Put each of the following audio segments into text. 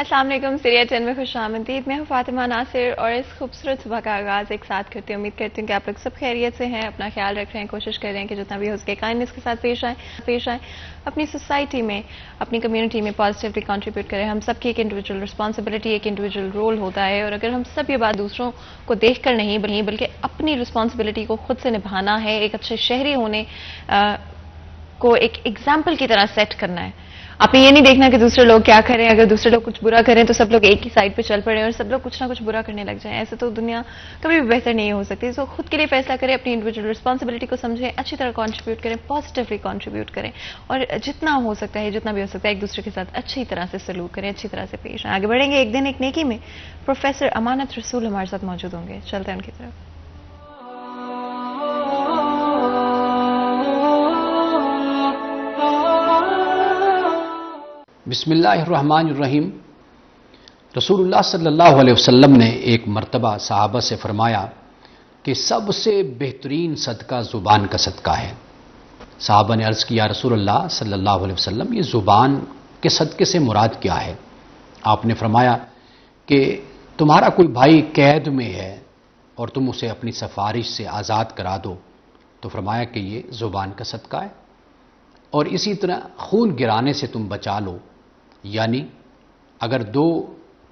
अस्सलाम वालेकुम। सीरिया 10 में खुश आमदीद। मैं हूँ फातिमा नासिर और इस खूबसूरत सुबह का आगाज़ एक साथ करती हूँ। उम्मीद करती हूँ कि आप लोग सब खैरियत से हैं, अपना ख्याल रख रहे हैं, कोशिश कर रहे हैं कि जितना भी हो सके काइंडनेस के साथ पेश आएँ, अपनी सोसाइटी में, अपनी कम्युनिटी में पॉजिटिवली कंट्रीब्यूट करें। हम सबकी एक इंडिविजुअल रिस्पॉन्सिबिलिटी, एक इंडिविजुअल रोल होता है और अगर हम सब ये बात दूसरों को देख कर नहीं बल्कि अपनी रिस्पॉन्सिबिलिटी को खुद से निभाना है, एक अच्छे शहरी होने को एक एग्जाम्पल की तरह सेट करना है। आपने ये नहीं देखना कि दूसरे लोग क्या करें, अगर दूसरे लोग कुछ बुरा करें तो सब लोग एक ही साइड पे चल पड़े और सब लोग कुछ ना कुछ बुरा करने लग जाएं। ऐसे तो दुनिया कभी भी बेहतर नहीं हो सकती। तो खुद के लिए फैसला करें, अपनी इंडिविजुअल रिस्पॉन्सिबिलिटी को समझें, अच्छी तरह कंट्रीब्यूट करें, पॉजिटिवली कंट्रीब्यूट करें और जितना हो सकता है, जितना भी हो सकता है, एक दूसरे के साथ अच्छी तरह से सलूक करें, अच्छी तरह से पेश आएं। आगे बढ़ेंगे एक दिन एक नेकी में। प्रोफेसर अमानत रसूल हमारे साथ मौजूद होंगे, चलते हैं उनकी तरफ। बिस्मिल्लाहिर्रहमानिर्रहीम। रसूलुल्लाह सल्लल्लाहु अलैहि वसल्लम ने एक मर्तबा सहाबा से फरमाया कि सबसे बेहतरीन सदका ज़ुबान का सदका है। सहाबा ने अर्ज़ किया, रसूलुल्लाह सल्लल्लाहु अलैहि वसल्लम, ये ज़ुबान के सदके से मुराद क्या है? आपने फरमाया कि तुम्हारा कोई भाई कैद में है और तुम उसे अपनी सिफारिश से आज़ाद करा दो, तो फरमाया कि ये ज़ुबान का सदका है। और इसी तरह खून गिराने से तुम बचा लो, यानी अगर दो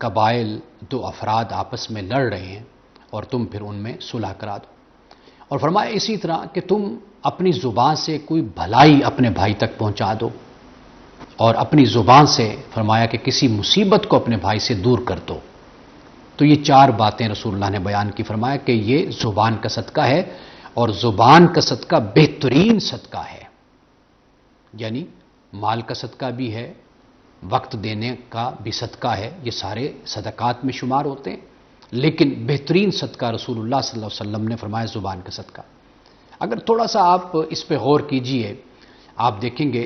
कबाइल, दो अफराद आपस में लड़ रहे हैं और तुम फिर उनमें सुलह करा दो। और फरमाया इसी तरह कि तुम अपनी ज़ुबान से कोई भलाई अपने भाई तक पहुंचा दो और अपनी ज़ुबान से फरमाया कि किसी मुसीबत को अपने भाई से दूर कर दो। तो ये चार बातें रसूलुल्लाह ने बयान की। फरमाया कि ये ज़ुबान का सदका है और ज़ुबान का सदका बेहतरीन सदका है, यानी माल का सदका भी है, वक्त देने का भी सदका है, ये सारे सदकात में शुमार होते हैं, लेकिन बेहतरीन सदका रसूलुल्लाह सल्लल्लाहु अलैहि वसल्लम ने फरमाया ज़ुबान का सदका। अगर थोड़ा सा आप इस पे गौर कीजिए, आप देखेंगे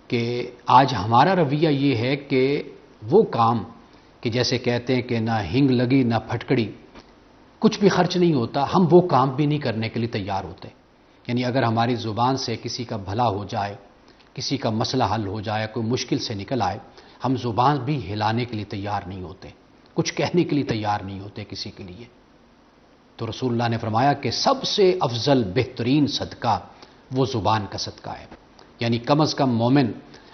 कि आज हमारा रवैया ये है कि वो काम कि जैसे कहते हैं कि ना हिंग लगी ना फटकड़ी, कुछ भी खर्च नहीं होता, हम वो काम भी नहीं करने के लिए तैयार होते। यानी अगर हमारी ज़ुबान से किसी का भला हो जाए, किसी का मसला हल हो जाए, कोई मुश्किल से निकल आए, हम ज़ुबान भी हिलाने के लिए तैयार नहीं होते, कुछ कहने के लिए तैयार नहीं होते किसी के लिए। तो रसूलुल्लाह ने फरमाया कि सबसे अफजल बेहतरीन सदका वो ज़ुबान का सदका है। यानी कम अज़ कम मोमिन,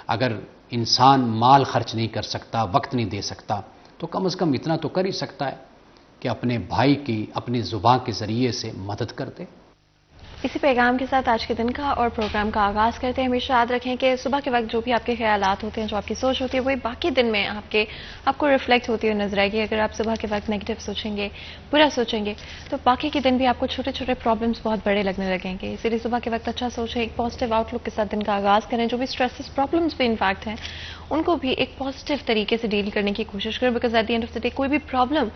अगर इंसान माल खर्च नहीं कर सकता, वक्त नहीं दे सकता, तो कम अज़ कम इतना तो कर ही सकता है कि अपने भाई की अपनी ज़ुबान के ज़रिए से मदद कर दे। इसी पैगाम के साथ आज के दिन का और प्रोग्राम का आगाज़ करते हैं। हमेशा याद रखें कि सुबह के वक्त जो भी आपके ख्यालात होते हैं, जो आपकी सोच होती है, वही बाकी दिन में आपको रिफ्लेक्ट होती हुई नजर आएगी। अगर आप सुबह के वक्त नेगेटिव सोचेंगे, बुरा सोचेंगे, तो बाकी के दिन भी आपको छोटे छोटे प्रॉब्लम्स बहुत बड़े लगने लगेंगे। इसीलिए सुबह के वक्त अच्छा सोचें, एक पॉजिटिव आउटलुक के साथ दिन का आगाज़ करें। जो भी स्ट्रेसेस, प्रॉब्लम्स भी इनफैक्ट हैं, उनको भी एक पॉजिटिव तरीके से डील करने की कोशिश करें। Because at the end of the day कोई भी प्रॉब्लम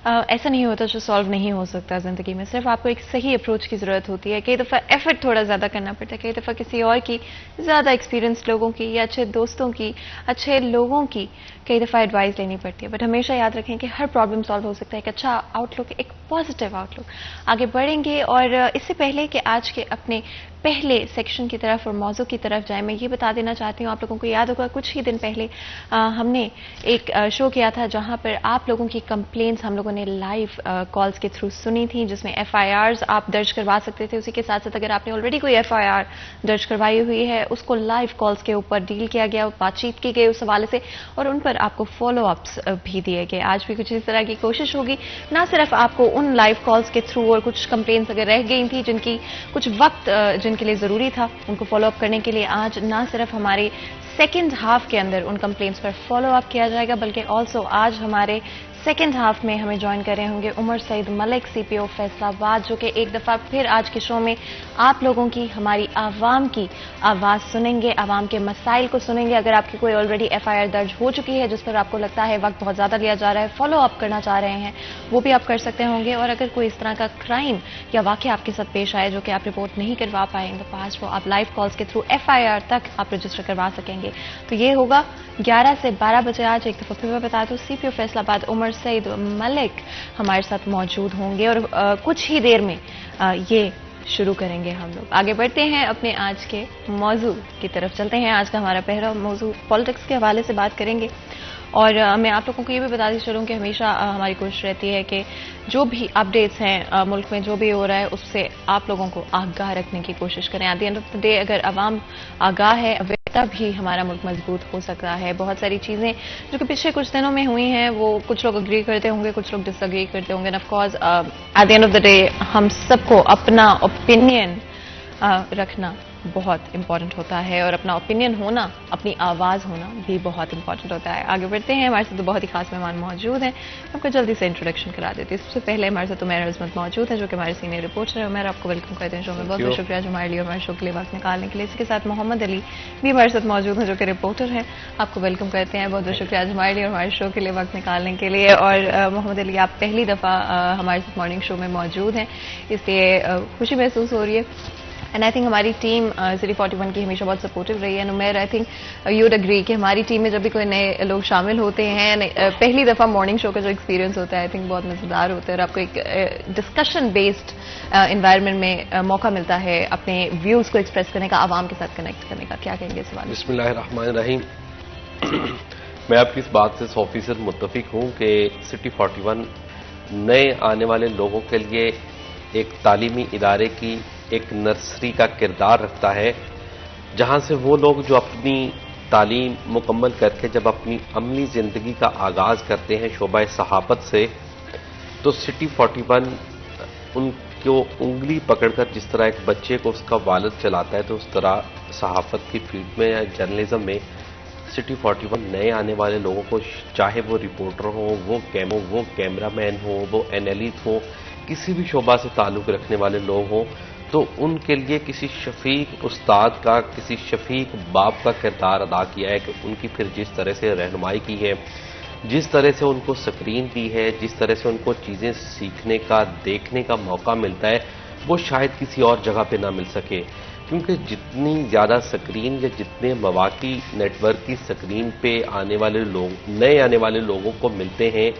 ऐसा नहीं होता जो सॉल्व नहीं हो सकता ज़िंदगी में। सिर्फ आपको एक सही अप्रोच की ज़रूरत होती है। कई दफ़ा एफर्ट थोड़ा ज़्यादा करना पड़ता है, कई दफ़ा किसी और की, ज़्यादा एक्सपीरियंस लोगों की या अच्छे दोस्तों की, अच्छे लोगों की कई दफ़ा एडवाइस लेनी पड़ती है। बट हमेशा याद रखें कि हर प्रॉब्लम सॉल्व हो सकता है। एक अच्छा आउटलुक, एक पॉजिटिव आउटलुक। आगे बढ़ेंगे और इससे पहले कि आज के अपने पहले सेक्शन की तरफ और मौजू की तरफ जाए, मैं ये बता देना चाहती हूँ, आप लोगों को याद होगा कुछ ही दिन पहले हमने एक शो किया था जहाँ पर आप लोगों की कंप्लेंट्स हम लोगों ने लाइव कॉल्स के थ्रू सुनी थी, जिसमें FIRs आप दर्ज करवा सकते थे। उसी के साथ साथ अगर आपने ऑलरेडी कोई FIR दर्ज करवाई हुई है, उसको लाइव कॉल्स के ऊपर डील किया गया, बातचीत की गई उस हवाले से और उन पर आपको फॉलो अप्स भी दिए गए। आज भी कुछ इस तरह की कोशिश होगी, ना सिर्फ आपको उन लाइव कॉल्स के थ्रू, और कुछ कंप्लेंट्स अगर रह गई थी जिनकी कुछ वक्त जिनके लिए ज़रूरी था उनको फॉलो अप करने के लिए, आज ना सिर्फ हमारे सेकेंड हाफ के अंदर उन कंप्लेंट्स पर फॉलो अप किया जाएगा, बल्कि ऑल्सो आज हमारे सेकेंड हाफ में हमें ज्वाइन कर रहे होंगे उमर सईद मलिक, CPO फैसलाबाद, जो कि एक दफ़ा फिर आज के शो में आप लोगों की, हमारी आवाम की आवाज़ सुनेंगे, आवाम के मसाइल को सुनेंगे। अगर आपकी कोई ऑलरेडी FIR दर्ज हो चुकी है जिस पर आपको लगता है वक्त बहुत ज़्यादा लिया जा रहा है, फॉलो अप करना चाह रहे हैं, वो भी आप कर सकते होंगे। और अगर कोई इस तरह का क्राइम या वाक़या आपके साथ पेश आए जो कि आप रिपोर्ट नहीं करवा पाए इन द पास्ट, वो आप लाइव कॉल्स के थ्रू FIR तक आप रजिस्टर करवा सकेंगे। तो ये होगा 11 से 12 बजे आज। एक दफ़ा फिर मैं बता दूँ, CPO फैसलाबाद उमर सईद मलिक हमारे साथ मौजूद होंगे और कुछ ही देर में ये शुरू करेंगे हम लोग। आगे बढ़ते हैं अपने आज के मौजू की तरफ, चलते हैं। आज का हमारा पहला मौजू पॉलिटिक्स के हवाले से बात करेंगे اور میں آپ لوگوں کو یہ بھی بتاتی چلوں کہ ہمیشہ ہماری کوشش رہتی ہے کہ جو بھی اپڈیٹس ہیں ملک میں جو بھی ہو رہا ہے اس سے آپ لوگوں کو آگاہ رکھنے کی کوشش کریں. At the end of the day اگر عوام آگاہ ہے تب ہی ہمارا ملک مضبوط ہو سکتا ہے. بہت ساری چیزیں جو کہ پچھلے کچھ دنوں میں ہوئی ہیں وہ کچھ لوگ اگری کرتے ہوں گے, کچھ لوگ ڈس اگری کرتے ہوں گے. Of course at the end of the day ہم سب کو اپنا اوپینین رکھنا بہت امپورٹنٹ ہوتا ہے, اور اپنا اوپینین ہونا, اپنی آواز ہونا بھی بہت امپورٹنٹ ہوتا ہے. آگے بڑھتے ہیں, ہمارے ساتھ بہت ہی خاص مہمان موجود ہیں. آپ کو جلدی سے انٹروڈکشن کرا دیتی ہوں. سب سے پہلے ہمارے ساتھ عمیر عظمت موجود ہے جو کہ ہمارے سینئر رپورٹر ہے. عمیر, آپ کو ویلکم کرتے ہیں شو میں. بہت بہت شکریہ جو ہمارے لیے ہمارے شو کے لیے وقت نکالنے کے لیے. اس کے ساتھ محمد علی بھی ہمارے ساتھ موجود ہیں جو کہ رپورٹر ہیں. آپ کو ویلکم کرتے ہیں. بہت بہت شکریہ جو ہمارے لیے اور ہمارے شو کے لیے وقت نکالنے کے لیے. اور محمد علی, آپ پہلی دفعہ ہمارے ساتھ مارننگ شو میں موجود ہیں, اس لیے خوشی محسوس ہو رہی ہے. اینڈ آئی تھنک ہماری ٹیم سٹی 41 کی ہمیشہ بہت سپورٹو رہی ہے. And Umair, I think you would agree کہ ہماری ٹیم میں جب بھی کوئی نئے لوگ شامل ہوتے ہیں, پہلی دفعہ مارننگ شو کا جو ایکسپیرینس ہوتا ہے آئی تھنک بہت مزیدار ہوتا ہے, اور آپ کو ایک ڈسکشن بیسڈ انوائرمنٹ میں موقع ملتا ہے اپنے ویوز کو ایکسپریس کرنے کا, عوام کے ساتھ کنیکٹ کرنے کا. کیا کہیں گے سوال؟ بسم اللہ الرحمن الرحیم. میں آپ کی اس بات سے 100% متفق ہوں کہ سٹی 41 نئے آنے والے لوگوں کے لیے ایک تعلیمی ادارے کی ایک نرسری کا کردار رکھتا ہے, جہاں سے وہ لوگ جو اپنی تعلیم مکمل کر کے جب اپنی عملی زندگی کا آغاز کرتے ہیں شعبہ صحافت سے, تو سٹی 41 ان کو انگلی پکڑ کر جس طرح ایک بچے کو اس کا والد چلاتا ہے, تو اس طرح صحافت کی فیلڈ میں یا جرنلزم میں سٹی 41 نئے آنے والے لوگوں کو, چاہے وہ رپورٹر ہوں, وہ کیمرہ مین ہوں, وہ اینالسٹ ہوں, کسی بھی شعبہ سے تعلق رکھنے والے لوگ ہوں, تو ان کے لیے کسی شفیق استاد کا, کسی شفیق باپ کا کردار ادا کیا ہے کہ ان کی پھر جس طرح سے رہنمائی کی ہے, جس طرح سے ان کو سکرین دی ہے, جس طرح سے ان کو چیزیں سیکھنے کا, دیکھنے کا موقع ملتا ہے, وہ شاید کسی اور جگہ پہ نہ مل سکے. کیونکہ جتنی زیادہ سکرین یا جتنے مواقع نیٹ ورک کی سکرین پہ آنے والے لوگ, نئے آنے والے لوگوں کو ملتے ہیں,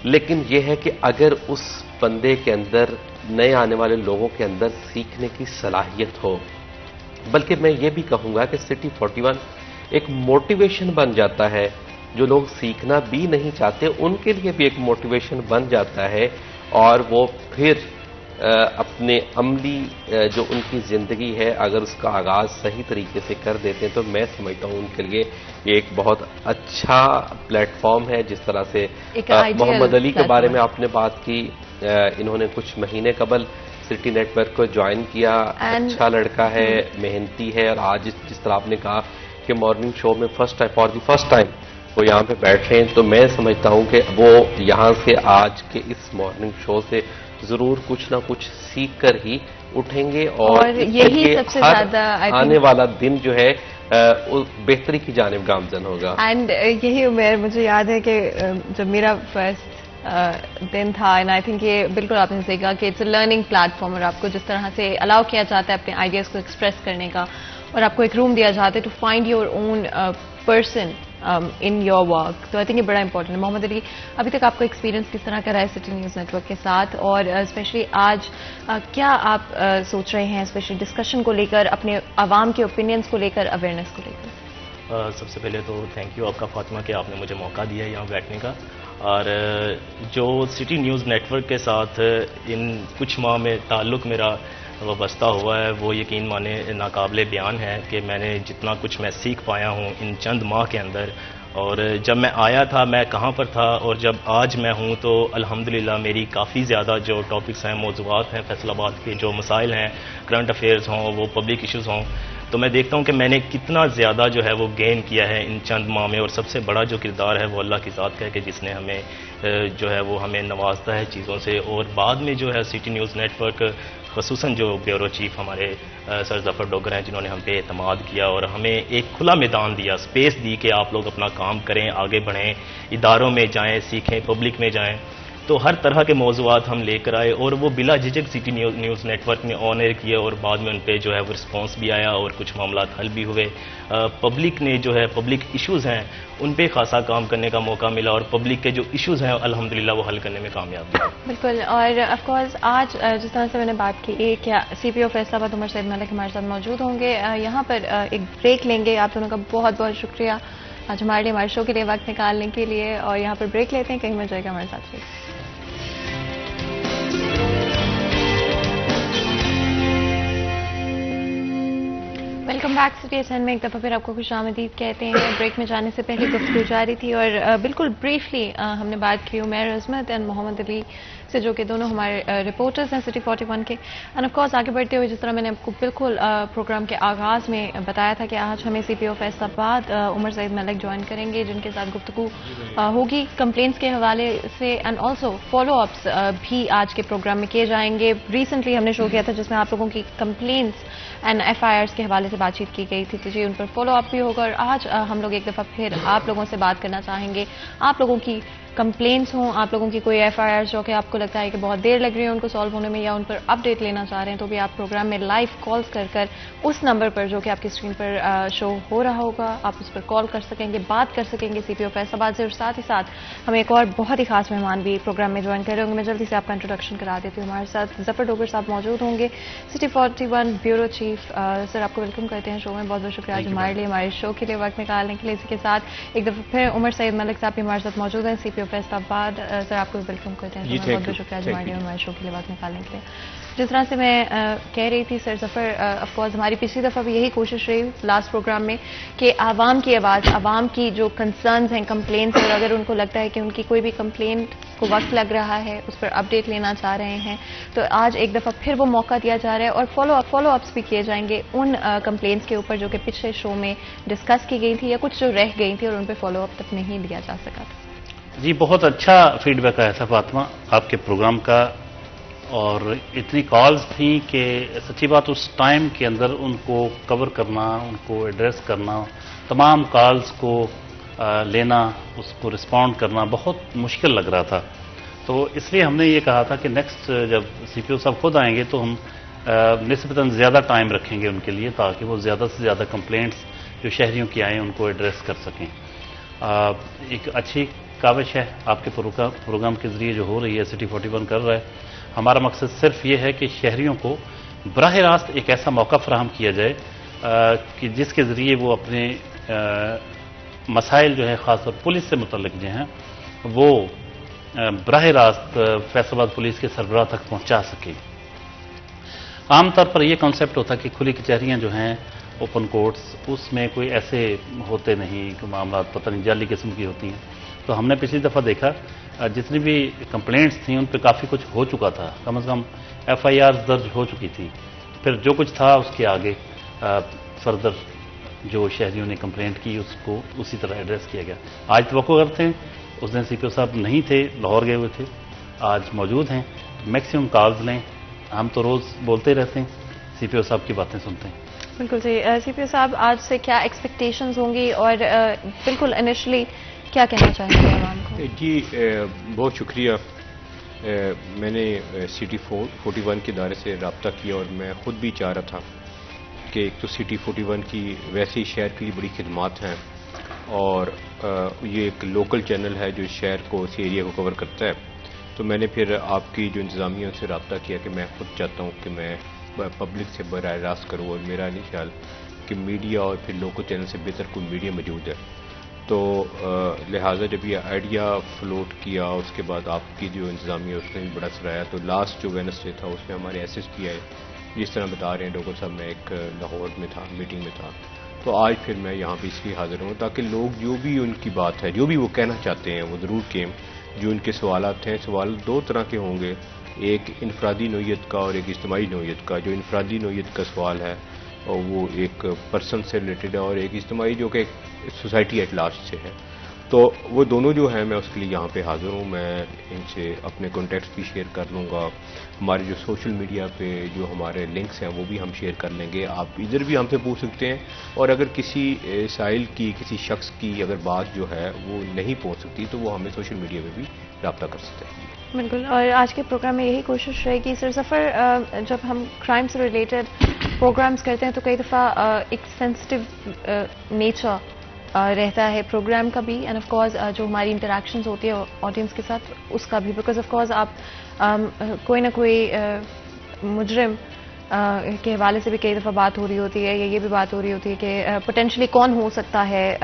لیکن یہ ہے کہ اگر اس بندے کے اندر, نئے آنے والے لوگوں کے اندر سیکھنے کی صلاحیت ہو, بلکہ میں یہ بھی کہوں گا کہ سٹی 41 ایک موٹیویشن بن جاتا ہے. جو لوگ سیکھنا بھی نہیں چاہتے ان کے لیے بھی ایک موٹیویشن بن جاتا ہے, اور وہ پھر اپنے عملی جو ان کی زندگی ہے اگر اس کا آغاز صحیح طریقے سے کر دیتے ہیں, تو میں سمجھتا ہوں ان کے لیے یہ ایک بہت اچھا پلیٹ فارم ہے. جس طرح سے محمد علی کے بارے میں آپ نے بات کی, انہوں نے کچھ مہینے قبل سٹی نیٹ ورک کو جوائن کیا, اچھا لڑکا ہے, محنتی ہے, اور آج جس طرح آپ نے کہا کہ مارننگ شو میں فار دی فرسٹ ٹائم وہ یہاں پہ بیٹھے ہیں, تو میں سمجھتا ہوں کہ وہ یہاں سے آج کے اس مارننگ شو سے ضرور کچھ نہ کچھ سیکھ کر ہی اٹھیں گے, اور یہی سب سے زیادہ آنے والا دن جو ہے بہتری کی جانب گامزن ہوگا. اینڈ یہی عمیر, مجھے یاد ہے کہ جب میرا فرسٹ دن تھا, اینڈ آئی تھنک یہ بالکل آپ نے صحیح کہا کہ it's a learning platform, اور آپ کو جس طرح سے الاؤ کیا جاتا ہے اپنے آئیڈیاز کو ایکسپریس کرنے کا, اور آپ کو ایک روم دیا جاتا ہے to find your own person in your work, تو آئی تھنک یہ بڑا امپورٹنٹ ہے. محمد علی, ابھی تک آپ کو ایکسپیرینس کس طرح کا رہا ہے سٹی نیوز نیٹ ورک کے ساتھ, اور اسپیشلی آج کیا آپ سوچ رہے ہیں اسپیشلی ڈسکشن کو لے کر, اپنے عوام کے اوپینینس کو لے کر, اویئرنیس کو لے کر؟ سب سے پہلے تو تھینک یو آپ کا فاطمہ کہ آپ نے مجھے موقع دیا ہے یہاں بیٹھنے کا. اور جو سٹی نیوز نیٹ ورک کے ساتھ ان کچھ ماہ میں تعلق میرا وابستہ ہوا ہے, وہ یقین مانے ناقابل بیان ہے کہ میں نے جتنا کچھ میں سیکھ پایا ہوں ان چند ماہ کے اندر. اور جب میں آیا تھا میں کہاں پر تھا, اور جب آج میں ہوں تو الحمدللہ میری کافی زیادہ جو ٹاپکس ہیں, موضوعات ہیں فیصل آباد کے, جو مسائل ہیں, کرنٹ افیئرز ہوں, وہ پبلک ایشوز ہوں, تو میں دیکھتا ہوں کہ میں نے کتنا زیادہ جو ہے وہ گین کیا ہے ان چند ماہ میں. اور سب سے بڑا جو کردار ہے وہ اللہ کی ذات کا ہے کہ جس نے ہمیں جو ہے وہ ہمیں نوازتا ہے چیزوں سے. اور بعد میں جو ہے سٹی نیوز نیٹ ورک, خصوصاً جو بیورو چیف ہمارے سر ظفر ڈوگر ہیں, جنہوں نے ہم پہ اعتماد کیا اور ہمیں ایک کھلا میدان دیا, اسپیس دی کہ آپ لوگ اپنا کام کریں, آگے بڑھیں, اداروں میں جائیں, سیکھیں, پبلک میں جائیں, تو ہر طرح کے موضوعات ہم لے کر آئے, اور وہ بلا جھجک سٹی نیوز نیٹ ورک نے آن ایئر کیے, اور بعد میں ان پہ جو ہے وہ رسپانس بھی آیا, اور کچھ معاملات حل بھی ہوئے. پبلک نے جو ہے پبلک ایشوز ہیں ان پہ خاصا کام کرنے کا موقع ملا, اور پبلک کے جو ایشوز ہیں الحمدللہ وہ حل کرنے میں کامیاب ہوئے. بالکل. اور آف کورس آج جس طرح سے میں نے بات کی, کیا سی پی او فیصل آباد عمر سعید ملک ہمارے ساتھ موجود ہوں گے. یہاں پر ایک بریک لیں گے. آپ دونوں کا بہت بہت شکریہ آج ہمارے لیے ہمارے شو کے لیے وقت نکالنے کے لیے. اور یہاں پر بریک لیتے ہیں, کہیں مت جائے گا ہمارے ساتھ. Welcome back city S N میں ایک دفعہ پھر آپ کو خوش آمدید کہتے ہیں. بریک میں جانے سے پہلے گفتگو جاری تھی اور بالکل بریفلی ہم نے بات کی عمیر عظمت اینڈ محمد علی سے, جو کہ دونوں ہمارے رپورٹرز ہیں سٹی 41 کے. اینڈ آف کورس آگے بڑھتے ہوئے جس طرح میں نے آپ کو بالکل پروگرام کے آغاز میں بتایا تھا کہ آج ہمیں سی پی او فیصل آباد عمر سعید ملک جوائن کریں گے, جن کے ساتھ گفتگو ہوگی کمپلینٹس کے حوالے سے. اینڈ آلسو فالو اپس بھی آج کے پروگرام میں کیے جائیں گے. ریسنٹلی ہم نے شو کیا تھا جس میں آپ لوگوں کی کمپلینٹس اینڈ ایف آئی آرس کے حوالے سے بات چیت کی گئی تھی, تو جی ان پر فالو اپ بھی ہوگا. اور آج ہم لوگ ایک دفعہ پھر آپ لوگوں سے بات کرنا چاہیں گے. آپ لوگوں کی کمپلینٹس ہوں, آپ لوگوں کی کوئی ایف آئی آر جو کہ آپ کو لگتا ہے کہ بہت دیر لگ رہی ہے ان کو سالو ہونے میں, یا ان پر اپ ڈیٹ لینا چاہ رہے ہیں, تو بھی آپ پروگرام میں لائیو کالز کر اس نمبر پر جو کہ آپ کی اسکرین پر شو ہو رہا ہوگا, آپ اس پر کال کر سکیں گے, بات کر سکیں گے سی پی او فیصل آباد سے. اور ساتھ ہی ساتھ ہمیں ایک اور بہت ہی خاص مہمان بھی پروگرام میں جوائن کر رہے ہوں گے. میں جلدی سے آپ کا انٹروڈکشن کرا دیتی ہوں. ہمارے ساتھ ظفر ڈوگر صاحب موجود ہوں گے, سٹی 41 بیورو چیف. سر آپ کو ویلکم کرتے ہیں شو میں. بہت بہت شکریہ آج ہمارے لیے ہمارے شو کے لیے وقت نکالنے کے لیے. اسی کے ساتھ ایک دفعہ پھر عمر سعید ملک صاحب بھی ہمارے ساتھ موجود ہیں, سی پی او فیصل آباد. سر آپ کو ویلکم کرتے ہیں. بہت بہت شکریہ آج ہمارے لیے ہمارے شو کے لیے وقت نکالنے کے لیے. جس طرح سے میں کہہ رہی تھی سر ظفر, آف کورس ہماری پچھلی دفعہ بھی یہی کوشش رہی لاسٹ پروگرام میں کہ عوام کی آواز, عوام کی جو کنسرنز ہیں, کمپلینٹس, اور اگر ان کو لگتا ہے کہ ان کی کوئی بھی کمپلینٹ کو وقت لگ رہا ہے, اس پر اپ ڈیٹ لینا چاہ رہے ہیں, تو آج ایک دفعہ پھر وہ موقع دیا جا رہا ہے. اور فالو اپس بھی کیے جائیں گے ان کمپلینٹس کے اوپر جو کہ پچھلے شو میں ڈسکس کی گئی تھی یا کچھ جو رہ گئی تھی اور ان پہ فالو اپ تک نہیں لیا جا سکا تھا. جی بہت اچھا فیڈ بیک آیا تھا فاطمہ آپ کے پروگرام کا, اور اتنی کالز تھیں کہ سچی بات اس ٹائم کے اندر ان کو کور کرنا, ان کو ایڈریس کرنا, تمام کالز کو لینا, اس کو رسپونڈ کرنا بہت مشکل لگ رہا تھا. تو اس لیے ہم نے یہ کہا تھا کہ نیکسٹ جب سی پی او صاحب خود آئیں گے تو ہم نسبتاً زیادہ ٹائم رکھیں گے ان کے لیے, تاکہ وہ زیادہ سے زیادہ کمپلینٹس جو شہریوں کی آئیں ان کو ایڈریس کر سکیں. ایک اچھی کاوش ہے آپ کے پروگرام کے ذریعے جو ہو رہی ہے, سٹی 41 کر رہا ہے. ہمارا مقصد صرف یہ ہے کہ شہریوں کو براہ راست ایک ایسا موقع فراہم کیا جائے کہ جس کے ذریعے وہ اپنے مسائل جو ہے خاص طور پولیس سے متعلق جو ہیں وہ براہ راست فیصل آباد پولیس کے سربراہ تک پہنچا سکیں. عام طور پر یہ کانسیپٹ ہوتا ہے کہ کھلی کچہریاں جو ہیں اوپن کورٹس, اس میں کوئی ایسے ہوتے نہیں کہ معاملات پتہ نہیں جعلی قسم کی ہوتی ہیں. تو ہم نے پچھلی دفعہ دیکھا جتنی بھی کمپلینٹس تھیں ان پہ کافی کچھ ہو چکا تھا, کم از کم ایف آئی آر درج ہو چکی تھی. پھر جو کچھ تھا اس کے آگے فردر جو شہریوں نے کمپلینٹ کی اس کو اسی طرح ایڈریس کیا گیا. آج توقع کرتے ہیں, اس دن سی پی او صاحب نہیں تھے, لاہور گئے ہوئے تھے, آج موجود ہیں, میکسیمم کالز لیں. ہم تو روز بولتے رہتے ہیں, سی پی او صاحب کی باتیں سنتے ہیں. بالکل صحیح. سی پی او صاحب آج سے کیا ایکسپیکٹیشنز ہوں گی اور بالکل انیشلی کیا کہنا چاہیں گے عوام کو؟ جی بہت شکریہ. میں نے سٹی 41 کے ادارے سے رابطہ کیا اور میں خود بھی چاہ رہا تھا کہ ایک تو سٹی 41 کی ویسے ہی شہر کی بڑی خدمات ہیں اور یہ ایک لوکل چینل ہے جو شہر کو, اس ایریا کو کور کرتا ہے. تو میں نے پھر آپ کی جو انتظامیہ سے رابطہ کیا کہ میں خود چاہتا ہوں کہ میں پبلک سے براہ راست کروں, اور میرا نہیں خیال کہ میڈیا اور پھر لوکل چینل سے بہتر کوئی میڈیا موجود ہے. تو لہٰذا جب یہ آئیڈیا فلوٹ کیا اس کے بعد آپ کی جو انتظامیہ اس نے بھی بڑا سرایا. تو لاسٹ جو وینسڈے تھا اس میں ہمارے ایس ایس پی آئے, جس طرح بتا رہے ہیں ڈاکٹر صاحب, میں ایک لاہور میں تھا, میٹنگ میں تھا. تو آج پھر میں یہاں پہ اس لیے حاضر ہوں تاکہ لوگ جو بھی ان کی بات ہے, جو بھی وہ کہنا چاہتے ہیں وہ ضرور کہیں. جو ان کے سوالات ہیں, سوال دو طرح کے ہوں گے, ایک انفرادی نوعیت کا اور ایک اجتماعی نوعیت کا. جو انفرادی نوعیت کا سوال ہے اور وہ ایک پرسن سے ریلیٹڈ ہے, اور ایک اجتماعی جو کہ سوسائٹی ایٹ لاسٹ سے ہے. تو وہ دونوں جو ہیں میں اس کے لیے یہاں پہ حاضر ہوں. میں ان سے اپنے کانٹیکٹس بھی شیئر کر لوں گا, ہمارے جو سوشل میڈیا پہ جو ہمارے لنکس ہیں وہ بھی ہم شیئر کر لیں گے. آپ ادھر بھی ہم سے پوچھ سکتے ہیں, اور اگر کسی سائل کی, کسی شخص کی اگر بات جو ہے وہ نہیں پہنچ سکتی تو وہ ہمیں سوشل میڈیا پہ بھی رابطہ کر سکتے ہیں. بالکل. اور آج کے پروگرام میں یہی کوشش رہے گی. سر ظفر, جب ہم کرائم سے ریلیٹڈ پروگرامز کرتے ہیں تو کئی دفعہ ایک سینسٹیو نیچر رہتا ہے پروگرام کا بھی, اینڈ آف کورس جو ہماری انٹریکشنز ہوتی ہے آڈینس کے ساتھ اس کا بھی, بیکاز آف کورس آپ کوئی نہ کوئی مجرم کے حوالے سے بھی کئی دفعہ بات ہو رہی ہوتی ہے، یا یہ بھی بات ہو رہی ہوتی ہے کہ پوٹینشلی کون ہو سکتا ہے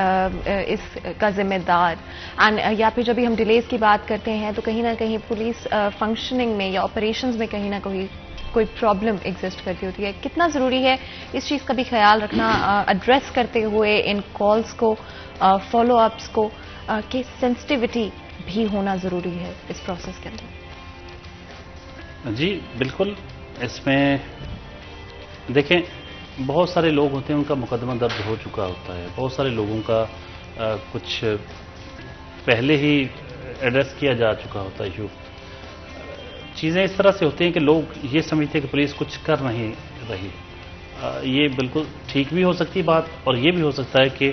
اس کا ذمہ دار، اینڈ یا پھر جب بھی ہم ڈیلیز کی بات کرتے ہیں تو کہیں نہ کہیں پولیس فنکشننگ میں یا آپریشنز میں کہیں نہ کہیں کوئی پرابلم ایگزسٹ کرتی ہوتی ہے. کتنا ضروری ہے اس چیز کا بھی خیال رکھنا ایڈریس کرتے ہوئے ان کالز کو، فالو اپس کو، کہ سینسٹیوٹی بھی ہونا ضروری ہے اس پروسیس کے اندر؟ جی بالکل. اس میں دیکھیں بہت سارے لوگ ہوتے ہیں ان کا مقدمہ درج ہو چکا ہوتا ہے، بہت سارے لوگوں کا کچھ پہلے ہی ایڈریس کیا جا چکا ہوتا ہے ایشو. چیزیں اس طرح سے ہوتی ہیں کہ لوگ یہ سمجھتے ہیں کہ پولیس کچھ کر نہیں رہی. یہ بالکل ٹھیک بھی ہو سکتی بات، اور یہ بھی ہو سکتا ہے کہ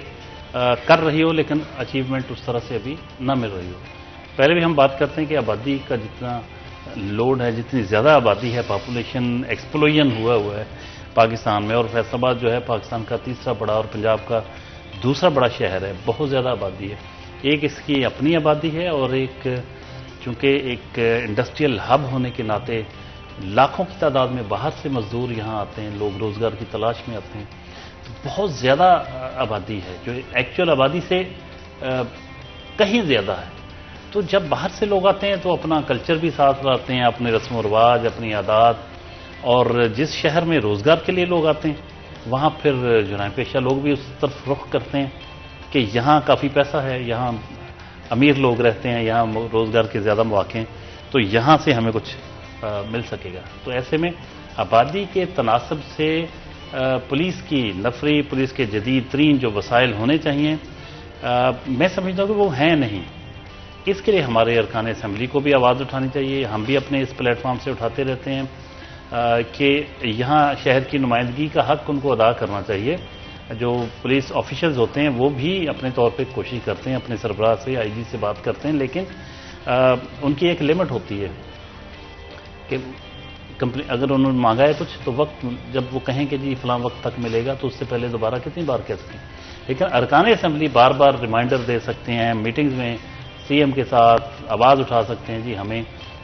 کر رہی ہو لیکن اچیومنٹ اس طرح سے ابھی نہ مل رہی ہو. پہلے بھی ہم بات کرتے ہیں کہ آبادی کا جتنا لوڈ ہے، جتنی زیادہ آبادی ہے، پاپولیشن ایکسپلوژن ہوا ہے پاکستان میں، اور فیصل آباد جو ہے پاکستان کا تیسرا بڑا اور پنجاب کا دوسرا بڑا شہر ہے. بہت زیادہ آبادی ہے. ایک اس کی اپنی آبادی ہے، اور ایک چونکہ ایک انڈسٹریل ہب ہونے کے ناطے لاکھوں کی تعداد میں باہر سے مزدور یہاں آتے ہیں، لوگ روزگار کی تلاش میں آتے ہیں. تو بہت زیادہ آبادی ہے جو ایکچوئل آبادی سے کہیں زیادہ ہے. تو جب باہر سے لوگ آتے ہیں تو اپنا کلچر بھی ساتھ لاتے ہیں، اپنے رسم و رواج، اپنی عادات، اور جس شہر میں روزگار کے لیے لوگ آتے ہیں وہاں پھر جرائم پیشہ لوگ بھی اس طرف رخ کرتے ہیں کہ یہاں کافی پیسہ ہے، یہاں امیر لوگ رہتے ہیں، یہاں روزگار کے زیادہ مواقع ہیں، تو یہاں سے ہمیں کچھ مل سکے گا. تو ایسے میں آبادی کے تناسب سے پولیس کی نفری، پولیس کے جدید ترین جو وسائل ہونے چاہیے، میں سمجھتا ہوں کہ وہ ہیں نہیں. اس کے لیے ہمارے ارکان اسمبلی کو بھی آواز اٹھانی چاہیے. ہم بھی اپنے اس پلیٹ فارم سے اٹھاتے رہتے ہیں کہ یہاں شہر کی نمائندگی کا حق ان کو ادا کرنا چاہیے. جو پولیس آفیشلز ہوتے ہیں وہ بھی اپنے طور پہ کوشش کرتے ہیں، اپنے سربراہ سے، آئی جی سے بات کرتے ہیں، لیکن ان کی ایک لمٹ ہوتی ہے کہ اگر انہوں نے مانگا ہے کچھ تو وقت جب وہ کہیں کہ جی فلاں وقت تک ملے گا تو اس سے پہلے دوبارہ کتنی بار کہہ سکیں. لیکن ارکان اسمبلی بار بار ریمائنڈر دے سکتے ہیں، میٹنگز میں سی ایم کے ساتھ آواز اٹھا سکتے ہیں جی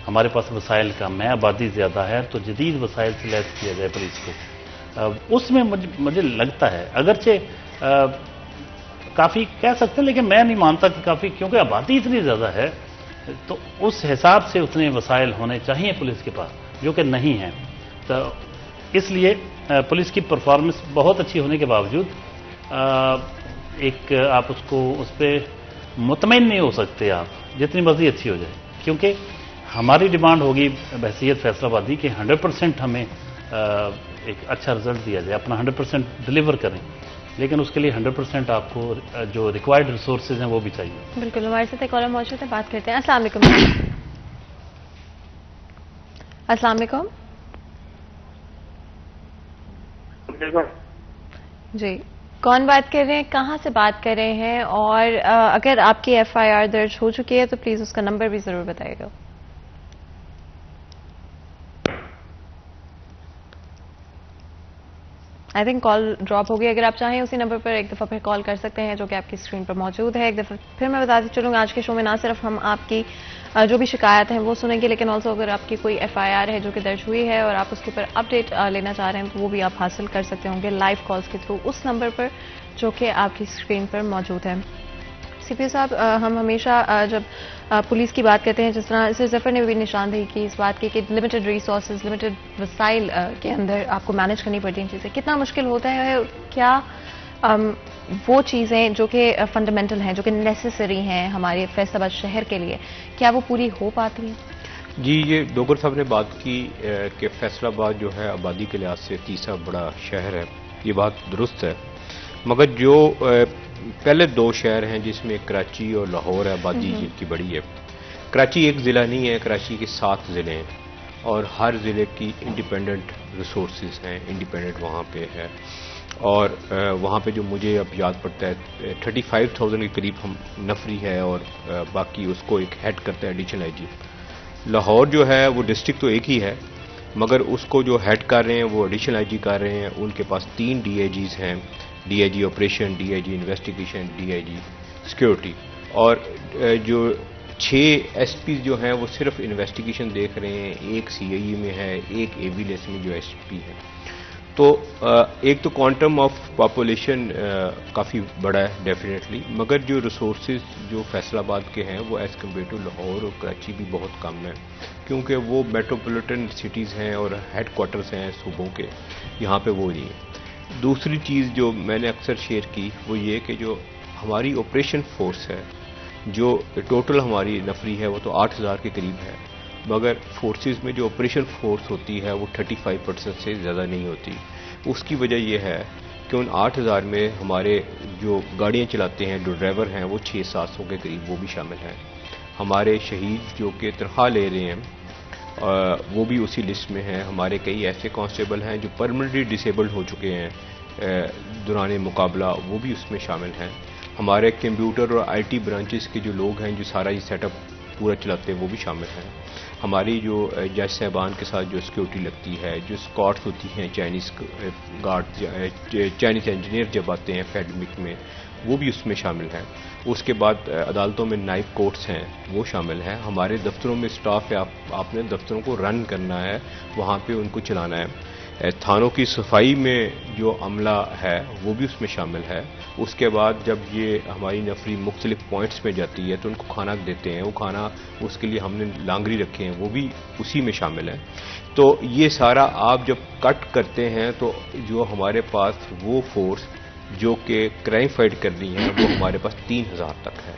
ہمارے پاس وسائل کم ہے، آبادی زیادہ ہے، تو جدید وسائل سے لیس کیا جائے پولیس کو. اس میں مجھے لگتا ہے اگرچہ کافی کہہ سکتے ہیں لیکن میں نہیں مانتا کہ کافی، کیونکہ آبادی اتنی زیادہ ہے تو اس حساب سے اتنے وسائل ہونے چاہیے پولیس کے پاس، جو کہ نہیں ہیں. تو اس لیے پولیس کی پرفارمنس بہت اچھی ہونے کے باوجود ایک آپ اس پہ مطمئن نہیں ہو سکتے آپ جتنی مرضی اچھی ہو جائے، کیونکہ ہماری ڈیمانڈ ہوگی بحیثیت فیصل آبادی کہ 100% ہمیں ایک اچھا رزلٹ دیا جائے، اپنا 100% ڈلیور کریں، لیکن اس کے لیے 100% آپ کو جو ریکوائرڈ ریسورسز ہیں وہ بھی چاہیے. بالکل. ہمارے ساتھ ایک کالر موجود ہے، بات کرتے ہیں. السلام علیکم. السلام علیکم. جی کون بات کر رہے ہیں، کہاں سے بات کر رہے ہیں، اور اگر آپ کی ایف آئی آر درج ہو چکی ہے تو پلیز اس کا نمبر بھی ضرور بتائیے گا. آئی تھنک کال ڈراپ ہو گئی. اگر آپ چاہیں اسی نمبر پر ایک دفعہ پھر کال کر سکتے ہیں جو کہ آپ کی اسکرین پر موجود ہے. ایک دفعہ پھر میں بتاتی چلوں گا آج کے شو میں نہ صرف ہم آپ کی جو بھی شکایت ہیں وہ سنیں گے، لیکن آلسو اگر آپ کی کوئی ایف آئی آر ہے جو کہ درج ہوئی ہے اور آپ اس کے اوپر اپڈیٹ لینا چاہ رہے ہیں تو وہ بھی آپ حاصل کر سکتے ہوں گے لائیو کالز کے تھرو اس نمبر پر جو کہ آپ کی اسکرین پر موجود ہے. سی پی او صاحب، ہم ہمیشہ جب پولیس کی بات کرتے ہیں، جس طرح سر ظفر نے بھی نشاندہی کی اس بات کی کہ لمیٹڈ ریسورسز، لمیٹڈ وسائل کے اندر آپ کو مینیج کرنی پڑتی ہیں چیزیں، کتنا مشکل ہوتا ہے. کیا وہ چیزیں جو کہ فنڈامنٹل ہیں، جو کہ نیسیسری ہیں ہمارے فیصل آباد شہر کے لیے، کیا وہ پوری ہو پاتی ہیں؟ جی، یہ ڈوگر صاحب نے بات کی کہ فیصل آباد جو ہے آبادی کے لحاظ سے تیسرا بڑا شہر ہے، یہ بات درست ہے، مگر جو پہلے دو شہر ہیں جس میں کراچی اور لاہور ہے، آبادی جن کی بڑی ہے. کراچی ایک ضلع نہیں ہے، کراچی کے 7 ضلع ہیں اور ہر ضلع کی انڈیپینڈنٹ ریسورسز ہیں، انڈیپینڈنٹ وہاں پہ ہے. اور وہاں پہ جو مجھے اب یاد پڑتا ہے 35,000 کے قریب ہم نفری ہے، اور باقی اس کو ایک ہیڈ کرتا ہے ایڈیشنل آئی جی. لاہور جو ہے وہ ڈسٹرکٹ تو ایک ہی ہے مگر اس کو جو ہیڈ کر رہے ہیں وہ ایڈیشنل آئی جی کر رہے ہیں. ان کے پاس 3 ڈی آئی جیز ہیں، D I G operation, D I G investigation, D I G security. اور جو 6 ایس پی جو ہیں وہ صرف انویسٹیگیشن دیکھ رہے ہیں، ایک سی آئی اے میں ہے، ایک اے وی لیس میں جو ایس پی ہے. تو ایک تو کوانٹم آف پاپولیشن کافی بڑا ہے ڈیفینیٹلی، مگر جو ریسورسز جو فیصل آباد کے ہیں وہ ایز کمپیئر ٹو لاہور اور کراچی بھی بہت کم ہے، کیونکہ وہ میٹروپولیٹن سٹیز ہیں اور ہیڈ کوارٹرز ہیں صوبوں کے، یہاں پہ وہ نہیں ہے. دوسری چیز جو میں نے اکثر شیئر کی وہ یہ کہ جو ہماری آپریشن فورس ہے، جو ٹوٹل ہماری نفری ہے وہ تو 8,000 کے قریب ہے، مگر فورسز میں جو آپریشن فورس ہوتی ہے وہ 35% سے زیادہ نہیں ہوتی. اس کی وجہ یہ ہے کہ ان 8,000 میں ہمارے جو گاڑیاں چلاتے ہیں، جو ڈرائیور ہیں، وہ 600-700 کے قریب وہ بھی شامل ہیں. ہمارے شہید جو کہ تنخواہ لے رہے ہیں وہ بھی اسی لسٹ میں ہیں. ہمارے کئی ایسے کانسٹیبل ہیں جو پرمننٹلی ڈسیبلڈ ہو چکے ہیں دوران مقابلہ، وہ بھی اس میں شامل ہیں. ہمارے کمپیوٹر اور آئی ٹی برانچز کے جو لوگ ہیں جو سارا یہ سیٹ اپ پورا چلاتے ہیں وہ بھی شامل ہیں. ہماری جو جج صاحبان کے ساتھ جو سیکیورٹی لگتی ہے، جو اسکاٹس ہوتی ہیں، چائنیز گارڈ، چائنیز انجینئر جب آتے ہیں اکیڈمک میں، وہ بھی اس میں شامل ہیں. اس کے بعد عدالتوں میں نائب کورٹس ہیں وہ شامل ہیں. ہمارے دفتروں میں اسٹاف ہے، آپ نے دفتروں کو رن کرنا ہے، وہاں پہ ان کو چلانا ہے. تھانوں کی صفائی میں جو عملہ ہے وہ بھی اس میں شامل ہے. اس کے بعد جب یہ ہماری نفری مختلف پوائنٹس میں جاتی ہے تو ان کو کھانا دیتے ہیں، وہ کھانا اس کے لیے ہم نے لانگری رکھے ہیں، وہ بھی اسی میں شامل ہے. تو یہ سارا آپ جب کٹ کرتے ہیں تو جو ہمارے پاس وہ فورس جو کہ کرائم فائٹ کر رہی ہیں وہ ہمارے پاس 3,000 تک ہے.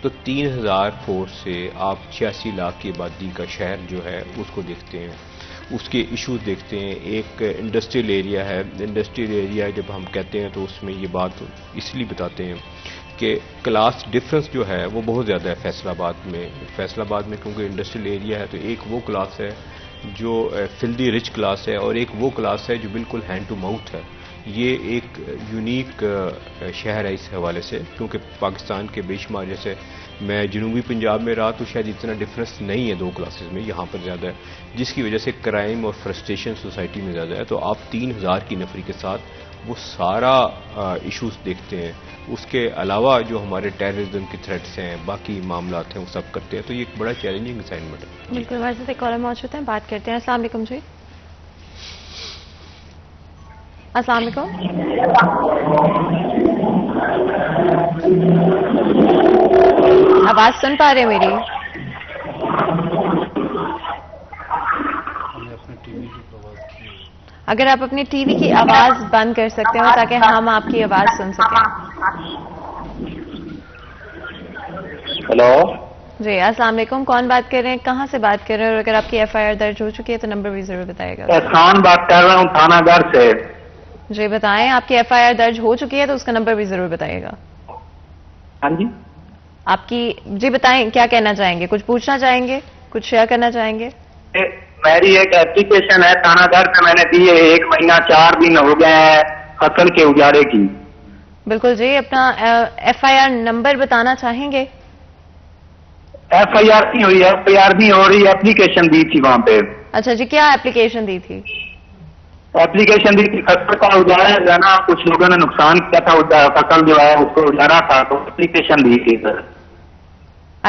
تو 3,000 فورس سے آپ 86 لاکھ کی آبادی کا شہر جو ہے اس کو دیکھتے ہیں، اس کے ایشوز دیکھتے ہیں. ایک انڈسٹریل ایریا ہے، انڈسٹریل ایریا جب ہم کہتے ہیں تو اس میں یہ بات اس لیے بتاتے ہیں کہ کلاس ڈفرنس جو ہے وہ بہت زیادہ ہے فیصل آباد میں. فیصل آباد میں کیونکہ انڈسٹریل ایریا ہے تو ایک وہ کلاس ہے جو فلدی رچ کلاس ہے، اور ایک وہ کلاس ہے جو بالکل ہینڈ ٹو ماؤتھ ہے. یہ ایک یونیک شہر ہے اس حوالے سے، کیونکہ پاکستان کے بے شمار، جیسے میں جنوبی پنجاب میں رہا تو شاید اتنا ڈفرنس نہیں ہے دو کلاسز میں، یہاں پر زیادہ ہے، جس کی وجہ سے کرائم اور فرسٹریشن سوسائٹی میں زیادہ ہے. تو آپ 3,000 کی نفری کے ساتھ وہ سارا ایشوز دیکھتے ہیں. اس کے علاوہ جو ہمارے ٹیررزم کی تھریٹس ہیں، باقی معاملات ہیں، وہ سب کرتے ہیں. تو یہ ایک بڑا چیلنجنگ اسائنمنٹ ہے. بالکل. ہمارے ساتھ ایک کالر موجود ہیں، بات کرتے ہیں. السلام علیکم جی. السلام علیکم. آواز سن پا رہے ہیں میری؟ اگر آپ اپنی ٹی وی کی آواز بند کر سکتے ہو تاکہ ہم آپ کی آواز سن سکیں. ہیلو جی السلام علیکم. کون بات کر رہے ہیں، کہاں سے بات کر رہے ہیں، اور اگر آپ کی ایف آئی آر درج ہو چکی ہے تو نمبر بھی ضرور بتائے گا. احسان بات کر رہا ہوں تھانہ گڑھ سے. جی بتائیں، آپ کی ایف آئی آر درج ہو چکی ہے تو اس کا نمبر بھی ضرور بتائیے گا. ہاں جی آپ کی جی بتائیں، کیا کہنا چاہیں گے، کچھ پوچھنا چاہیں گے، کچھ شیئر کرنا چاہیں گے؟ میری ایک اپلیکیشن ہے تھانہ گڑھ سے، میں نے دی ہے 1 مہینہ 4 دن ہو گئے ہیں فصل کے اجاڑے کی. بالکل جی. اپنا ایف آئی آر نمبر بتانا چاہیں گے؟ ایف آئی آر نہیں ہوئی، ایف آئی آر نہیں ہو رہی، اپلیکیشن دی تھی وہاں پہ. اچھا جی، کیا اپلیکیشن دی تھی؟ اپلیکیشن دی تھی فصل کا اجاڑا جو ہے نا، کچھ لوگوں نے نقصان کیا تھا، فصل جو ہے اس کو اجاڑا تھا تو اپلیکیشن دی تھی سر.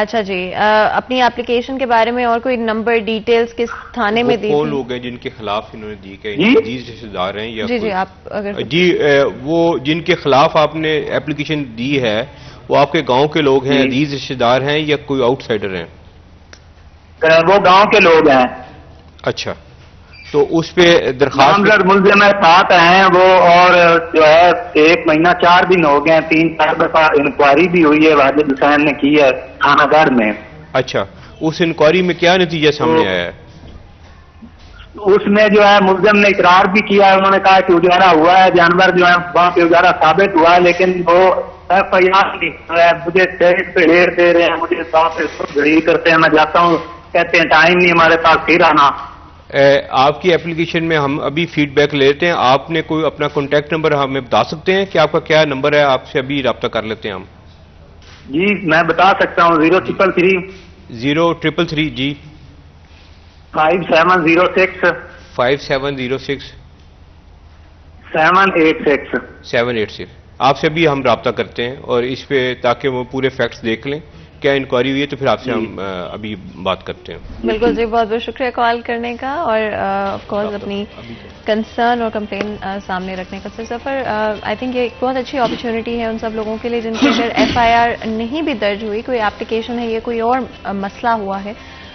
اچھا جی. اپنی اپلیکیشن کے بارے میں اور کوئی نمبر ڈیٹیلز کس تھانے میں دی وہ تھی؟ لوگ ہیں جن کے خلاف انہوں نے دی کہ جی؟ عزیز رشتہ دار ہیں یا جی جی کوئی- آپ اگر جی وہ جن کے خلاف آپ نے اپلیکیشن دی ہے وہ آپ کے گاؤں کے لوگ ہیں، جی۔ عزیز رشتہ دار ہیں یا کوئی آؤٹ سائڈر ہیں؟ وہ گاؤں کے لوگ ہیں. اچھا، تو اس پہ درخواست نامزد ملزم ساتھ ہیں وہ، اور جو ہے 1 مہینہ 4 دن ہو گئے ہیں، 3-4 دفعہ انکوائری بھی ہوئی ہے، واجد حسین نے کی ہے تھانہ گڑھ میں. اچھا، اس انکوائری میں کیا نتیجہ سامنے آیا ہے؟ اس میں جو ہے ملزم نے اقرار بھی کیا ہے، انہوں نے کہا کہ اجارا ہوا ہے، جانور جو ہے وہاں پہ اجارا ثابت ہوا ہے، لیکن وہ ایف آئی آر مجھے ٹیکس پہ ریٹ دے رہے ہیں، مجھے صاف گھڑی کرتے ہیں، میں جاتا ہوں کہتے ہیں ٹائم نہیں ہمارے پاس، پھر آنا. آپ کی اپلیکیشن میں ہم ابھی فیڈ بیک لیتے ہیں. آپ نے کوئی اپنا کانٹیکٹ نمبر ہمیں بتا سکتے ہیں کہ آپ کا کیا نمبر ہے؟ آپ سے ابھی رابطہ کر لیتے ہیں ہم. جی میں بتا سکتا ہوں، 0333 0333 جی 5706 5706 786. 786. آپ سے بھی ہم رابطہ کرتے ہیں اور اس پہ تاکہ وہ پورے فیکٹس دیکھ لیں کیا انکوائری ہوئی ہے تو پھر آپ سے ہم ابھی بات کرتے ہیں. بالکل جی، بہت بہت شکریہ کال کرنے کا اور آف کورس اپنی کنسرن اور کمپلین سامنے رکھنے کا. سر سفر آئی تھنک یہ ایک بہت اچھی اپرچونٹی ہے ان سب لوگوں کے لیے جن کی اگر FIR نہیں بھی درج ہوئی، کوئی اپلیکیشن ہے یا کوئی اور مسئلہ ہوا ہے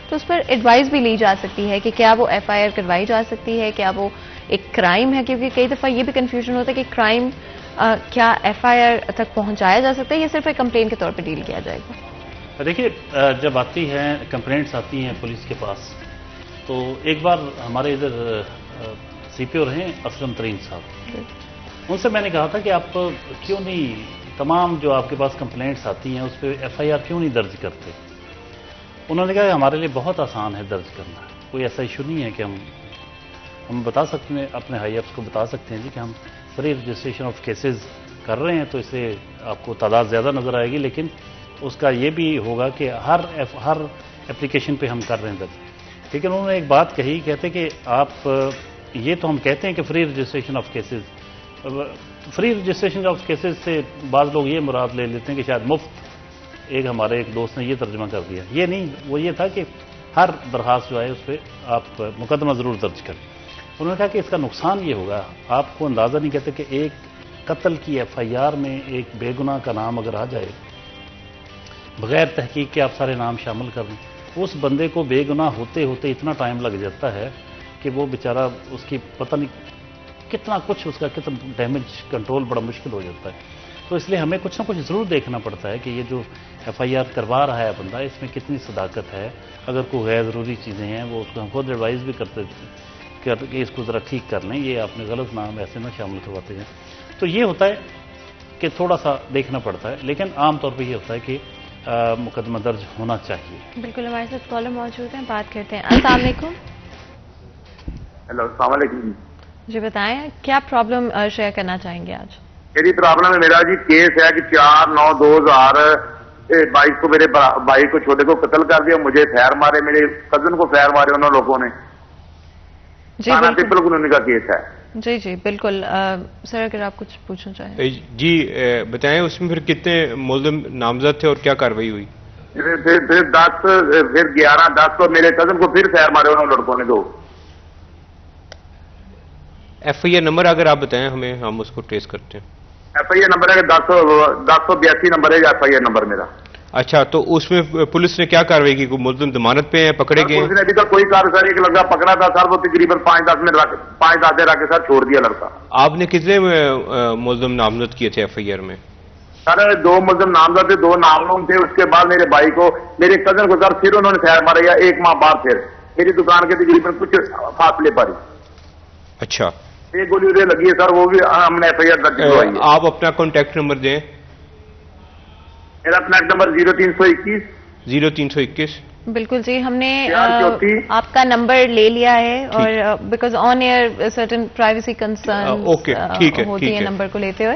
تو اس پر ایڈوائز بھی لی جا سکتی ہے کہ کیا وہ FIR کروائی جا سکتی ہے، کیا وہ ایک کرائم ہے. کیونکہ کئی دفعہ یہ بھی کنفیوژن ہوتا ہے کہ کرائم کیا FIR تک پہنچایا جا سکتا ہے یا صرف ایک کمپلین کے طور پہ ڈیل کیا جائے گا. دیکھیے جب آتی ہیں کمپلینٹس آتی ہیں پولیس کے پاس تو ایک بار ہمارے ادھر CPO رہے اسلم ترین صاحب، ان سے میں نے کہا تھا کہ آپ کیوں نہیں تمام جو آپ کے پاس کمپلینٹس آتی ہیں اس پہ FIR کیوں نہیں درج کرتے. انہوں نے کہا کہ ہمارے لیے بہت آسان ہے درج کرنا، کوئی ایسا ایشو نہیں ہے کہ ہم بتا سکتے ہیں، اپنے ہائی اپس کو بتا سکتے ہیں جی کہ ہم فری رجسٹریشن آف کیسز کر رہے ہیں تو اس سے آپ کو تعداد زیادہ نظر آئے گی، لیکن اس کا یہ بھی ہوگا کہ ہر اپلیکیشن پہ ہم کر رہے ہیں درج. لیکن انہوں نے ایک بات کہی، کہتے کہ آپ یہ تو ہم کہتے ہیں کہ free registration of cases, free registration of cases سے بعض لوگ یہ مراد لے لیتے ہیں کہ شاید مفت. ایک ہمارے ایک دوست نے یہ ترجمہ کر دیا، یہ نہیں، وہ یہ تھا کہ ہر درخواست جو ہے اس پہ آپ مقدمہ ضرور درج کریں. انہوں نے کہا کہ اس کا نقصان یہ ہوگا، آپ کو اندازہ نہیں کہتے کہ ایک قتل کی FIR میں ایک بے گناہ کا نام اگر آ جائے، بغیر تحقیق کے آپ سارے نام شامل کر دیں، اس بندے کو بے گناہ ہوتے ہوتے اتنا ٹائم لگ جاتا ہے کہ وہ بیچارہ اس کی پتہ نہیں کتنا کچھ اس کا کتنا ڈیمیج کنٹرول بڑا مشکل ہو جاتا ہے. تو اس لیے ہمیں کچھ نہ کچھ ضرور دیکھنا پڑتا ہے کہ یہ جو FIR کروا رہا ہے بندہ، اس میں کتنی صداقت ہے. اگر کوئی غیر ضروری چیزیں ہیں وہ اس کو ہم خود ایڈوائز بھی کرتے کہ اس کو ذرا ٹھیک کر لیں، یہ آپ نے غلط نام ایسے نہ شامل کرواتے ہیں. تو یہ ہوتا ہے کہ تھوڑا سا دیکھنا پڑتا ہے، لیکن عام طور پہ یہ ہوتا ہے کہ مقدمہ درج ہونا چاہیے. بالکل، ہمارے ساتھ کالر موجود ہیں، بات کرتے ہیں. السلام علیکم. ہیلو، السلام علیکم. جی بتائیں کیا پرابلم شیئر کرنا چاہیں گے آج؟ میری پرابلم ہے، میرا جی کیس ہے کہ 4/9/2022 کو میرے بھائی کو چھوٹے کو قتل کر دیا، مجھے فائر مارے، میرے کزن کو فائر مارے انہوں لوگوں نے. جی بالکل کالونی کا کیس ہے. جی جی بالکل. سر اگر آپ کچھ پوچھنا چاہیں. جی بتائیں اس میں پھر کتنے ملزم نامزد تھے اور کیا کارروائی ہوئی؟ پھر 10 پھر 11/10 کو میرے کزن کو پھر فائر مارے انہوں لڑکوں نے 2. FIR نمبر اگر آپ بتائیں ہمیں، ہم اس کو ٹریس کرتے ہیں. FIR نمبر ہے 1082 نمبر ہے FIR نمبر میرا. اچھا، تو اس میں پولیس نے کیا کارروائی کی؟ کوئی ملزم ضمانت پہ ہیں، پکڑے گئے؟ پولیس نے ابھی تک کوئی کارروائی، ایک لڑکا پکڑا تھا سر، وہ تقریباً 5-10 منٹ 5-10 دیر کے ساتھ چھوڑ دیا لڑکا. آپ نے کتنے ملزم نامزد کیے تھے FIR میں؟ سر 2 ملزم نامزد تھے، 2 نامعلوم تھے. اس کے بعد میرے بھائی کو، میرے کزن کو سر پھر انہوں نے فائر مارا، 1 ماہ بعد پھر میری دکان کے تقریباً کچھ فاصلے پر. اچھا، ایک گولی ادھر لگی ہے سر، وہ بھی ہم نے FIR درج کروائی ہے. آپ اپنا کانٹیکٹ نمبر دیں. میرا فلیٹ نمبر 0321. 0321. بالکل جی، ہم نے آپ کا نمبر لے لیا ہے اور because on air certain privacy concern ہوتی ہیں نمبر کو لیتے ہوئے،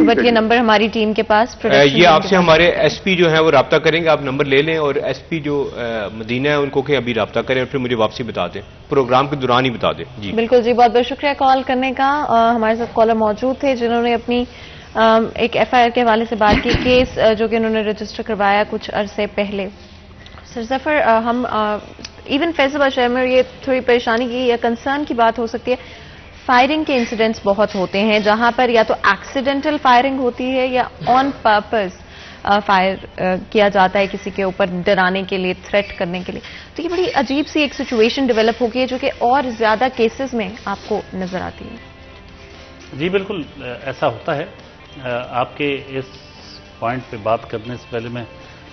بٹ یہ نمبر ہماری ٹیم کے پاس. یہ آپ سے ہمارے SP جو ہیں وہ رابطہ کریں گے، آپ نمبر لے لیں اور SP جو مدینہ ہے ان کو کہ ابھی رابطہ کریں اور پھر مجھے واپسی بتا دیں، پروگرام کے دوران ہی بتا دیں. جی بالکل جی، بہت بہت شکریہ کال کرنے کا. ہمارے ساتھ کالر موجود تھے جنہوں نے اپنی ایک FIR کے حوالے سے بات کی، کیس جو کہ انہوں نے رجسٹر کروایا کچھ عرصے پہلے. سر ظفر، ہم ایون فیصل آباد شہر میں یہ تھوڑی پریشانی کی یا کنسرن کی بات ہو سکتی ہے، فائرنگ کے انسیڈنٹس بہت ہوتے ہیں جہاں پر یا تو ایکسیڈنٹل فائرنگ ہوتی ہے یا آن پرپز فائر کیا جاتا ہے کسی کے اوپر ڈرانے کے لیے، تھریٹ کرنے کے لیے. تو یہ بڑی عجیب سی ایک سچویشن ڈیولپ ہو گئی ہے جو کہ اور زیادہ کیسز میں آپ کو نظر آتی ہے. جی بالکل ایسا ہوتا ہے. آپ کے اس پوائنٹ پہ بات کرنے سے پہلے میں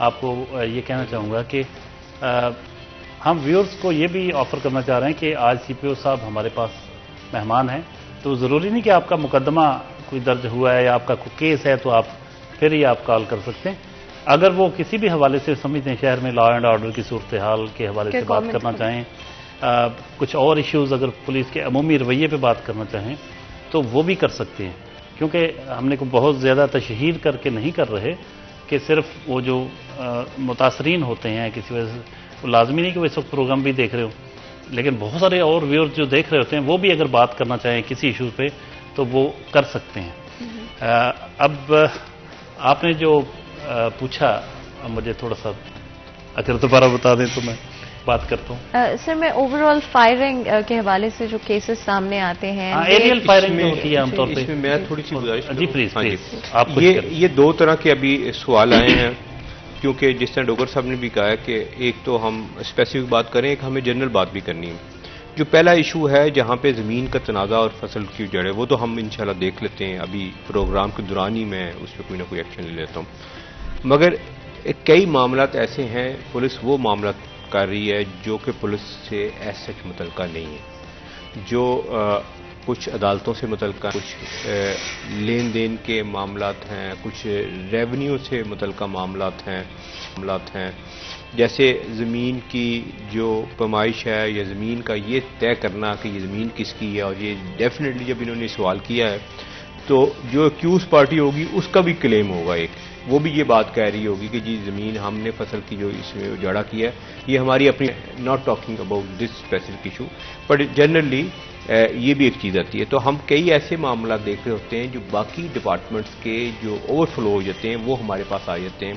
آپ کو یہ کہنا چاہوں گا کہ ہم ویورز کو یہ بھی آفر کرنا چاہ رہے ہیں کہ آج CPO صاحب ہمارے پاس مہمان ہیں، تو ضروری نہیں کہ آپ کا مقدمہ کوئی درج ہوا ہے یا آپ کا کوئی کیس ہے تو آپ پھر ہی آپ کال کر سکتے ہیں. اگر وہ کسی بھی حوالے سے سمجھتے ہیں شہر میں لا اینڈ آرڈر کی صورتحال کے حوالے سے بات کرنا چاہیں، کچھ اور ایشوز اگر پولیس کے عمومی رویے پہ بات کرنا چاہیں تو وہ بھی کر سکتے ہیں. کیونکہ ہم نے بہت زیادہ تشہیر کر کے نہیں کر رہے کہ صرف وہ جو متاثرین ہوتے ہیں کسی وجہ سے، وہ لازمی نہیں کہ وہ اس وقت پروگرام بھی دیکھ رہے ہو، لیکن بہت سارے اور ویورز جو دیکھ رہے ہوتے ہیں وہ بھی اگر بات کرنا چاہیں کسی ایشو پہ تو وہ کر سکتے ہیں. اب آپ نے جو پوچھا مجھے تھوڑا سا اگر دوبارہ بتا دیں تو میں بات کرتا ہوں. سر میں اوور آل فائرنگ کے حوالے سے جو کیسز سامنے آتے ہیں ایریل فائرنگ ہوتی ہے عام طور پہ. اس میں میں تھوڑی سی گزارش جی پلیز آپ یہ دو طرح کے ابھی سوال آئے ہیں، کیونکہ جس طرح ڈوگر صاحب نے بھی کہا ہے کہ ایک تو ہم اسپیسیفک بات کریں، ایک ہمیں جنرل بات بھی کرنی ہے. جو پہلا ایشو ہے جہاں پہ زمین کا تنازع اور فصل کی جڑ ہے، وہ تو ہم انشاءاللہ دیکھ لیتے ہیں، ابھی پروگرام کے دوران ہی میں اس پہ کوئی نہ کوئی ایکشن لے لیتا ہوں. مگر کئی معاملات ایسے ہیں، پولیس وہ معاملات کر رہی ہے جو کہ پولیس سے ایسا متعلقہ نہیں ہے، جو کچھ عدالتوں سے متعلقہ، کچھ لین دین کے معاملات ہیں، کچھ ریونیو سے متعلقہ معاملات ہیں. جیسے زمین کی جو پیمائش ہے یا زمین کا یہ طے کرنا کہ یہ زمین کس کی ہے، اور یہ ڈیفینیٹلی جب انہوں نے سوال کیا ہے تو جو ایکیوز پارٹی ہوگی اس کا بھی کلیم ہوگا، ایک وہ بھی یہ بات کہہ رہی ہوگی کہ جی زمین ہم نے فصل کی جو اس میں اجاڑا کیا ہے یہ ہماری اپنی، not talking about this specific issue but generally یہ بھی ایک چیز آتی ہے. تو ہم کئی ایسے معاملات دیکھ رہے ہوتے ہیں جو باقی ڈپارٹمنٹس کے جو اوور فلو ہو جاتے ہیں وہ ہمارے پاس آ جاتے ہیں.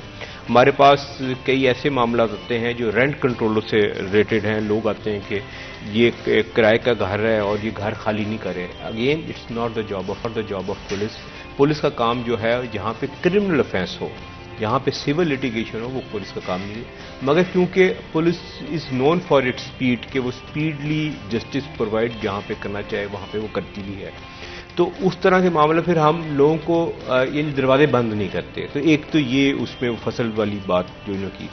ہمارے پاس کئی ایسے معاملات آتے ہیں جو رینٹ کنٹرولوں سے ریلیٹڈ ہیں. لوگ آتے ہیں کہ یہ کرائے کا گھر ہے اور یہ گھر خالی نہیں کرے. Again it's not the job of police. Police کا کام جو ہے جہاں پہ کرمنل افینس ہو، جہاں پہ سول لیٹیگیشن ہو، وہ پولیس کا کام نہیں ہے. مگر کیونکہ police is known for it speed, کہ وہ اسپیڈلی جسٹس پرووائڈ جہاں پہ کرنا چاہے وہاں پہ وہ کرتی بھی ہے. تو اس طرح کے معاملے پھر ہم لوگوں کو یعنی دروازے بند نہیں کرتے. تو ایک تو یہ اس میں فصل والی بات جو انہوں کی.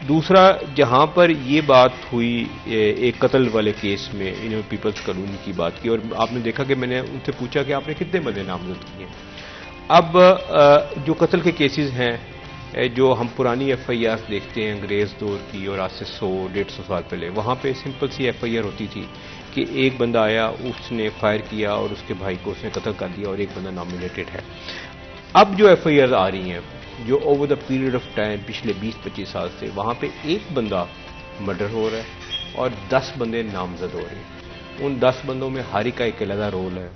دوسرا جہاں پر یہ بات ہوئی ایک قتل والے کیس میں انہوں نے پیپلز کالونی کی بات کی، اور آپ نے دیکھا کہ میں نے ان سے پوچھا کہ آپ نے کتنے بندے نامزد کیے. اب جو قتل کے کیسز ہیں جو ہم پرانی ایف آئی آر دیکھتے ہیں انگریز دور کی اور آج سے 100-150 سال پہلے، وہاں پہ simple C F I R ہوتی تھی کہ ایک بندہ آیا، اس نے فائر کیا اور اس کے بھائی کو اس نے قتل کر دیا اور ایک بندہ نامینیٹڈ ہے. اب جو ایف آئی آر آ رہی ہیں جو over the period of time پچھلے 20-25 سال سے، وہاں پہ ایک بندہ مرڈر ہو رہا ہے اور 10 بندے نامزد ہو رہے ہیں. ان 10 بندوں میں ہر ایک کا ایک علیحدہ رول ہے.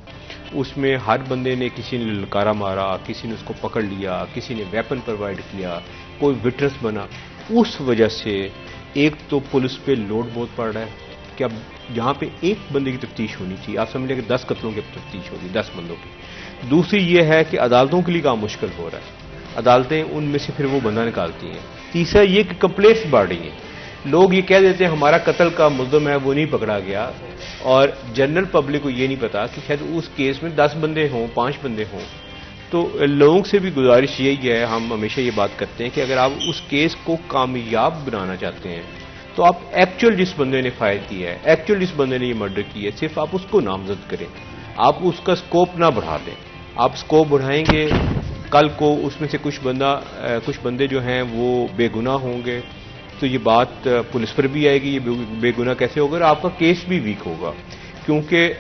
اس میں ہر بندے نے کسی نے للکارا مارا، کسی نے اس کو پکڑ لیا، کسی نے ویپن پرووائڈ کیا، کوئی وٹنس بنا. اس وجہ سے ایک تو پولیس پہ لوڈ بہت پڑ رہا ہے کہ اب جہاں پہ ایک بندے کی تفتیش ہونی چاہیے، آپ سمجھ لیں کہ 10 قتلوں کی تفتیش ہوگی 10 بندوں کی. دوسری یہ ہے کہ عدالتوں کے لیے کام مشکل ہو رہا ہے، عدالتیں ان میں سے پھر وہ بندہ نکالتی ہیں. تیسرا یہ کہ کمپلینٹس بڑھ رہی ہیں. لوگ یہ کہہ دیتے ہیں ہمارا قتل کا ملزم ہے وہ نہیں پکڑا گیا، اور جنرل پبلک کو یہ نہیں پتا کہ شاید اس کیس میں 10 بندے ہوں، 5 بندے ہوں. تو لوگوں سے بھی گزارش یہی ہے، ہم ہمیشہ یہ بات کرتے ہیں کہ اگر آپ اس کیس کو کامیاب بنانا چاہتے ہیں تو آپ ایکچوئل جس بندے نے فائر کیا ہے، ایکچوئل جس بندے نے یہ مرڈر کی ہے، صرف آپ اس کو نامزد کریں. آپ اس کا سکوپ نہ بڑھا دیں. آپ سکوپ بڑھائیں گے کل کو اس میں سے کچھ بندے جو ہیں وہ بے گناہ ہوں گے تو یہ بات پولیس پر بھی آئے گی، یہ بے گناہ کیسے ہوگا، اور آپ کا کیس بھی ویک ہوگا. کیونکہ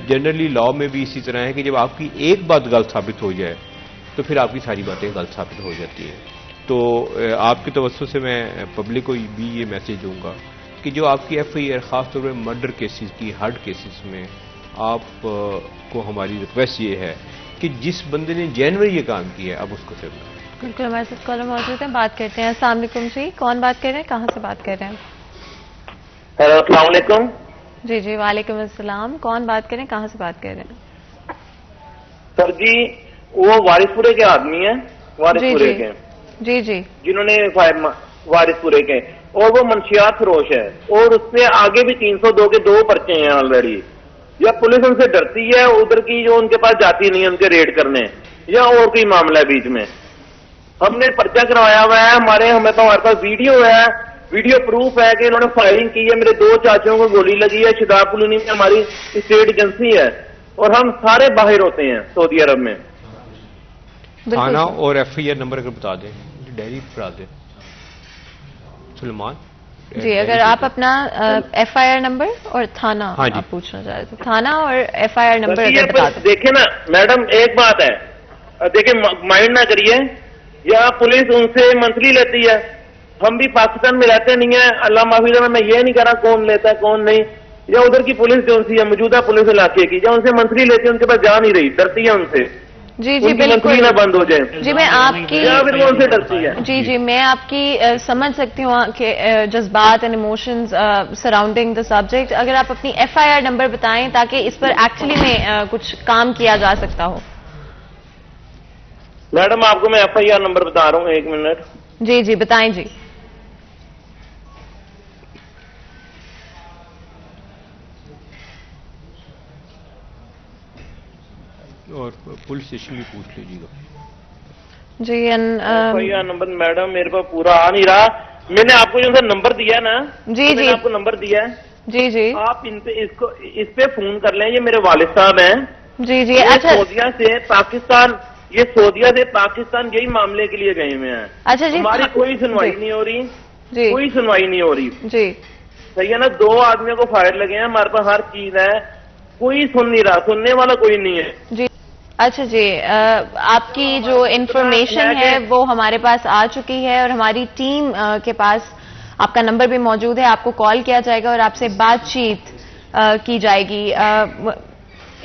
جنرلی لا میں بھی اسی طرح ہے کہ جب آپ کی ایک بات غلط ثابت ہو جائے تو پھر آپ کی ساری باتیں غلط ثابت ہو جاتی ہیں. تو آپ کے توسط سے میں پبلک کو بھی یہ میسج دوں گا کہ جو آپ کی ایف آئی آر خاص طور پہ مرڈر کیسز کی، ہارڈ کیسز میں آپ کو ہماری ریکویسٹ یہ ہے کہ جس بندے نے جینوری یہ کام کیا ہے اب اس کو صرف بالکل. ہمارے ساتھ کالر موجود ہیں، بات کرتے ہیں. السلام علیکم جی، کون بات کر رہے ہیں، کہاں سے بات کر رہے ہیں؟ ہیلو السلام علیکم. جی جی وعلیکم السلام، کون بات کر رہے ہیں، کہاں سے بات کر رہے ہیں؟ سر جی وہ وارث پورے کے آدمی ہیں، وارث جی پورے جی کے جی جی جنہوں نے وارث پورے کے، اور وہ منشیات فروش ہے، اور اس سے آگے بھی 302 کے 2 پرچے ہیں آلریڈی. یا پولیس ان سے ڈرتی ہے ادھر کی، جو ان کے پاس جاتی نہیں ہے ان کے ریڈ کرنے، یا اور کوئی معاملہ ہے بیچ میں. ہم نے پرچہ کروایا ہوا ہے، ہمیں تو ہمارے پاس ویڈیو ہے، ویڈیو پروف ہے کہ انہوں نے فائرنگ کی ہے. میرے 2 چاچوں کو گولی لگی ہے. شداب کالونی میں ہماری اسٹیٹ ایجنسی ہے اور ہم سارے باہر ہوتے ہیں سعودی عرب میں. تھانہ اور ایف آئی آر نمبر اگر بتا دیں، ڈائری بتا دیں سلمان جی. اگر آپ اپنا ایف آئی آر نمبر اور تھانہ آپ پوچھنا چاہتے تو تھانہ اور ایف آئی آر نمبر اگر بتا دیں. دیکھیں نا میڈم ایک بات ہے، دیکھیں مائنڈ نہ کریے، یا پولیس ان سے منتھلی لیتی ہے. ہم بھی پاکستان میں رہتے نہیں ہیں، اللہ معافی دے، میں یہ نہیں کہہ رہا کون لیتا ہے کون نہیں، یا ادھر کی پولیس جو سی ہے موجودہ پولیس علاقے کی، یا ان سے منتھلی لیتی ہے، ان کے پاس جا نہیں رہی، ڈرتی ہے ان سے. جی ان کی بالکل منتھلی نہ بند ہو جائے. جی میں آپ کی یا پھر وہ ان سے ڈرتی ہے. جی میں آپ کی سمجھ سکتی ہوں کہ جذبات and emotions surrounding the subject. اگر آپ اپنی FIR نمبر بتائیں تاکہ اس پر ایکچولی میں کچھ کام کیا جا سکتا ہو. میڈم آپ کو میں FIR نمبر بتا رہا ہوں, 1 منٹ. جی بتائیں. جی اور پولیس اسٹیشن بھی پوچھ لیجیے گا. جی FIR نمبر میڈم میرے پاس پورا آ نہیں رہا. میں نے آپ کو جو نمبر دیا نا, جی میں نے آپ کو نمبر دیا ہے. جی آپ اس پہ فون کر لیں. یہ میرے والد صاحب ہیں. جی اچھا. سعودیہ سے پاکستان یہی معاملے کے لیے گئے ہوئے ہیں. اچھا جی, ہماری کوئی سنوائی نہیں ہو رہی. جی کوئی سنوائی نہیں ہو رہی. جی صحیح ہے نا. 2 آدمیوں کو فائر لگے ہیں. ہمارے پاس ہر چیز ہے. کوئی سن نہیں رہا. سننے والا کوئی نہیں ہے. جی اچھا جی, آپ کی جو انفارمیشن ہے وہ ہمارے پاس آ چکی ہے اور ہماری ٹیم کے پاس آپ کا نمبر بھی موجود ہے. آپ کو کال کیا جائے گا اور آپ سے بات چیت کی جائے گی.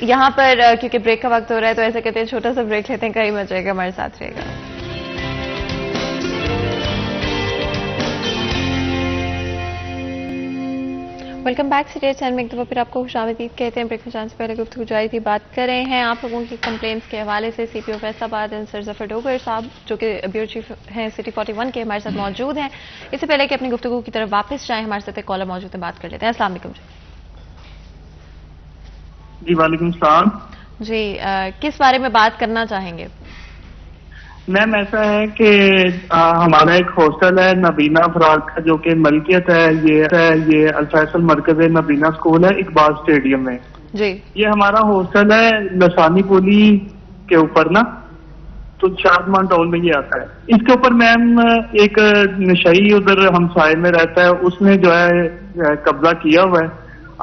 یہاں پر کیونکہ بریک کا وقت ہو رہا ہے تو ایسا کہتے ہیں چھوٹا سا بریک لیتے ہیں. کہیں مت جائے گا, ہمارے ساتھ رہے گا. Welcome back. سیریز چینل میں ایک دفعہ پھر آپ کو خوش آمدید کہتے ہیں. بریک میں جانے سے پہلے گفتگو جاری تھی, بات کر رہے ہیں آپ لوگوں کی کمپلینٹس کے حوالے سے. CPO فیصل آباد سر ظفر ڈوگر صاحب جو کہ بیورو چیف ہیں سٹی 41 کے, ہمارے ساتھ موجود ہیں. اس سے پہلے کہ اپنی گفتگو کی طرف واپس جائیں, ہمارے ساتھ ایک کالر موجود ہے, بات کر لیتے ہیں. السلام علیکم. جی وعلیکم السلام. جی کس بارے میں بات کرنا چاہیں گے؟ میم ایسا ہے کہ ہمارا ایک ہاسٹل ہے نبینہ افراد کا جو کہ ملکیت ہے. یہ الفیصل مرکز نبینہ اسکول ہے اقبال اسٹیڈیم میں. جی یہ ہمارا ہاسٹل ہے لسانی پولی کے اوپر نا, تو شادمان ٹاؤن میں یہ آتا ہے. اس کے اوپر میم ایک نشئی ادھر ہمسائے میں رہتا ہے, اس نے جو ہے قبضہ کیا ہوا ہے.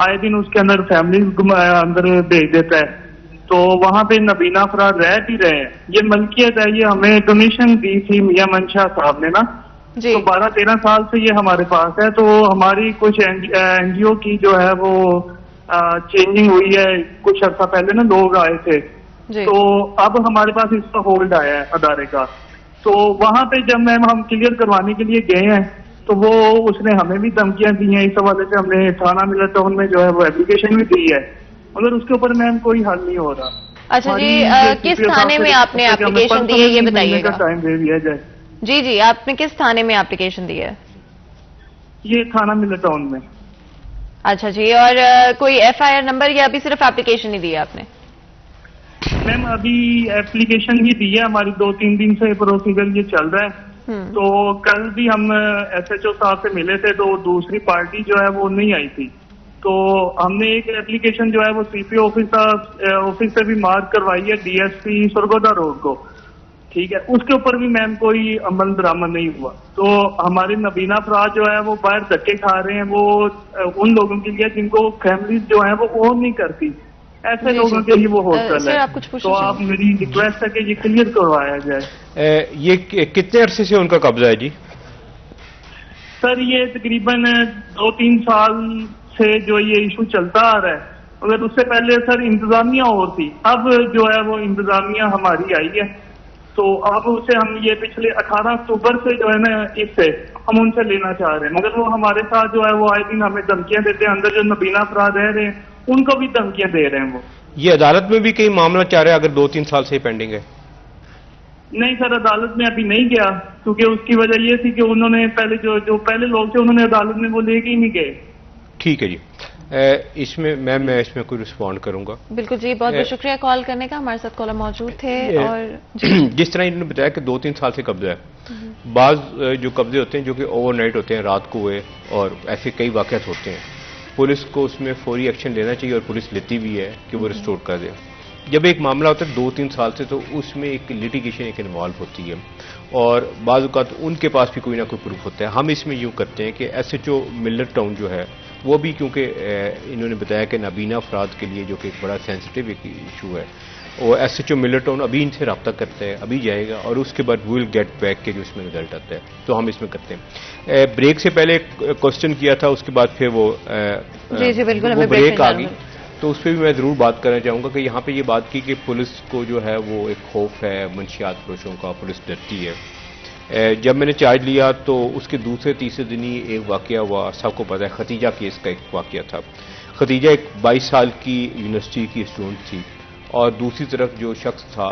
آئے دن اس کے اندر فیملی اندر بھیج دیتا ہے. تو وہاں پہ نبینہ افراد رہ بھی رہے ہیں. یہ ملکیت ہے, یہ ہمیں ڈونیشن دی تھی میاں منشا صاحب نے نا. جی تو 12-13 سال سے یہ ہمارے پاس ہے. تو ہماری کچھ NGO کی جو ہے وہ چینجنگ ہوئی ہے. کچھ عرصہ پہلے نا لوگ آئے تھے, جی تو اب ہمارے پاس اس کا ہولڈ آیا ہے ادارے کا. تو وہاں پہ جب میم ہم کلیئر کروانے کے لیے گئے ہیں تو وہ اس نے ہمیں بھی دھمکیاں دی ہیں. اس حوالے سے ہم نے تھانہ ملت ٹاؤن میں جو ہے وہ اپلیکیشن بھی دی ہے, مگر اس کے اوپر میم کوئی حل نہیں ہو رہا. اچھا جی, کس تھانے میں آپ نے اپلیکیشن دی ہے یہ بتائیے گا. ٹائم دے دیا جائے. جی آپ نے کس تھانے میں اپلیکیشن دی ہے؟ یہ تھانہ ملت ٹاؤن میں. اچھا جی, اور کوئی FIR نمبر یا ابھی صرف اپلیکیشن ہی دی ہے آپ نے؟ میم ابھی اپلیکیشن ہی دی ہے. ہماری 2-3 دن سے پروسیجر یہ چل رہا ہے. تو کل بھی ہم SHO صاحب سے ملے تھے, تو دوسری پارٹی جو ہے وہ نہیں آئی تھی. تو ہم نے ایک اپلیکیشن جو ہے وہ CPO آفس سے بھی مارک کروائی ہے, DSP سرگودا روڈ کو. ٹھیک ہے, اس کے اوپر بھی میم کوئی عمل درآمد نہیں ہوا. تو ہمارے نبینہ افراد جو ہے وہ باہر دھکے کھا رہے ہیں. وہ ان لوگوں کے لیے جن کو فیملیز جو ہیں وہ اون نہیں کرتی, ایسے لوگوں کے لیے وہ ہاسٹل ہے. تو آپ میری ریکویسٹ ہے کہ یہ کلیئر کروایا جائے. یہ کتنے عرصے سے ان کا قبضہ ہے جی؟ سر یہ تقریباً 2-3 سال سے جو یہ ایشو چلتا آ رہا ہے. اگر اس سے پہلے سر انتظامیہ اور تھی, اب جو ہے وہ انتظامیہ ہماری آئی ہے. تو اب اسے ہم یہ پچھلے 18 اکتوبر سے جو ہے نا اس سے ہم ان سے لینا چاہ رہے ہیں, مگر وہ ہمارے ساتھ جو ہے وہ آئے دن ہمیں دھمکیاں دیتے ہیں. اندر جو نبینہ افراد رہ رہے ہیں ان کو بھی دھمکیاں دے رہے ہیں. وہ یہ عدالت میں بھی کئی معاملہ چاہ رہے ہیں اگر 2-3 سال سے پینڈنگ ہے؟ نہیں سر, عدالت میں ابھی نہیں گیا, کیونکہ اس کی وجہ یہ تھی کہ انہوں نے پہلے جو پہلے لوگ تھے انہوں نے عدالت میں وہ لے کے ہی نہیں گئے. ٹھیک ہے جی, اس میں میم میں اس میں کوئی رسپونڈ کروں گا. بالکل جی, بہت بہت شکریہ کال کرنے کا. ہمارے ساتھ کالر موجود تھے. اور جس طرح انہوں نے بتایا کہ 2-3 سال سے قبضہ ہے. بعض جو قبضے ہوتے ہیں جو کہ اوور نائٹ ہوتے ہیں, رات کو ہوئے, اور ایسے کئی واقعات ہوتے ہیں. پولیس کو اس میں فوری ایکشن لینا چاہیے, اور پولیس لیتی بھی ہے کہ وہ ریسٹور کر دے. جب ایک معاملہ ہوتا ہے 2-3 سال سے, تو اس میں ایک لیٹیگیشن ایک انوالو ہوتی ہے, اور بعض اوقات ان کے پاس بھی کوئی نہ کوئی پروف ہوتا ہے. ہم اس میں یوں کرتے ہیں کہ SHO ملت ٹاؤن جو ہے وہ بھی, کیونکہ انہوں نے بتایا کہ نابینا افراد کے لیے جو کہ ایک بڑا سینسٹیو ایک ایشو ہے, وہ SHO ملت ٹاؤن ابھی ان سے رابطہ کرتا ہے, ابھی جائے گا, اور اس کے بعد ویل گیٹ بیک کے جو اس میں رزلٹ آتا ہے. تو ہم اس میں کرتے ہیں. بریک سے پہلے کوشچن کیا تھا, اس کے بعد پھر وہ جی بالکل بریک آ گئی. تو اس پہ بھی میں ضرور بات کرنا چاہوں گا کہ یہاں پہ یہ بات کی کہ پولیس کو جو ہے وہ ایک خوف ہے منشیات فروشوں کا، پولیس ڈرتی ہے۔ جب میں نے چارج لیا تو اس کے دوسرے تیسرے دن ہی ایک واقعہ ہوا، سب کو پتہ ہے ختیجہ کیس کا ایک واقعہ تھا۔ ختیجہ ایک 22 سال کی یونیورسٹی کی اسٹوڈنٹ تھی، اور دوسری طرف جو شخص تھا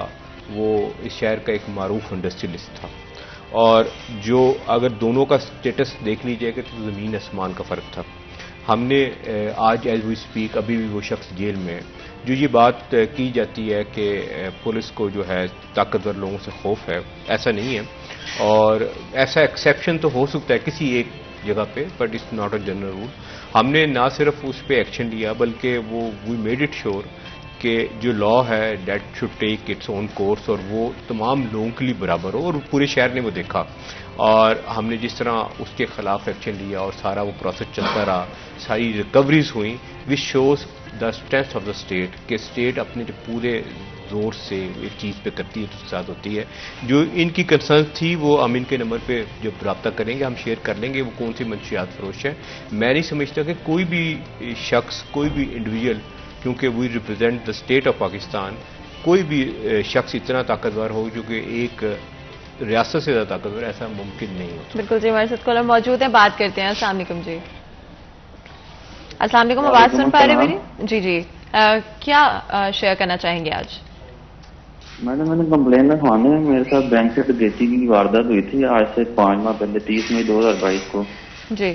وہ اس شہر کا ایک معروف انڈسٹریلسٹ تھا، اور جو اگر دونوں کا سٹیٹس دیکھ لیجیے کہ تو زمین آسمان کا فرق تھا۔ ہم نے آج ایز وی اسپیک ابھی بھی وہ شخص جیل میں ہے۔ جو یہ بات کی جاتی ہے کہ پولیس کو جو ہے طاقتور لوگوں سے خوف ہے، ایسا نہیں ہے، اور ایسا ایکسیپشن تو ہو سکتا ہے کسی ایک جگہ پہ، but it's not a general rule. ہم نے نہ صرف اس پہ ایکشن لیا بلکہ وی میڈ اٹ شیور کہ جو لا ہے that should take its own course, اور وہ تمام لوگوں کے لیے برابر ہو، اور پورے شہر نے وہ دیکھا، اور ہم نے جس طرح اس کے خلاف ایکشن لیا اور سارا وہ پروسیس چلتا رہا، ساری ریکوریز ہوئیں، which shows the strength of the state کہ اسٹیٹ اپنے جو پورے زور سے ایک چیز پہ کرتی ہے تو اس کے ساتھ ہوتی ہے۔ جو ان کی کنسرن تھی وہ ہم ان کے نمبر پہ جب رابطہ کریں گے ہم شیئر کر لیں گے وہ کون سی منشیات فروش ہے۔ میں نہیں سمجھتا کہ کوئی بھی شخص، کوئی بھی انڈیویجول، کیونکہ we represent the state of Pakistan, کوئی بھی شخص اتنا طاقتور ہو جو کہ ایک ریاست سے زیادہ طاقتور، ایسا ممکن نہیں ہوتا۔ بالکل جی، ہمارے ساتھ کالر موجود ہیں، بات کرتے ہیں۔ السلام علیکم جی۔ السلام علیکم، آواز سن پا رہے ہیں میری؟ جی جی، کیا شیئر کرنا چاہیں گے آج؟ میں نے کمپلین لکھوانے ہے، میرے ساتھ بینک سے ڈکیتی کی واردات ہوئی تھی آج سے 5 ماہ پہلے، 30 مئی 2022 کو۔ جی،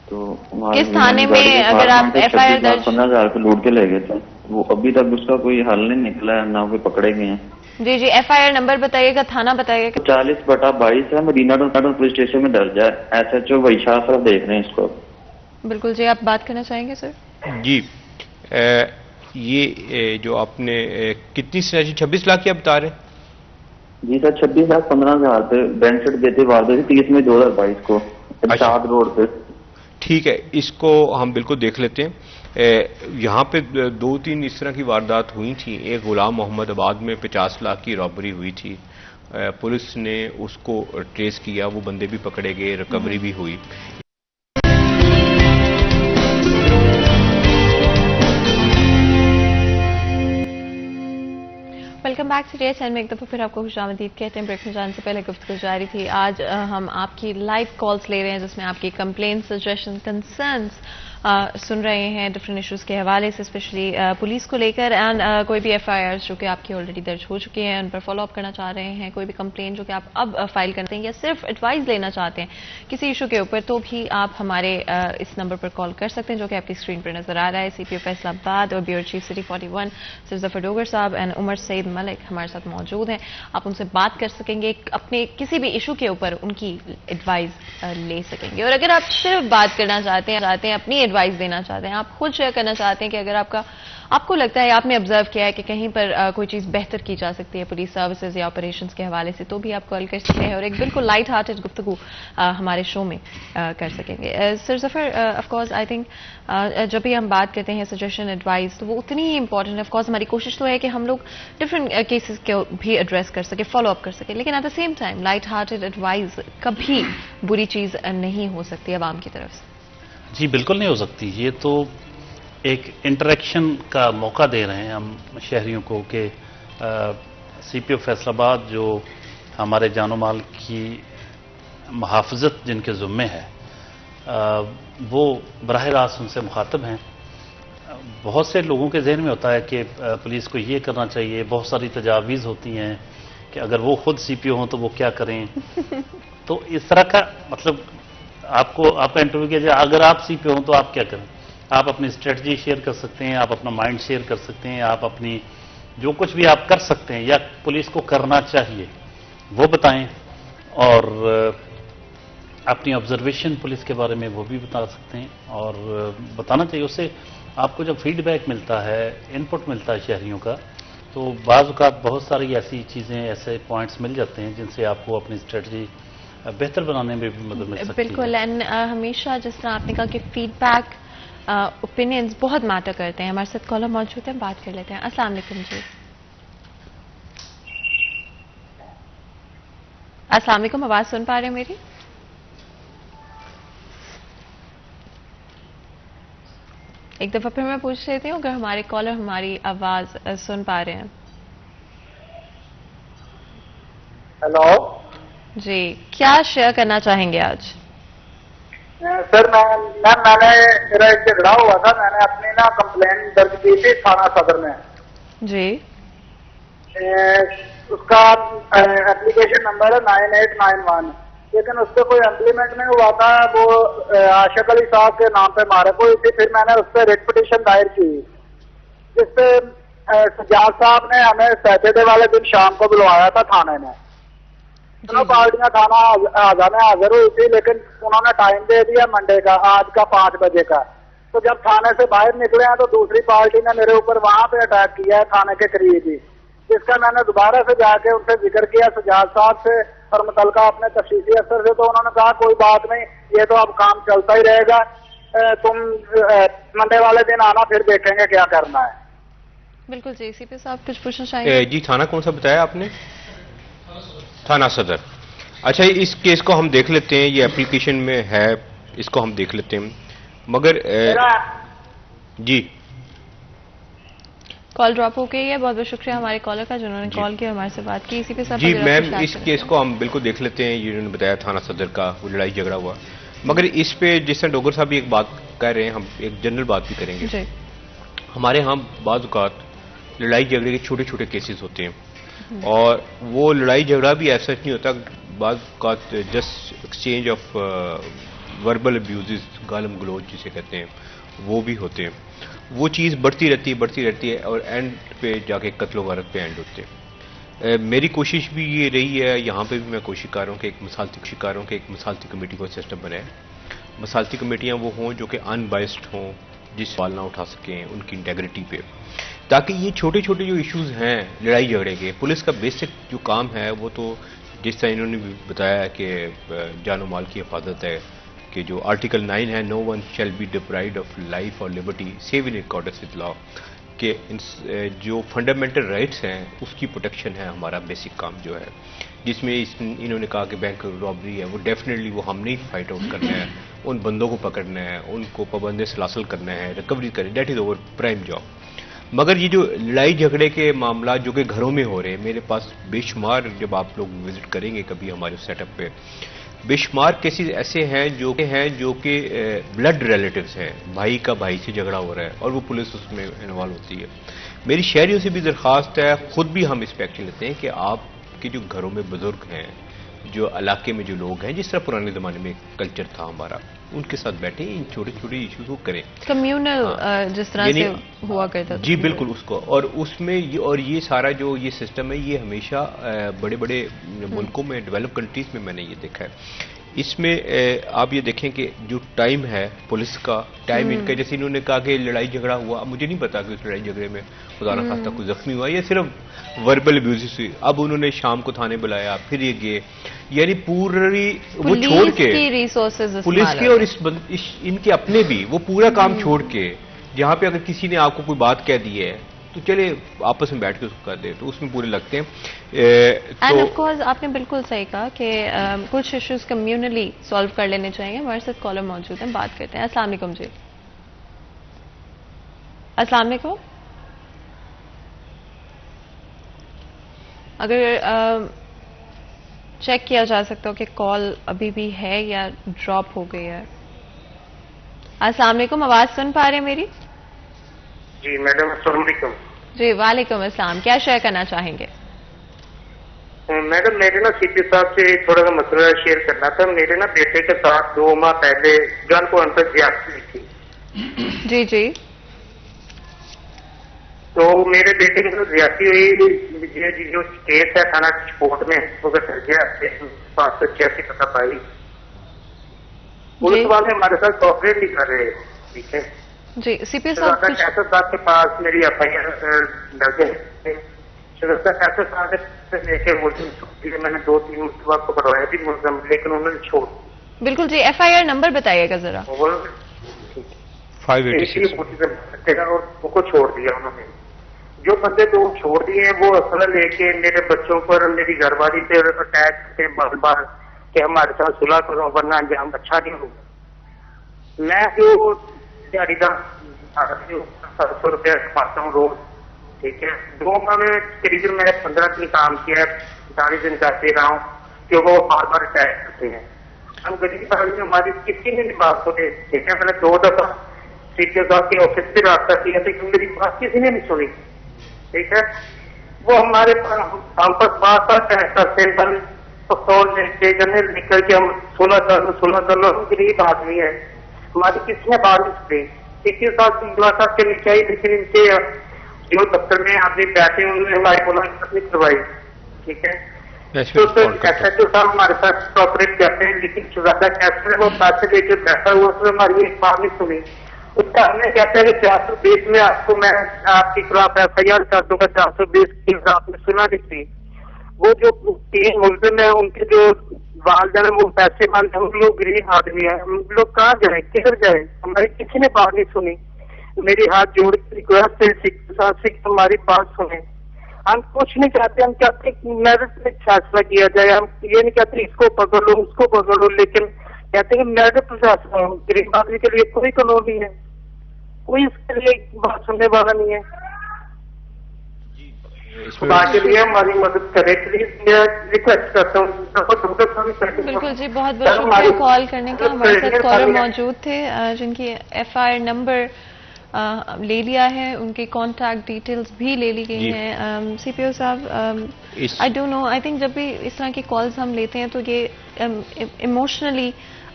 تو کس تھانے میں اگر آپ ایف آئی آر درج؟ 15,000 کو لوٹ کے لے گئے تھے، وہ ابھی تک اس کا کوئی حل نہیں نکلا ہے، نہ کوئی پکڑے گئے ہیں۔ جی جی، ایف آئی آر نمبر بتائیے گا، تھانہ بتائیے گا۔ 40/22 ہے، مدینہ ٹاؤن پولیس اسٹیشن میں درج ہے، ایس ایچ او وحید صاحب دیکھ رہے ہیں اس کو۔ بالکل جی، آپ بات کرنا چاہیں گے سر؟ جی، یہ جو آپ نے کتنی سنیچی 26 لاکھ کی آپ بتا رہے ہیں؟ جی سر، 26,15,000 پہ بینک سے ڈکیتی واردات تھی 30 مئی 2022 کو ارشاد روڈ پہ۔ ٹھیک ہے، اس کو ہم بالکل دیکھ لیتے ہیں۔ یہاں پہ 2-3 اس طرح کی واردات ہوئی تھیں۔ ایک غلام محمد آباد میں 50 لاکھ کی رابری ہوئی تھی، پولیس نے اس کو ٹریس کیا، وہ بندے بھی پکڑے گئے، ریکوری بھی ہوئی۔ ویلکم بیک ٹو ڈے 10 میں ایک دفعہ پھر آپ کو خوش آمدید کہتے ہیں۔ بریک میں جانے سے پہلے گفتگو جاری تھی۔ آج ہم آپ کی لائیو کالز لے رہے ہیں جس میں آپ کی کمپلین، سجیشن، کنسرنس سن رہے ہیں ڈفرینٹ ایشوز کے حوالے سے، اسپیشلی پولیس کو لے کر، اینڈ کوئی بھی ایف آئی آرز جو کہ آپ کی آلریڈی درج ہو چکی ہیں ان پر فالو اپ کرنا چاہ رہے ہیں، کوئی بھی کمپلین جو کہ آپ اب فائل کرتے ہیں یا صرف ایڈوائز لینا چاہتے ہیں کسی ایشو کے اوپر، تو بھی آپ ہمارے اس نمبر پر کال کر سکتے ہیں جو کہ آپ کی اسکرین پر نظر آ رہا ہے۔ سی پی او فیصل آباد اور بیورو چیف سٹی 41 سر ظفر ڈوگر صاحب اینڈ عمر سعید ملک ہمارے ساتھ موجود ہیں۔ آپ ان سے بات کر سکیں گے، اپنے کسی بھی ایشو کے اوپر ان کی ایڈوائز لے سکیں گے، اور اگر آپ صرف بات کرنا چاہتے ہیں، اپنی ایڈوائز دینا چاہتے ہیں، آپ خود شیئر کرنا چاہتے ہیں کہ اگر آپ کو لگتا ہے، آپ نے آبزرو کیا ہے کہ کہیں پر کوئی چیز بہتر کی جا سکتی ہے پولیس سروسز یا آپریشنز کے حوالے سے، تو بھی آپ کال کر سکتے ہیں اور ایک بالکل لائٹ ہارٹڈ گفتگو ہمارے شو میں کر سکیں گے۔ سر ظفر، آف کورس آئی تھنک جب بھی ہم بات کرتے ہیں سجیشن، ایڈوائز، تو وہ اتنی ہی امپورٹنٹ ہے۔ آف کورس ہماری کوشش تو ہے کہ ہم لوگ ڈفرینٹ کیسز کو بھی ایڈریس کر سکیں، فالو اپ کر سکیں، لیکن at the same time light hearted advice کبھی بری چیز نہیں ہو سکتی عوام کی طرف سے۔ جی بالکل نہیں ہو سکتی، یہ تو ایک انٹریکشن کا موقع دے رہے ہیں ہم شہریوں کو کہ سی پی او فیصل آباد جو ہمارے جان و مال کی محافظت جن کے ذمے ہے، وہ براہ راست ان سے مخاطب ہیں۔ بہت سے لوگوں کے ذہن میں ہوتا ہے کہ پولیس کو یہ کرنا چاہیے، بہت ساری تجاویز ہوتی ہیں کہ اگر وہ خود سی پی او ہوں تو وہ کیا کریں، تو اس طرح کا مطلب آپ کا انٹرویو کیا جائے، اگر آپ سی پی او ہوں تو آپ کیا کریں؟ آپ اپنی اسٹریٹجی شیئر کر سکتے ہیں، آپ اپنا مائنڈ شیئر کر سکتے ہیں، آپ اپنی جو کچھ بھی آپ کر سکتے ہیں یا پولیس کو کرنا چاہیے وہ بتائیں، اور اپنی آبزرویشن پولیس کے بارے میں وہ بھی بتا سکتے ہیں اور بتانا چاہیے۔ اس سے آپ کو جب فیڈ بیک ملتا ہے، ان پٹ ملتا ہے شہریوں کا، تو بعض اوقات بہت ساری ایسی چیزیں، ایسے پوائنٹس مل جاتے ہیں جن سے آپ کو اپنی اسٹریٹجی بہتر بنانے میں بھی مدد مل سکتی ہے۔ بالکل، اینڈ ہمیشہ جس طرح آپ نے کہا کہ فیڈ بیک، اوپینینز بہت میٹر کرتے ہیں۔ ہمارے ساتھ کالر موجود ہیں، بات کر لیتے ہیں۔ السلام علیکم جی۔ السلام علیکم، آواز سن پا رہے ہیں میری؟ एक दफ़ा फिर मैं पूछ लेती हूँ, अगर हमारे कॉलर हमारी आवाज़ सुन पा रहे हैं। हेलो जी, क्या शेयर करना चाहेंगे आज? सर, मैंने मेरा एक झगड़ा हुआ था, मैंने अपनी ना कंप्लेन दर्ज की थी थाना सदर में। जी। उसका एप्लीकेशन नंबर है 9891, लेकिन उस पर कोई इम्प्लीमेंट नहीं हुआ था। वो आशिक अली साहब के नाम पे मारे हुई थी। फिर मैंने उस पर रिट पिटीशन दायर की, जिसपे सजाद साहब ने हमें सैटरडे वाले दिन शाम को बुलवाया था थाने में। दोनों पार्टियां थाना में हाजिर हुई थी, लेकिन उन्होंने टाइम दे दिया मंडे का, आज का 5 बजे का। तो जब थाने से बाहर निकले हैं तो दूसरी पार्टी ने मेरे ऊपर वहां पे अटैक किया है थाने के करीब ही, जिसका मैंने दोबारा से जाके उनसे जिक्र किया सजाद साहब से और मुतलका अपने तफसीली अफसर से। तो उन्होंने कहा कोई बात नहीं, ये तो अब काम चलता ही रहेगा, तुम मंडे वाले दिन आना, फिर देखेंगे क्या करना है। बिल्कुल जी। सीपी साहब कुछ पूछना चाहिए? जी, थाना कौन सा बताया आपने? थाना सदर। अच्छा, इस केस को हम देख लेते हैं, ये एप्लीकेशन में है, इसको हम देख लेते हैं। मगर जी, कॉल ड्रॉप हो गई है। बहुत बहुत शुक्रिया हमारे कॉलर का जिन्होंने कॉल किया, हमारे से बात की। सीपी साहब जी मैम, इस केस को हम बिल्कुल देख लेते हैं। ये उन्होंने बताया थाना सदर का वो लड़ाई झगड़ा हुआ, मगर इस पे जिस तरह डोगर साहब भी एक बात कह रहे हैं, हम एक जनरल बात भी करेंगे जी। हमारे यहाँ बाज़ औक़ात लड़ाई झगड़े के छोटे छोटे केसेस होते हैं, और वो लड़ाई झगड़ा भी ऐसा नहीं होता। बाज़ औक़ात just exchange of verbal abuse, गालम गलोच जिसे कहते हैं, वो भी होते हैं। वो चीज़ बढ़ती रहती है और एंड पे जाके कत्ल व गारत पे एंड होते हैं। मेरी कोशिश भी ये रही है, यहाँ पे भी मैं कोशिश कर रहा हूँ कि एक मसालती कमेटी को सिस्टम बनाए। मसालती कमेटियाँ वो हों जो कि अनबाइस्ड हों, जिस सवाल ना उठा सकें उनकी इंटेग्रिटी पे, ताकि ये छोटे छोटे जो इश्यूज़ हैं लड़ाई झगड़े के, पुलिस का बेसिक जो काम है वो तो जिस तरह इन्होंने भी बताया कि जान माल की हिफाजत है, कि जो आर्टिकल 9 है, no one shall be deprived of life और liberty save in accordance with law, कि जो फंडामेंटल राइट्स हैं उसकी प्रोटेक्शन है हमारा बेसिक काम जो है। जिसमें इन्होंने कहा कि बैंक रॉबरी है, वो डेफिनेटली वो हमने ही फाइट आउट करना है, उन बंदों को पकड़ना है, उनको पाबंद सलासल करना है, रिकवरी करें, that is over prime job. मगर ये जो लड़ाई झगड़े के मामला जो कि घरों में हो रहे हैं, मेरे पास बेशुमार, जब आप लोग विजिट करेंगे कभी हमारे सेटअप पे, बेशुमार केसेस ऐसे हैं जो कि ब्लड रिलेटिव्स हैं, भाई का भाई से झगड़ा हो रहा है और वो पुलिस उसमें इन्वॉल्व होती है। मेरी शहरियों से भी दरख्वास्त है, खुद भी हम इस पर एक्शन लेते हैं कि आपके जो घरों में बुजुर्ग हैं, जो इलाके में जो लोग हैं, जिस तरह पुराने ज़माने में कल्चर था हमारा, उनके साथ बैठे इन छोटे छोटे इशूज़ को करें, कम्युनल जिस तरह से हुआ करता था। जी बिल्कुल, उसको, और उसमें ये सारा जो ये सिस्टम है, ये हमेशा बड़े बड़े मुल्कों में, डेवलप कंट्रीज में मैंने ये देखा है। इसमें आप ये देखें कि जो टाइम है पुलिस का, टाइम इनका, जैसे इन्होंने कहा कि लड़ाई झगड़ा हुआ, मुझे नहीं पता कि उस लड़ाई झगड़े में खुदा न खास्ता कोई जख्मी हुआ या सिर्फ वर्बल अब्यूज़ हुई। अब उन्होंने शाम को थाने बुलाया, फिर ये गए, यानी पूरी वो छोड़ के पुलिस के और इनके अपने भी वो पूरा काम छोड़ के, जहाँ पे अगर किसी ने आपको कोई बात कह दी है तो चले आपस में बैठ के उसको कर दे, तो उसमें पूरे लगते हैं। एंड ऑफ कोर्स आपने बिल्कुल सही कहा कि कुछ इश्यूज कम्युनली सॉल्व कर लेने चाहिए। हमारे साथ कॉलर मौजूद हैं, बात करते हैं। अस्सलाम वालेकुम जी। अस्सलाम वालेकुम। अगर चेक किया जा सकता हो कि कॉल अभी भी है या ड्रॉप हो गई है। अस्सलाम वालेकुम, आवाज सुन पा रहे हैं मेरी? जी मैडम, अस्सलाम वालेकुम। जी वालेकुम अस्सलाम, क्या शेयर करना चाहेंगे? मैडम, मेरे ना सीपी साहब से थोड़ा सा मसला शेयर करना था। मेरे ना बेटे के साथ 2 माह पहले गन को अंतर ज्यादती थी। जी जी। तो मेरे बेटे की जो ज्यादती हुई, जो केस है थाना कोर्ट में, वो दर्ज है 586 पता पाई। पुलिस वाले हमारे साथ कोऑपरेट नहीं कर रहे। ठीक है जी। सीपी साहब साहब के पास मेरी FIR दर्ज है। लेके मैंने 2-3 मुस्तबा को करवाया थी मुलजम, लेकिन उन्होंने छोड़। बिल्कुल जी, FIR नंबर बताइएगा जरा। 586 और उनको छोड़ दिया उन्होंने। जो बंदे तो छोड़ दिए हैं वो असला लेके मेरे बच्चों पर, मेरी घरवाली पे अटैक करते बार बार कि हमारे साथ सुलह करो वरना अंजाम अच्छा नहीं होगा। मैं जो दिहाड़ी का 700 रुपया कमाता हूँ रोज, ठीक है। 2 माह में करीबन मैंने 15 दिन काम किया है, 40 दिन करते रहा हूँ, क्योंकि वो बार बार अटैक करते हैं। हम गरीब आदमी, हमारी किसी ने नहीं बात सुनी, ठीक है। मैंने 2 दफा सीपीओ साहब के ऑफिस से रास्ता किया, लेकिन मेरी बात किसी ने नहीं सुनी, ठीक है। वो हमारे हम पर बात करते हैं, पस्तौल लेके गन्ने निकल के हम 16 कर लो, गरीब आदमी है, हमारी किसी ने बात नहीं सुनी। सीपीओ साहब की मुलाकात करनी चाहिए, लेकिन इनके जो दफ्तर में आदमी बैठे उन्होंने हमारी मुलाकात नहीं करवाई, ठीक है। तो SHO साहब हमारे साथ कॉपरेट करते हैं, लेकिन ज्यादा कैसे वो पैसे लेकर बैठा हुआ, उसमें हमारी एक बात नहीं सुनी। उसका हमने कहते हैं कि 420 में आपको मैं आपके खिलाफ FIR कर दूंगा, 420 की आपने सुना नहीं थी। वो जो 3 मुलजिम है, उनके जो वालदैन वो पैसे मांगते हैं, हम लोग गरीब आदमी है, हम लोग कहाँ जाए, किधर जाए, हमारी किसी ने बात नहीं सुनी। मेरी हाथ जोड़ के रिक्वेस्ट है सिख हमारी बात सुने। हम कुछ नहीं चाहते, हम चाहते मेरिट पे फैसला किया जाए, हम ये नहीं कहते इसको पकड़ लो उसको पकड़ लो, लेकिन कहते हैं मेरिट पे फैसला हो। गरीब आदमी के लिए कोई कानून नहीं है, कोई इसके लिए बात सुनने वाला नहीं है। बात के लिए हमारी मदद करें प्लीज, मैं रिक्वेस्ट करता हूँ। बिल्कुल जी, बहुत बहुत शुक्रिया कॉल करने का। हमारे साथ कॉलर मौजूद थे जिनकी FIR नंबर ले लिया है, उनकी कॉन्टैक्ट डिटेल्स भी ले ली गई हैं। CPO साहब, I don't know, I think जब भी इस तरह की कॉल्स हम लेते हैं तो ये इमोशनली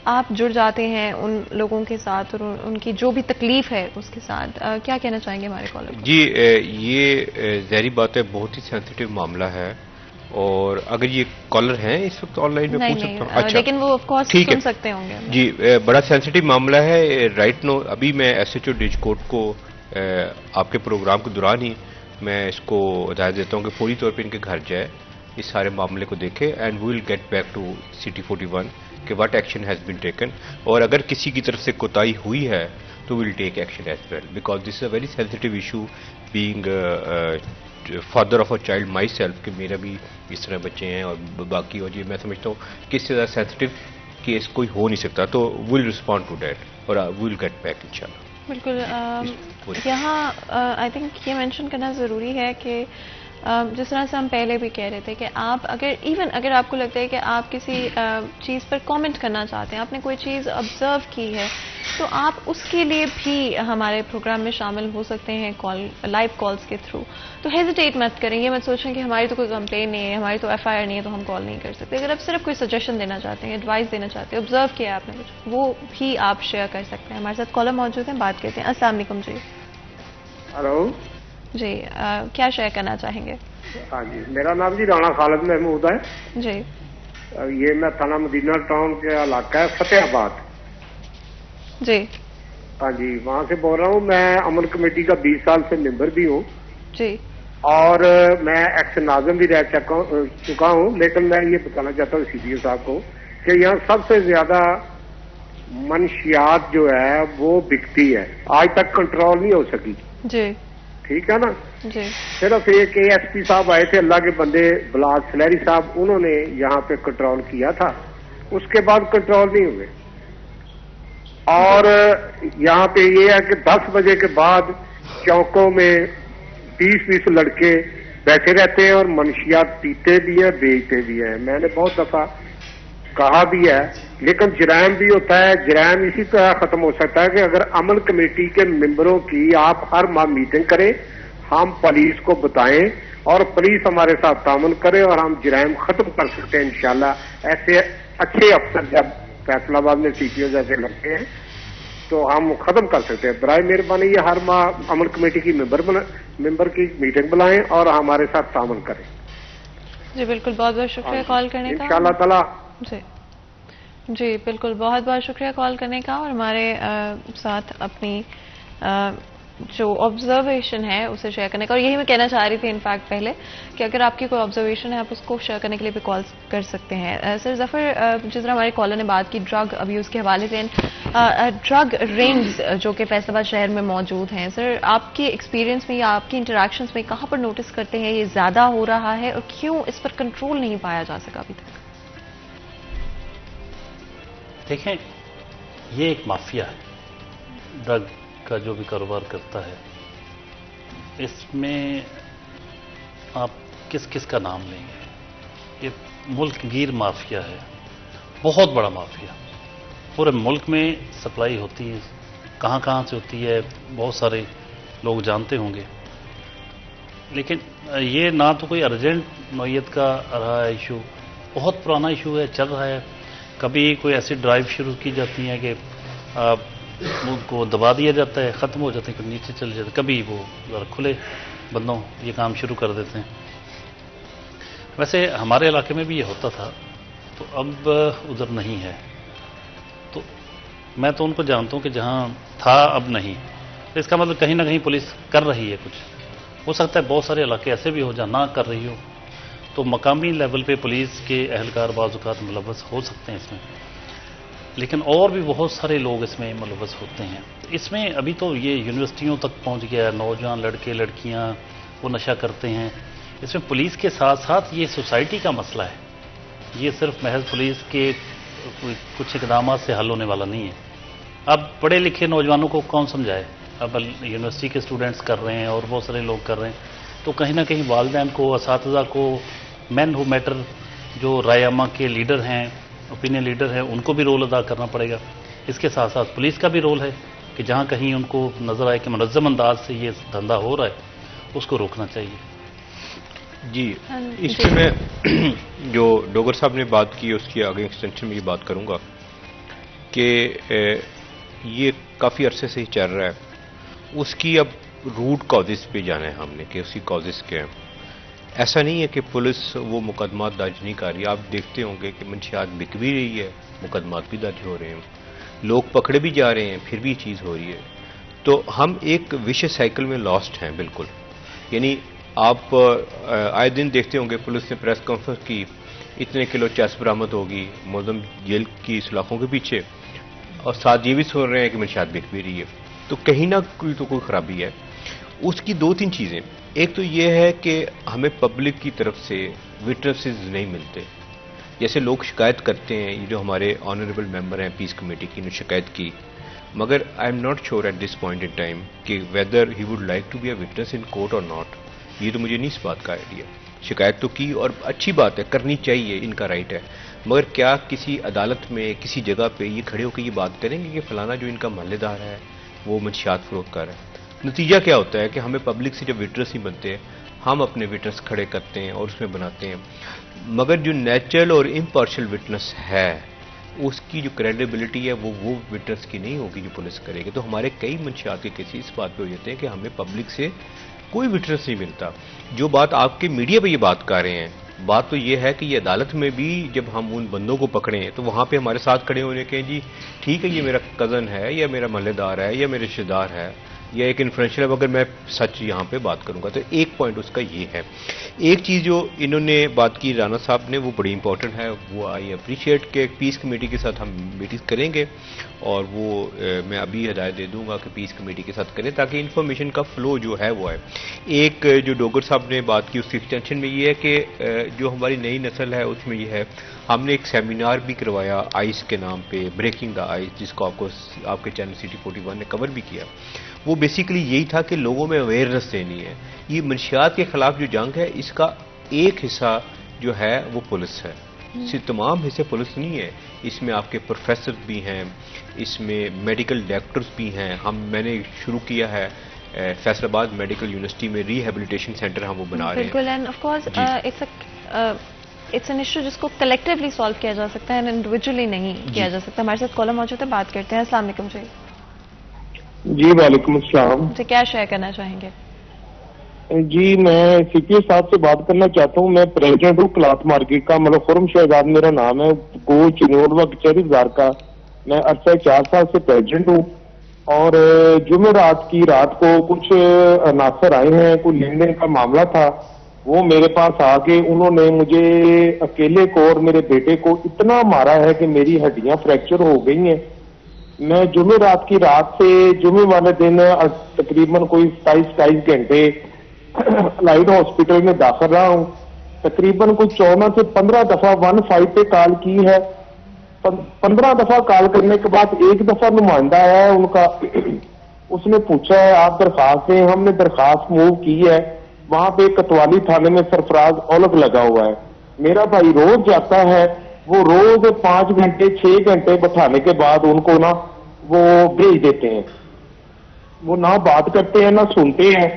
आप जुड़ जाते हैं उन लोगों के साथ और उनकी जो भी तकलीफ है उसके साथ। क्या कहना चाहेंगे हमारे कॉलर को? जी, ये ज़ाहिर बात है, बहुत ही सेंसिटिव मामला है, और अगर ये कॉलर हैं इस वक्त ऑनलाइन में पूछ सकता हूँ? अच्छा, लेकिन वो ऑफ कोर्स सुन सकते होंगे। जी, बड़ा सेंसिटिव मामला है राइट नो। अभी मैं SHO डिजकोट को आपके प्रोग्राम के दौरान ही मैं इसको हिदायत देता हूँ कि फौरी तौर पे इनके घर जाए, इस सारे मामले को देखे, and we will get back to City 41 कि what action has been taken, और अगर किसी की तरफ से कोताही हुई है तो will take action as well, because this is a very sensitive issue, being father of a child myself, कि मेरा भी इस तरह बच्चे हैं और बाकी, और ये मैं समझता हूँ कि इससे ज़्यादा सेंसिटिव केस कोई हो नहीं सकता, तो विल रिस्पॉन्ड टू डैट और विल गेट बैक इंशाल्लाह। बिल्कुल। यहाँ आई थिंक ये मेंशन करना ज़रूरी है कि जिस तरह से हम पहले भी कह रहे थे कि आप अगर आपको लगता है कि आप किसी चीज़ पर कमेंट करना चाहते हैं, आपने कोई चीज़ ऑब्जर्व की है, तो आप उसके लिए भी हमारे प्रोग्राम में शामिल हो सकते हैं लाइव कॉल्स के थ्रू। तो हेजिटेट मत करें, ये मत सोचें कि हमारी तो कोई कंप्लेन नहीं है, हमारी तो FIR नहीं है तो हम कॉल नहीं कर सकते। अगर आप सिर्फ कोई सजेशन देना चाहते हैं, एडवाइस देना चाहते हैं, ऑब्जर्व किया आपने कुछ, वो भी आप शेयर कर सकते हैं। हमारे साथ कॉलर मौजूद हैं, बात करते हैं। अस्सलाम वालेकुम जी। हेलो जी, क्या शेयर करना चाहेंगे? हाँ जी, मेरा नाम जी राणा खालिद महमूद है जी। ये मैं थाना मदीना टाउन के इलाका है फतेहाबाद जी। हाँ जी, वहाँ से बोल रहा हूँ। मैं अमन कमेटी का 20 साल से मेंबर भी हूँ जी, और मैं एक्स नाज़िम भी रह चुका हूँ, लेकिन मैं ये बताना चाहता हूँ CPO साहब को कि यहाँ सबसे ज्यादा मनशियात जो है वो बिकती है, आज तक कंट्रोल नहीं हो सकी जी, ठीक है ना जी। सिर्फ एक ASP साहब आए थे, अल्लाह के बंदे बिलाल सलैरी साहब, उन्होंने यहाँ पे कंट्रोल किया था, उसके बाद कंट्रोल नहीं हुए। और यहाँ पे ये है कि 10 बजे के बाद चौकों में 20-20 लड़के बैठे रहते हैं और मनशियात पीते भी हैं, बेचते भी हैं। मैंने बहुत दफा कहा भी है, लेकिन जराइम भी होता है। जराइम इसी तरह खत्म हो सकता है कि अगर अमन कमेटी के मेंबरों की आप हर माह मीटिंग करें, हम पुलिस को बताएं और पुलिस हमारे साथ तामुन करे और हम जराइम खत्म कर सकते हैं इंशाल्लाह। ऐसे अच्छे अफसर जब फैसलाबाद में CPO जैसे लगते हैं तो हम खत्म कर सकते हैं। बराए मेहरबानी ये हर माह अमन कमेटी की मेंबर की मीटिंग बुलाएं और हमारे साथ तामुन करें। जी बिल्कुल, बहुत बहुत शुक्रिया कॉल करने का इंशाल्लाह ताला। जी बिल्कुल, बहुत बहुत शुक्रिया कॉल करने का और हमारे साथ अपनी जो ऑब्जर्वेशन है उसे शेयर करने का। और यही मैं कहना चाह रही थी इनफैक्ट पहले कि अगर आपकी कोई ऑब्जर्वेशन है आप उसको शेयर करने के लिए भी कॉल कर सकते हैं। सर ज़फ़र, जिस तरह हमारे कॉलर ने बात की ड्रग अब्यूज़ के हवाले से, ड्रग रिंग्स जो कि फैसलाबाद शहर में मौजूद हैं, सर आपके एक्सपीरियंस में या आपकी इंटरेक्शंस में कहाँ पर नोटिस करते हैं ये ज़्यादा हो रहा है और क्यों इस पर कंट्रोल नहीं पाया जा सका अभी तक? देखें, ये एक माफिया है, ड्रग का जो भी कारोबार करता है, इसमें आप किस किस का नाम लेंगे? ये मुल्क गिर माफिया है, बहुत बड़ा माफिया। पूरे मुल्क में सप्लाई होती है, कहाँ कहाँ से होती है बहुत सारे लोग जानते होंगे, लेकिन ये ना तो कोई अर्जेंट नौयत का रहा है इशू, बहुत पुराना इशू है, चल रहा है। कभी कोई ऐसी ड्राइव शुरू की जाती है कि उनको दबा दिया जाता है, ख़त्म हो जाते हैं, कभी नीचे चले जाते हैं, कभी वो ज़रा खुले बंदों ये काम शुरू कर देते हैं। वैसे हमारे इलाके में भी ये होता था, तो अब उधर नहीं है। तो मैं तो उनको जानता हूँ कि जहाँ था अब नहीं, तो इसका मतलब कहीं ना कहीं पुलिस कर रही है कुछ। हो सकता है बहुत सारे इलाके ऐसे भी हो जहाँ ना कर रही हो, तो मकामी लेवल पे पुलिस के अहलकार बाज़-औक़ात मुलव्वस हो सकते हैं इसमें, लेकिन और भी बहुत सारे लोग इसमें मुलव्वस होते हैं। इसमें अभी तो ये यूनिवर्सिटियों तक पहुंच गया है, नौजवान लड़के लड़कियां वो नशा करते हैं। इसमें पुलिस के साथ साथ ये सोसाइटी का मसला है, ये सिर्फ महज पुलिस के कुछ इकदाम से हल होने वाला नहीं है। अब पढ़े लिखे नौजवानों को कौन समझाए? अब यूनिवर्सिटी के स्टूडेंट्स कर रहे हैं और बहुत सारे लोग कर रहे हैं, तो कहीं ना कहीं वालिदैन को, असातिज़ा को, मैन हु मैटर जो रायमा के लीडर हैं, ओपिनियन लीडर हैं, उनको भी रोल अदा करना पड़ेगा। इसके साथ साथ पुलिस का भी रोल है कि जहाँ कहीं उनको नज़र आए कि मुनज़्ज़म अंदाज से ये धंधा हो रहा है, उसको रोकना चाहिए। जी, इस पर मैं जो डोगर साहब ने बात की उसकी आगे एक्सटेंशन में ये बात करूँगा कि ये काफ़ी अरसे से ही चल रहा है, उसकी अब रूट कॉजेज़ पे जाना है हमने कि उसकी कॉजेज़ क्या हैं। ऐसा नहीं है कि पुलिस वो मुकदमा दर्ज नहीं कर रही। आप देखते होंगे कि मंशियात बिक भी रही है, मुकदमात भी दर्ज हो रहे हैं, लोग पकड़े भी जा रहे हैं, फिर भी चीज़ हो रही है। तो हम एक विशेष साइकिल में लॉस्ट हैं बिल्कुल। यानी आप आए दिन देखते होंगे पुलिस ने प्रेस कॉन्फ्रेंस की, इतने किलो चेस बरामद होगी मुअज़्ज़म जेल की सलाखों के पीछे, और साथ ये भी सुन रहे हैं कि मंशियात बिक भी रही है। तो कहीं ना कोई खराबी है। उसकी दो तीन चीज़ें, एक तो ये है कि हमें पब्लिक की तरफ से विटनेसेस नहीं मिलते। जैसे लोग शिकायत करते हैं, ये जो हमारे ऑनरेबल मेंबर हैं पीस कमेटी की, ने शिकायत की, मगर I am not sure at this point in time कि whether he would like to be a witness in court और नॉट। ये तो मुझे नहीं इस बात का आइडिया। शिकायत तो की और अच्छी बात है, करनी चाहिए, इनका राइट है, मगर क्या किसी अदालत में किसी जगह पे ये खड़े होकर ये बात करेंगे कि फलाना जो इनका महल्लेदार है वो मंशियात फरोख्त कर रहा है? नतीजा क्या होता है कि हमें पब्लिक से जब विटनेस नहीं बनते, हम अपने विटनेस खड़े करते हैं और उसमें बनाते हैं, मगर जो नेचुरल और इम्पार्शियल विटनेस है उसकी जो क्रेडिबिलिटी है वो विटनेस की नहीं होगी जो पुलिस करेगी। तो हमारे कई मंशियात के केसेस इस बात पे हो जाते हैं कि हमें पब्लिक से कोई विटनेस नहीं मिलता। जो बात आपके मीडिया पे ये बात कर रहे हैं, बात तो ये है कि ये अदालत में भी जब हम उन बंदों को पकड़ें तो वहाँ पे हमारे साथ खड़े होने के जी ठीक है, ये मेरा कज़न है या मेरा महल्लेदार है या मेरे रिश्तेदार है या एक इन्फ्लुएंशियल, अगर मैं सच यहाँ पे बात करूँगा तो एक पॉइंट उसका ये है। एक चीज़ जो इन्होंने बात की राना साहब ने, वो बड़ी इंपॉर्टेंट है, वो आई अप्रिशिएट के पीस कमेटी के साथ हम मीटिंग करेंगे और वो मैं अभी हिदायत दे दूंगा कि पीस कमेटी के साथ करें ताकि इन्फॉर्मेशन का फ्लो जो है वो है। एक जो डोगर साहब ने बात की उसकी एक्सटेंशन में ये है कि जो हमारी नई नस्ल है उसमें ये है, हमने एक सेमिनार भी करवाया आइस के नाम पे, ब्रेकिंग द आइस, जिसको आपके चैनल सिटी 41 ने कवर भी किया। वो बेसिकली यही था कि लोगों में अवेयरनेस देनी है। ये मंशियात के खिलाफ जो जंग है, इसका एक हिस्सा जो है वो पुलिस है, तमाम हिस्से पुलिस नहीं है। इसमें आपके प्रोफेसर भी हैं, इसमें मेडिकल डॉक्टर्स भी हैं। मैंने शुरू किया है फैसलाबाद मेडिकल यूनिवर्सिटी में रिहेबिलिटेशन सेंटर हम वो बना रहे हैं। बिल्कुल, end of course it's an issue जिसको कलेक्टिवली सॉल्व किया जा सकता है, इंडिविजुअली नहीं किया जा सकता। हमारे साथ कॉलर मौजूद है, बात करते हैं। अस्सलाम वालेकुम जी। जी वालेकुम अस्सलाम जी, क्या शेयर करना चाहेंगे? जी, मैं सीपीओ साहब से बात करना चाहता हूँ। मैं प्रेसिडेंट हूँ क्लाथ मार्केट का, मतलब खुरम शहजाद मेरा नाम है, गो चिनोरवा कचहरी बाजार का। मैं अरसा 4 साल से प्रेसिडेंट हूँ और जुमेरात की रात को कुछ अनासर आए हैं, कोई लेन देन का मामला था। वो मेरे पास आके उन्होंने मुझे अकेले को और मेरे बेटे को इतना मारा है कि मेरी हड्डियां फ्रैक्चर हो गई हैं। मैं जुमेरात की रात से जुमे वाले दिन तकरीबन कोई 27 घंटे लाइट हॉस्पिटल में दाखिल रहा हूँ। तकरीबन कुछ 14 से 15 दफा 15 पे कॉल की है। 15 दफा कॉल करने के बाद एक दफा नुमाइंदा आया है उनका, उसने पूछा है आप दरखास्त दें, हमने दरखास्त मूव की है, वहां पे कोतवाली थाने में सरफराज औलख लगा हुआ है। मेरा भाई रोज जाता है, वो रोज 5 घंटे 6 घंटे बैठाने के बाद उनको ना वो भेज देते हैं, वो ना बात करते हैं ना सुनते हैं।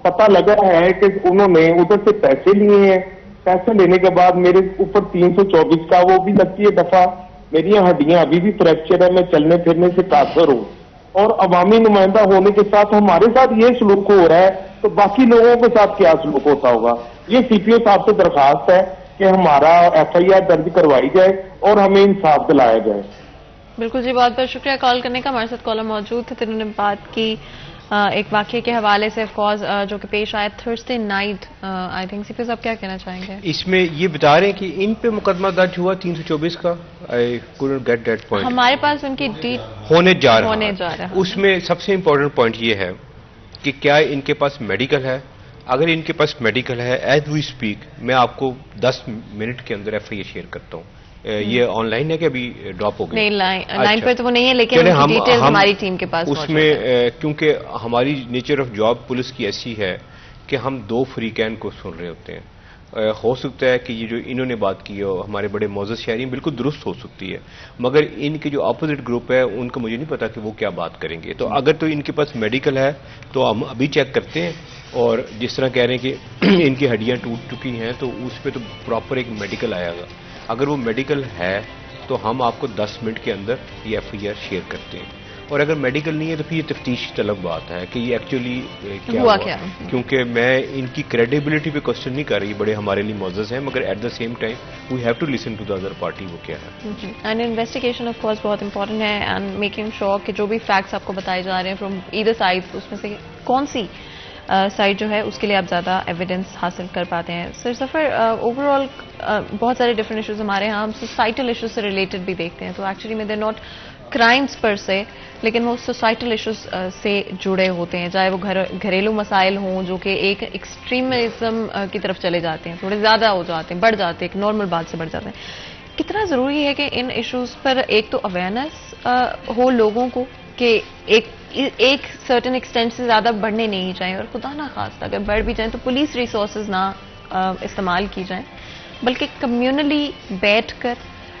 पता लगा है कि उन्होंने उधर से पैसे लिए हैं, पैसे लेने के बाद मेरे ऊपर 324 का वो भी लगती है दफा। मेरी हड्डियां अभी भी फ्रैक्चर है, मैं चलने फिरने से काफिर हूँ, और अवामी नुमाइंदा होने के साथ हमारे साथ ये सलूक हो रहा है, तो बाकी लोगों के साथ क्या सलूक होता होगा। ये सीपीओ साहब से दरखास्त है कि हमारा FIR दर्ज करवाई जाए और हमें इंसाफ दिलाया जाए। बिल्कुल जी, बहुत बहुत शुक्रिया कॉल करने का। हमारे साथ कॉलर मौजूद थे, जिन्होंने बात की एक वाकये के हवाले से, ऑफकोर्स जो कि पेश आया Thursday night. I think CPO साहब क्या कहना चाहेंगे? इसमें ये बता रहे हैं कि इन पे मुकदमा दर्ज हुआ 324 का। I couldn't get that point. हमारे पास उनकी होने जा रहा है। उसमें सबसे इंपॉर्टेंट पॉइंट ये है कि क्या इनके पास मेडिकल है। अगर इनके पास मेडिकल है, एज वी स्पीक मैं आपको 10 मिनट के अंदर FIR शेयर करता हूँ। ये ऑनलाइन है कि अभी ड्रॉप हो गई? नहीं, लाइन पे तो वो नहीं है, लेकिन उनकी डिटेल्स हमारी टीम के पास उसमें क्योंकि हमारी नेचर ऑफ जॉब पुलिस की ऐसी है कि हम 2 फ्रीकैन को सुन रहे होते हैं। हो सकता है कि ये जो इन्होंने बात की हो हमारे बड़े मौजूद शहरी बिल्कुल दुरुस्त हो सकती है, मगर इनके जो अपोजिट ग्रुप है उनको मुझे नहीं पता कि वो क्या बात करेंगे। तो अगर तो इनके पास मेडिकल है तो हम अभी चेक करते हैं, और जिस तरह कह रहे हैं कि इनकी हड्डियां टूट चुकी हैं तो उस पर तो प्रॉपर एक मेडिकल आएगा। अगर वो मेडिकल है तो हम आपको 10 मिनट के अंदर ये FIR शेयर करते हैं, और अगर मेडिकल नहीं है तो फिर ये तफ्तीश तलब बात है कि ये एक्चुअली क्या हुआ। क्योंकि मैं इनकी क्रेडिबिलिटी पे क्वेश्चन नहीं कर रही, बड़े हमारे लिए मौजूद हैं, मगर at the same time we have to listen to the other party वो क्या है। एंड इन्वेस्टिगेशन ऑफ कोर्स बहुत इंपॉर्टेंट है, एंड मेकिंग श्योर कि जो भी फैक्ट्स आपको बताए जा रहे हैं फ्रॉम ईदर साइड, उसमें से कौन सी साइड जो है उसके लिए आप ज़्यादा एविडेंस हासिल कर पाते हैं। सर सफ़र, ओवरऑल बहुत सारे डिफरेंट इश्यूज हमारे यहाँ हम सोसाइटल इश्यूज से रिलेटेड भी देखते हैं, तो एक्चुअली में दे नॉट क्राइम्स पर से, लेकिन वो सोसाइटल इश्यूज से जुड़े होते हैं, चाहे वो घरेलू मसाइल हों जो कि एक एक्सट्रीमिज्म की तरफ चले जाते हैं, थोड़े ज़्यादा हो जाते हैं, बढ़ जाते हैं, एक नॉर्मल बात से बढ़ जाते हैं। कितना ज़रूरी है कि इन इश्यूज़ पर एक तो अवेयरनेस हो लोगों को कि एक सर्टेन एक्सटेंट से ज़्यादा बढ़ने नहीं चाहिए, और खुदा ना खास्ता अगर बढ़ भी जाए तो पुलिस रिसोर्सेज ना इस्तेमाल की जाए, बल्कि कम्युनली बैठकर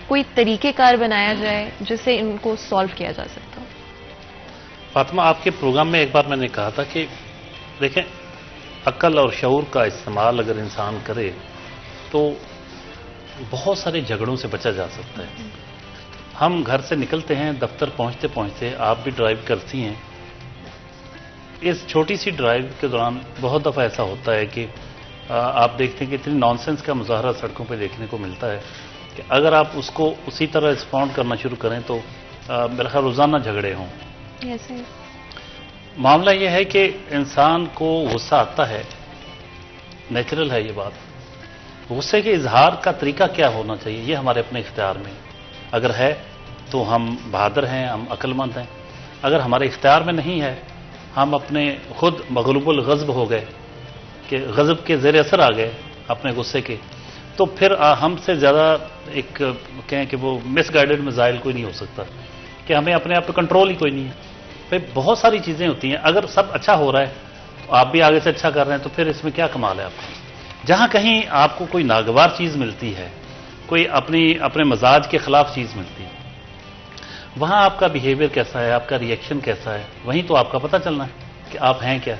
कोई तरीक़ेकार बनाया जाए जिससे इनको सॉल्व किया जा सकता हो। फातिमा, आपके प्रोग्राम में एक बार मैंने कहा था कि देखें, अक्ल और शऊर का इस्तेमाल अगर इंसान करे तो बहुत सारे झगड़ों से बचा जा सकता है। हम घर से निकलते हैं, दफ्तर पहुंचते पहुंचते, आप भी ड्राइव करती हैं, इस छोटी सी ड्राइव के दौरान बहुत दफ़ा ऐसा होता है कि आप देखते हैं कि इतनी नॉनसेंस का मुजाहरा सड़कों पे देखने को मिलता है कि अगर आप उसको उसी तरह रिस्पॉन्ड करना शुरू करें तो मेरा ख्याल रोज़ाना झगड़े हों। मामला यह है कि इंसान को गुस्सा आता है, नेचुरल है ये बात। गुस्से के इजहार का तरीका क्या होना चाहिए ये हमारे अपने इख्तियार में, अगर है तो हम बहादुर हैं, हम अक्लमंद हैं। अगर हमारे इख्तियार में नहीं है, हम अपने खुद मगलूबुल गज़ब हो गए कि गज़ब के ज़ेर असर आ गए अपने गुस्से के, तो फिर हमसे ज़्यादा एक कहें कि वो मिसगाइडेड मिसाइल कोई नहीं हो सकता कि हमें अपने आप पे कंट्रोल ही कोई नहीं है। भाई बहुत सारी चीज़ें होती हैं, अगर सब अच्छा हो रहा है तो आप भी आगे से अच्छा कर रहे हैं, तो फिर इसमें क्या कमाल है आपको। जहाँ कहीं आपको कोई नागवार चीज़ मिलती है, कोई अपने मजाज के खिलाफ चीज़ मिलती है, वहाँ आपका बिहेवियर कैसा है, आपका रिएक्शन कैसा है, वहीं तो आपका पता चलना है कि आप हैं क्या।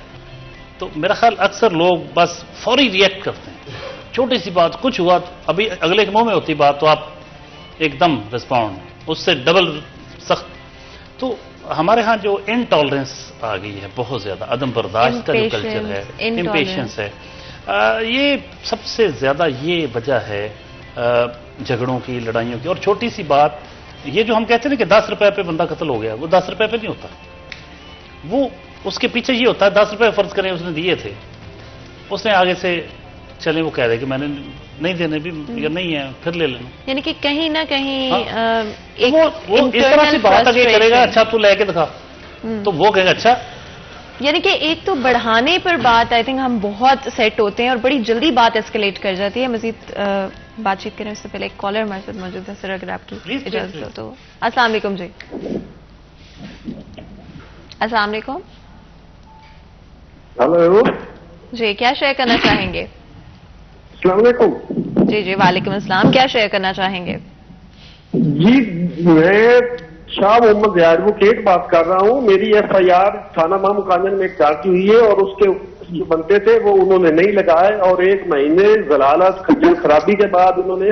तो मेरा ख्याल अक्सर लोग बस फौरी रिएक्ट करते हैं, छोटी सी बात कुछ हुआ तो अभी अगले के मुंह में होती बात तो आप एकदम रिस्पॉन्ड, उससे डबल सख्त। तो हमारे यहाँ जो इनटॉलरेंस आ गई है बहुत ज़्यादा, अदम बर्दाश्त का जो कल्चर है, इम्पेशेंस है, ये सबसे ज़्यादा ये वजह है झगड़ों की, लड़ाइयों की। और छोटी सी बात, ये जो हम कहते हैं ना कि 10 रुपए पे बंदा कत्ल हो गया, वो 10 रुपए पे नहीं होता, वो उसके पीछे ये होता है 10 रुपए फर्ज करें उसने दिए थे, उसने आगे से चले वो कह रहे कि मैंने नहीं देने भी या नहीं है फिर ले लेना, यानी कि कहीं ना कहीं एक वो इस तरह से बात आगे करेगा, अच्छा तू लेके दिखा, तो वो कहेगा अच्छा। यानी कि एक तो बढ़ाने पर बात आई थिंक हम बहुत सेट होते हैं और बड़ी जल्दी बात एस्केलेट कर जाती है। मजीद बातचीत करें उससे पहले एक कॉलर हमारे साथ मौजूद है, सर अगर आपकी इजाजत हो तो। अस्सलाम वालेकुम जी। अस्सलाम वालेकुम। हेलो जी, क्या शेयर करना चाहेंगे? अस्सलाम वालेकुम। जी जी, वालेकुम अस्सलाम। क्या शेयर करना चाहेंगे? जी मैं शाह मोहम्मद एडवोकेट बात कर रहा हूँ। मेरी FIR थाना मामूकानन में दर्ज हुई है और उसके जो बनते थे वो उन्होंने नहीं लगाए, और 1 महीने जलालत खज्जल खराबी के बाद उन्होंने,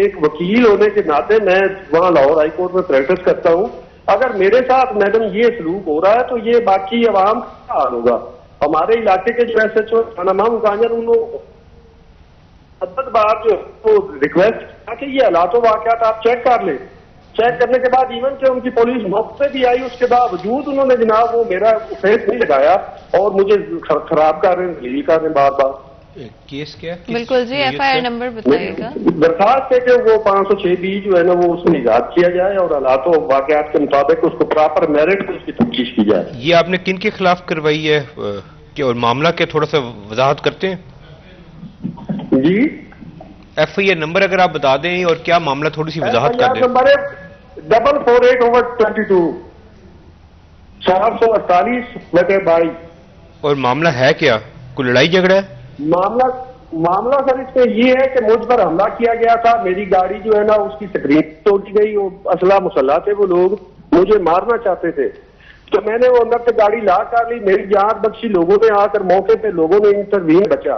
एक वकील होने के नाते मैं वहाँ लाहौर हाई कोर्ट में प्रैक्टिस करता हूँ, अगर मेरे साथ मैडम ये सलूक हो रहा है तो ये बाकी अवाम का हाल होगा। हमारे इलाके के जो SHO थाना मामूकानन, उन्होंने बार जो रिक्वेस्ट किया कि ये हालात वाकयात आप चेक कर लें। चेक करने के बाद इवन कि उनकी पुलिस मौके पे भी आई, उसके बावजूद उन्होंने जनाब वो मेरा फेस नहीं लगाया और मुझे खराब कर रहे हैं, कर रहे हैं बार बार। केस क्या है? बिल्कुल जी, FIR नंबर बताइएगा। दरखास्त है कि वो 506B जो है ना वो उसमें इजाद किया जाए और हालात वाकयात के मुताबिक उसको प्रॉपर मेरिट से उसकी तफ्तीश की जाए। ये आपने किन के खिलाफ करवाई है क्या, और मामला क्या, थोड़ा सा वजाहत करते हैं? जी FIR नंबर अगर आप बता दें और क्या मामला, थोड़ी सी वजाहत कर दें। नंबर है 448/22 448/22। और मामला है क्या, कोई लड़ाई झगड़ा है? मामला सर इसमें ये है कि मुझ पर हमला किया गया था, मेरी गाड़ी जो है ना उसकी स्क्रीन तोड़ी गई, वो असला मुसल्ला थे, वो लोग मुझे मारना चाहते थे, तो मैंने वो अंदर से गाड़ी ला कर ली, मेरी जान बख्शी, लोगों ने आकर मौके पे लोगों ने इंटरवीन बचा।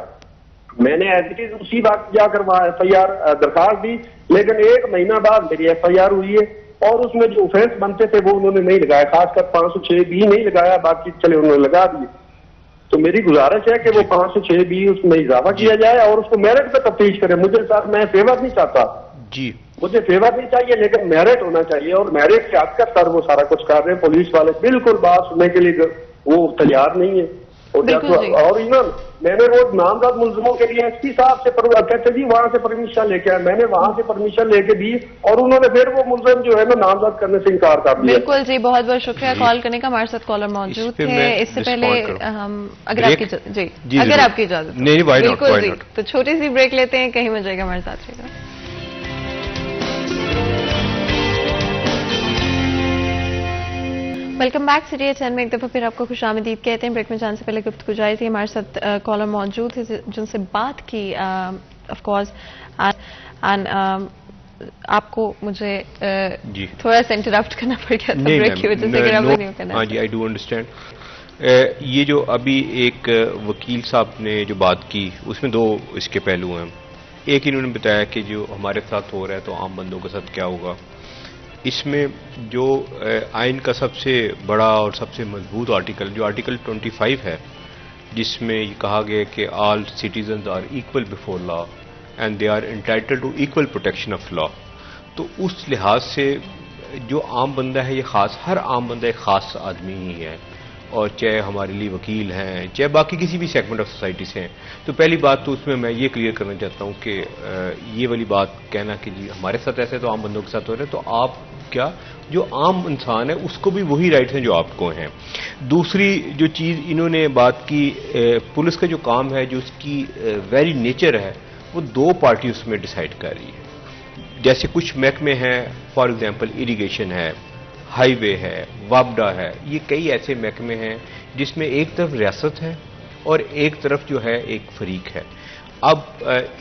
मैंने एज इट इज उसी वक्त जाकर वहाँ FIR दरखास्त दी, लेकिन 1 महीना बाद मेरी FIR हुई है और उसमें जो ऑफेंस बनते थे वो उन्होंने नहीं लगाया, खासकर 506B नहीं लगाया, बाकी चले उन्होंने लगा दिए। तो मेरी गुजारिश है कि वो 506B उसमें इजाफा किया जाए और उसको मेरिट पे तफ्तीश करें। मुझे सर, मैं फेवर नहीं चाहता जी, मुझे फेवर नहीं चाहिए, लेकिन मेरिट होना चाहिए और मेरिट के हद का सर वो सारा कुछ कर रहे हैं। पुलिस वाले बिल्कुल बात सुनने के लिए वो तैयार नहीं है। और इवन मैंने वो नामजद मुलजमों के लिए SP साहब से कहते जी वहां से परमिशन लेके आए, मैंने वहां से परमिशन लेके दी और उन्होंने फिर वो मुलजम जो है ना नामजद करने से इनकार कर दिया। बिल्कुल जी, बहुत बहुत शुक्रिया कॉल करने का। हमारे साथ कॉलर मौजूद थे। इससे पहले हम अगर आपकी इजाजत बिल्कुल जी, तो छोटी सी ब्रेक लेते हैं, कहीं मत जाएगा, हमारे साथ रहेगा। Welcome back. सिटी HN में एक दफ़ा फिर आपको खुशामदीद कहते हैं। ब्रेक में जाने से पहले गुफ्तगू जारी थी, हमारे साथ कॉलर मौजूद थे जिनसे बात की ऑफ कोर्स, एंड आपको मुझे थोड़ा सा इंटरप्ट करना पड़ गया था ब्रेक की वजह से, अगर आप नहीं करना। हाँ जी, आई डू अंडरस्टैंड। ये जो अभी एक वकील साहब ने जो बात की उसमें 2 इसके पहलू हैं। एक इन्होंने बताया कि जो हमारे साथ हो रहा है तो आम बंदों के साथ क्या होगा। इसमें जो आइन का सबसे बड़ा और सबसे मजबूत आर्टिकल, जो आर्टिकल 25 है, जिसमें ये कहा गया कि all citizens are equal before law and they are entitled to equal protection of law, तो उस लिहाज से जो आम बंदा है, ये खास, हर आम बंदा एक खास आदमी ही है, और चाहे हमारे लिए वकील हैं, चाहे बाकी किसी भी सेगमेंट ऑफ सोसाइटी से हैं। तो पहली बात तो उसमें मैं ये क्लियर करना चाहता हूँ कि ये वाली बात कहना कि जी हमारे साथ ऐसे तो आम बंदों के साथ हो रहे हैं, तो आप क्या, जो आम इंसान है उसको भी वही राइट्स हैं जो आपको हैं। दूसरी जो चीज़ इन्होंने बात की, पुलिस का जो काम है, जो उसकी वेरी नेचर है, वो 2 पार्टी उसमें डिसाइड कर रही है। जैसे कुछ महकमे हैं, फॉर एग्जांपल इरिगेशन है, हाईवे है, वापडा है, ये कई ऐसे महकमे हैं जिसमें एक तरफ रियासत है और एक तरफ जो है एक फरीक है। अब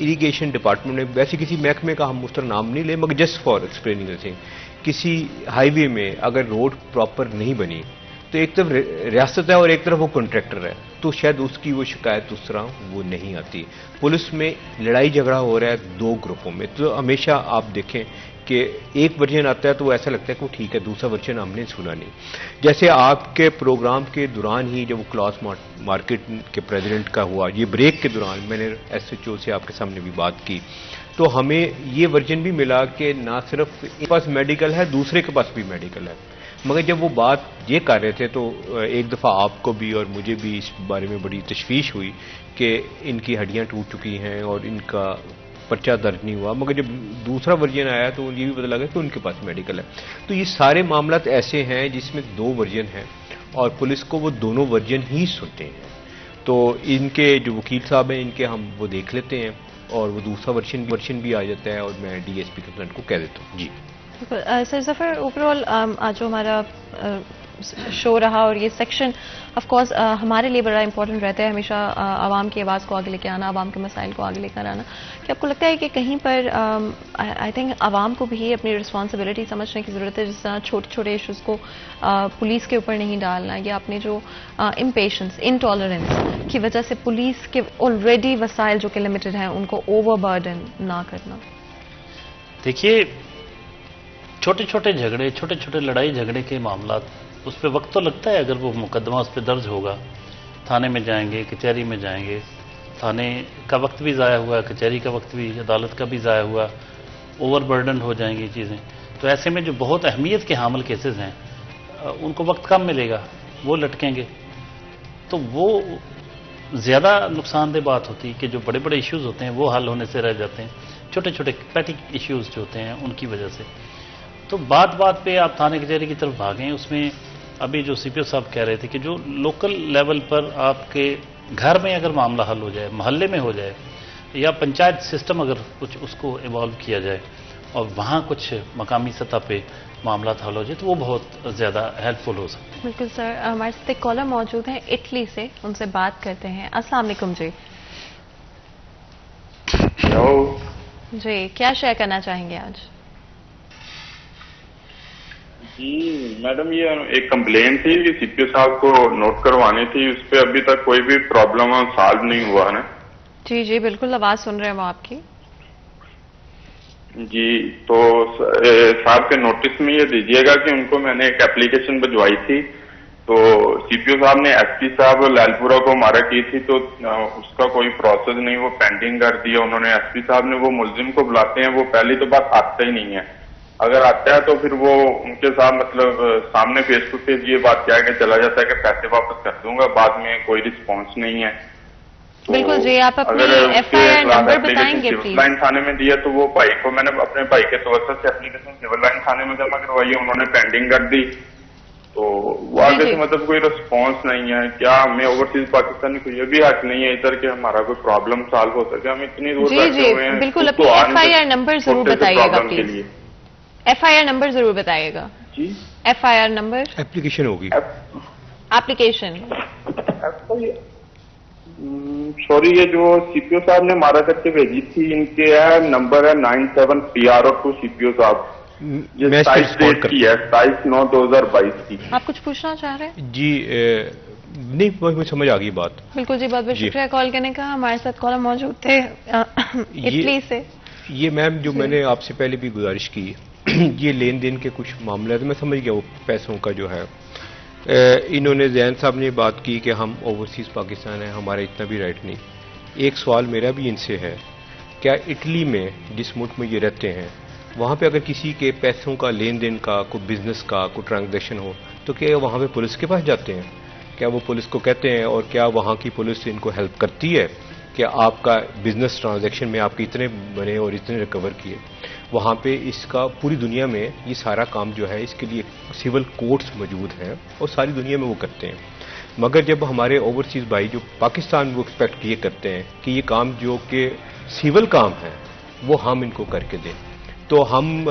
इरिगेशन डिपार्टमेंट में, वैसे किसी महकमे का हम उस तरह नाम नहीं ले, मगर just for explaining the thing, किसी हाईवे में अगर रोड प्रॉपर नहीं बनी तो एक तरफ रियासत है और एक तरफ वो कॉन्ट्रैक्टर है, तो शायद उसकी वो शिकायत उस तरह वो नहीं आती। पुलिस में लड़ाई झगड़ा हो रहा है 2 ग्रुपों में, तो हमेशा आप देखें कि एक वर्जन आता है तो वो ऐसा लगता है कि वो ठीक है, दूसरा वर्जन हमने सुना नहीं। जैसे आपके प्रोग्राम के दौरान ही जब वो क्लॉथ मार्केट के प्रेसिडेंट का हुआ, ये ब्रेक के दौरान मैंने SHO से आपके सामने भी बात की, तो हमें ये वर्जन भी मिला कि ना सिर्फ एक पास मेडिकल है, दूसरे के पास भी मेडिकल है। मगर जब वो बात ये कर रहे थे तो एक दफ़ा आपको भी और मुझे भी इस बारे में बड़ी तशवीश हुई कि इनकी हड्डियां टूट चुकी हैं और इनका पर्चा दर्ज नहीं हुआ। मगर जब दूसरा वर्जन आया तो ये भी पता लगा कि उनके पास मेडिकल है। तो ये सारे मामला ऐसे हैं जिसमें 2 वर्जन हैं और पुलिस को वो दोनों वर्जन ही सुनते हैं। तो इनके जो वकील साहब हैं, इनके हम वो देख लेते हैं और वो दूसरा वर्जन भी आ जाता है और मैं DSP कंसल्टेंट को कह देता हूँ। जी सर जफर, ओवरऑल आज जो हमारा शो रहा और ये सेक्शन ऑफ कोर्स हमारे लिए बड़ा इंपॉर्टेंट रहता है, हमेशा आवाम की आवाज़ को आगे लेकर आना, आवाम के मसाइल को आगे लेकर आना। कि आपको लगता है कि कहीं पर आई थिंक आवाम को भी अपनी रिस्पॉन्सिबिलिटी समझने की ज़रूरत है, जिस तरह छोटे छोटे इशूज़ को पुलिस के ऊपर नहीं डालना, या अपने जो इम्पेशेंस, इंटॉलरेंस की वजह से पुलिस के ऑलरेडी वसाइल जो कि लिमिटेड हैं उनको ओवरबर्डन ना करना। देखिए, छोटे छोटे झगड़े, छोटे छोटे लड़ाई झगड़े के मामला, उस पर वक्त तो लगता है। अगर वो मुकदमा उस पर दर्ज होगा, थाने में जाएंगे, कचहरी में जाएंगे, थाने का वक्त भी ज़ाया हुआ, कचहरी का वक्त भी, अदालत का भी ज़ाया हुआ, ओवरबर्डन हो जाएंगी चीज़ें। तो ऐसे में जो बहुत अहमियत के हामिल केसेस हैं उनको वक्त कम मिलेगा, वो लटकेंगे। तो वो ज़्यादा नुकसानदेह बात होती है कि जो बड़े बड़े इश्यूज़ होते हैं वो हल होने से रह जाते हैं, छोटे छोटे पैटी इश्यूज़ जो होते हैं उनकी वजह से। तो बात बात पे आप थाने कचहरी की तरफ भागें। उसमें अभी जो सीपीओ साहब कह रहे थे कि जो लोकल लेवल पर आपके घर में अगर मामला हल हो जाए, मोहल्ले में हो जाए, या पंचायत सिस्टम अगर कुछ उसको इवॉल्व किया जाए और वहाँ कुछ मकामी सतह पे मामला हल हो जाए, तो वो बहुत ज़्यादा हेल्पफुल हो सकता है। बिल्कुल सर, हमारे साथ एक कॉलर मौजूद हैं इटली से, उनसे बात करते हैं। अस्सलाम वालेकुम जी। जी, क्या शेयर करना चाहेंगे आज? जी मैडम, ये एक कंप्लेन थी कि सीपीओ साहब को नोट करवानी थी, उस पर अभी तक कोई भी प्रॉब्लम सॉल्व नहीं हुआ है। जी जी बिल्कुल, आवाज़ सुन रहे हैं वो आपकी। जी, तो साहब के नोटिस में ये दीजिएगा कि उनको मैंने एक एप्लीकेशन भिजवाई थी, तो सीपीओ साहब ने एसपी साहब लालपुरा को मारा की थी, तो उसका कोई प्रोसेस नहीं, वो पेंडिंग कर दिया उन्होंने। एसपी साहब ने वो मुलजिम को बुलाते हैं, वो पहली तो बात आता ही नहीं है, अगर आता है तो फिर वो उनके साथ मतलब सामने फेस टू फेस ये बात क्या है कि चला जाता है कि पैसे वापस कर दूंगा, बाद में कोई रिस्पॉन्स नहीं है। तो बिल्कुल जी, आप अपनी एफआईआर नंबर बताएंगे प्लीज? सिविल लाइन थाने में दिया, तो वो भाई को मैंने अपने भाई के तवज्जो से एप्लीकेशन सिविल लाइन थाने में जमा करवाई, उन्होंने पेंडिंग कर दी, तो वो आगे से मतलब कोई रिस्पॉन्स नहीं है। क्या हमें ओवरसीज पाकिस्तानी को ये भी हक नहीं है इधर कि हमारा कोई प्रॉब्लम सॉल्व हो सके? हम इतनी दूर बैठे हुए हैं। बिल्कुल, अपनी एफआईआर नंबर जरूर बताइएगा प्लीज। एफआईआर नंबर जरूर बताइएगा जी। एफआईआर नंबर, एप्लीकेशन होगी, एप्लीकेशन। सॉरी, ये जो सीपीओ साहब ने मारा करके भेजी थी, इनके है नंबर है 97PRO2 सीपीओ साहब, ये 27 डेट की है, 27/9/2022 की। आप कुछ पूछना चाह रहे हैं? जी नहीं, मुझे समझ आ गई बात। बिल्कुल जी, बहुत बहुत शुक्रिया कॉल करने का। हमारे साथ कॉलर मौजूद थे इटली से। ये मैम जो मैंने आपसे पहले भी गुजारिश की, ये लेन देन के कुछ मामले, तो मैं समझ गया वो पैसों का जो है। इन्होंने जैन साहब ने बात की कि हम ओवरसीज़ पाकिस्तान है, हमारा इतना भी राइट नहीं। एक सवाल मेरा भी इनसे है, क्या इटली में जिस मुल्क में ये रहते हैं, वहाँ पे अगर किसी के पैसों का लेन देन का, कोई बिजनेस का कोई ट्रांजैक्शन हो, तो क्या वहाँ पे पुलिस के पास जाते हैं? क्या वो पुलिस को कहते हैं, और क्या वहाँ की पुलिस इनको हेल्प करती है कि आपका बिजनेस ट्रांजैक्शन में आपके इतने बने और इतने रिकवर किए? वहाँ पे इसका पूरी दुनिया में ये सारा काम जो है, इसके लिए सिविल कोर्ट्स मौजूद हैं और सारी दुनिया में वो करते हैं। मगर जब हमारे ओवरसीज़ भाई जो पाकिस्तान, वो एक्सपेक्ट ये करते हैं कि ये काम जो कि सिविल काम है वो हम इनको करके दें, तो हम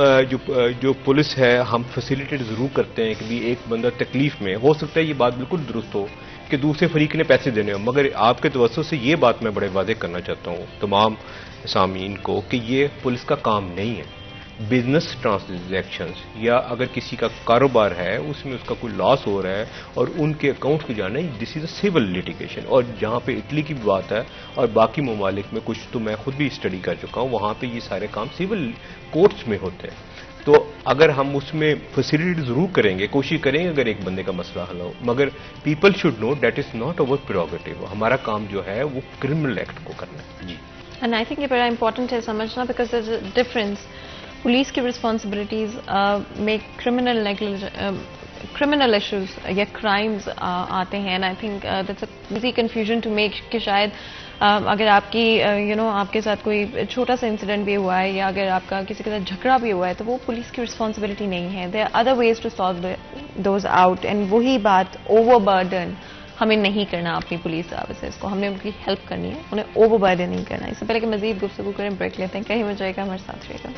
जो पुलिस है हम फैसिलिटेट ज़रूर करते हैं कि भी एक बंदा तकलीफ में हो सकता है, ये बात बिल्कुल दुरुस्त हो कि दूसरे फरीक ने पैसे देने हो, मगर आपके तवज्जो से ये बात मैं बड़े वादे करना चाहता हूँ तमाम सामीन को कि ये पुलिस का काम नहीं है। बिजनेस ट्रांजैक्शंस या अगर किसी का कारोबार है उसमें उसका कोई लॉस हो रहा है और उनके अकाउंट को जाना है, this is a civil litigation. और जहाँ पे इटली की बात है और बाकी ममालिक में कुछ तो मैं खुद भी स्टडी कर चुका हूँ, वहाँ पे ये सारे काम सिविल कोर्ट्स में होते हैं। तो अगर हम उसमें फैसिलिटी जरूर करेंगे, कोशिश करेंगे अगर एक बंदे का मसला हल हो, मगर people should know that is not our prerogative. हमारा काम जो है वो क्रिमिनल एक्ट को करना है जी। एंड आई थिंक ये बड़ा इंपॉर्टेंट है समझना, because there is a difference. Police की रिस्पॉन्सिबिलिटीज में क्रिमिनल इश्यूज या क्राइम्स आते हैं, and I think that's a easy confusion to make कि शायद अगर आपकी आपके साथ कोई छोटा सा इंसिडेंट भी हुआ है या अगर आपका किसी के साथ झगड़ा भी हुआ है तो वो पुलिस की रिस्पॉन्सिबिलिटी नहीं है। There are other ways to solve those out, and वही बात ओवरबर्डन हमें नहीं करना अपनी पुलिस सर्विसेज को, हमने उनकी हेल्प करनी है, उन्हें ओवरबर्डन नहीं करना। इससे पहले कि मजीद गुफ्तगू करें, ब्रेक लेते हैं, कहीं मत जाएगा, हमारे साथ रहेगा।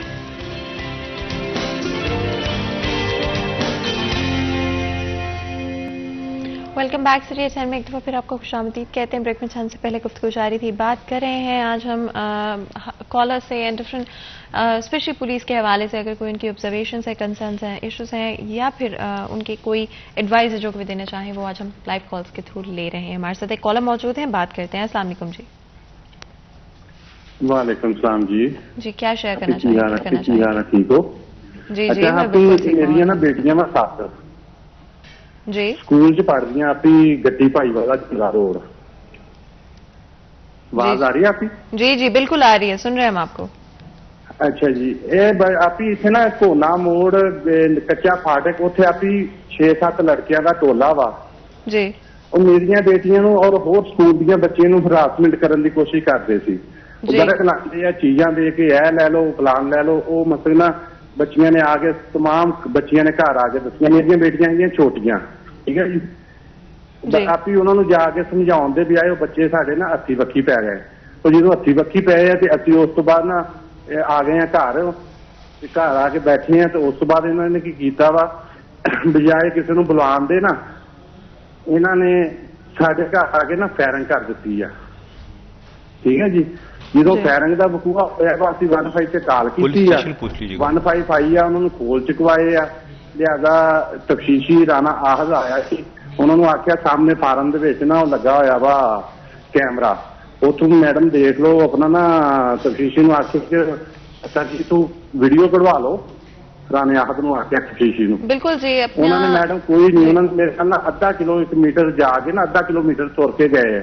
वेलकम बैक सीरियल चैनल में एक दफ़ा फिर आपको खुशामदीद कहते हैं। ब्रेक में छान से पहले गुफ्तगू जारी थी, बात कर रहे हैं आज हम कॉलर से एंड डिफरेंट स्पेशली पुलिस के हवाले से, अगर कोई उनकी ऑब्जर्वेशन है, कंसर्न्स हैं, इश्यूज हैं, या फिर उनकी कोई एडवाइस है जो भी देना चाहें, वो आज हम लाइव कॉल्स के थ्रू ले रहे हैं। हमारे साथ एक कॉलर मौजूद हैं, बात करते हैं। अस्सलाम वालेकुम जी। वालेकुम सलाम जी। जी क्या शेयर करना चाहिए? ठीक हो? जी अच्छा, जी मैं बिल्कुल ठीक हूं। मेरियां ना बेटियां मैं 7 जी स्कूल च पढ़दियां, आपी गड्डी भाई वाला जिला रोड। आवाज आ रही है आपकी? जी जी बिल्कुल आ रही है, सुन रहे हैं हम आपको। अच्छा जी, आपी इथे ना कोना मोड़ कच्चा फाटक, उथे आपी 6-7 लड़कियां का टोला वा जी। ਉਹ ਮੇਰੀਆਂ ਬੇਟੀਆਂ ਨੂੰ ਔਰ ਹੋਰ ਸਕੂਲ ਦੀਆਂ ਬੱਚੇ ਨੂੰ ਹਰਾਸਮੈਂਟ ਕਰਨ ਦੀ ਕੋਸ਼ਿਸ਼ ਕਰਦੇ ਸੀ। ਗਲਤ ਲਾਉਂਦੇ ਆ, ਚੀਜ਼ਾਂ ਦੇ ਕੇ ਇਹ ਲੈ ਲਓ, ਪਲਾਨ ਲੈ ਲਓ। ਉਹ ਮਸਲੇ ਨਾ ਬੱਚੀਆਂ ਨੇ ਆ ਕੇ, तमाम ਬੱਚੀਆਂ ਨੇ ਘਰ ਆ ਕੇ ਦੱਸੀਆਂ। ਮੇਰੀਆਂ ਬੇਟੀਆਂ ਹੈਗੀਆਂ ਛੋਟੀਆਂ, ਠੀਕ ਹੈ ਜੀ। ਆਪੀ ਉਹਨਾਂ ਨੂੰ ਜਾ ਕੇ ਸਮਝਾਉਣ ਦੇ ਵੀ ਆਏ, ਉਹ ਬੱਚੇ ਸਾਡੇ ਨਾ ਹੱਥੀ ਵੱਖੀ ਪੈ ਗਏ। ਉਹ ਜਦੋਂ ਹੱਥੀ ਵੱਖੀ ਪਏ ਆ ਤੇ ਅਸੀਂ ਉਸ ਤੋਂ ਬਾਅਦ ਨਾ ਆ ਗਏ ਆ ਘਰ, ਤੇ ਘਰ ਆ ਕੇ ਬੈਠੇ ਆ। ਤੇ ਉਸ ਤੋਂ ਬਾਅਦ ਇਹਨਾਂ ਨੇ ਕੀ ਕੀਤਾ ਵਾ, ਬਜਾਏ ਕਿਸੇ ਨੂੰ ਬੁਲਾਉਣ ਦੇ ਨਾ, ਇਹਨਾਂ ਨੇ ਸਾਡੇ ਘਰ ਆ ਕੇ ਨਾ ਫਾਇਰਿੰਗ ਕਰ ਦਿੱਤੀ ਆ, ਠੀਕ ਹੈ ਜੀ। ਜਦੋਂ ਫਾਇਰਿੰਗ ਦਾ ਵਕੂਆ ਹੋਇਆ ਵਾ, ਅਸੀਂ 15 ਤੇ ਕਾਲ ਕੀਤੀ ਆ, 15 ਆਈ ਆ, ਉਹਨਾਂ ਨੂੰ ਖੋਲ ਚੁਕਵਾਏ ਆ। ਲਿਹਾਜ਼ਾ ਤਫਤੀਸ਼ੀ ਰਾਣਾ ਆਹਦ ਆਇਆ ਸੀ, ਉਹਨਾਂ ਨੂੰ ਆਖਿਆ ਸਾਹਮਣੇ ਫਾਰਮ ਦੇ ਵਿੱਚ ਨਾ ਉਹ ਲੱਗਾ ਹੋਇਆ ਵਾ ਕੈਮਰਾ, ਉੱਥੋਂ ਮੈਡਮ ਦੇਖ ਲਓ ਆਪਣਾ। ਨਾ ਤਫਤੀਸ਼ੀ ਨੂੰ ਆਖਿਆ ਕਿ ਸਰ ਤੂੰ ਵੀਡੀਓ ਕਢਵਾ ਲਓ, ਰਾਣੇ ਆਹਦ ਨੂੰ ਆਖਿਆ ਤਫਤੀਸ਼ੀ ਨੂੰ। ਬਿਲਕੁਲ ਜੀ। ਉਹਨਾਂ ਨੇ ਮੈਡਮ ਕੋਈ ਨਹੀਂ, ਉਹਨਾਂ ਨੇ ਮੇਰੇ ਖਿਆਲ ਨਾਲ ਅੱਧਾ ਕਿਲੋਮੀਟਰ ਜਾ ਕੇ ਨਾ, ਅੱਧਾ ਕਿਲੋਮੀਟਰ ਤੁਰ ਕੇ ਗਏ।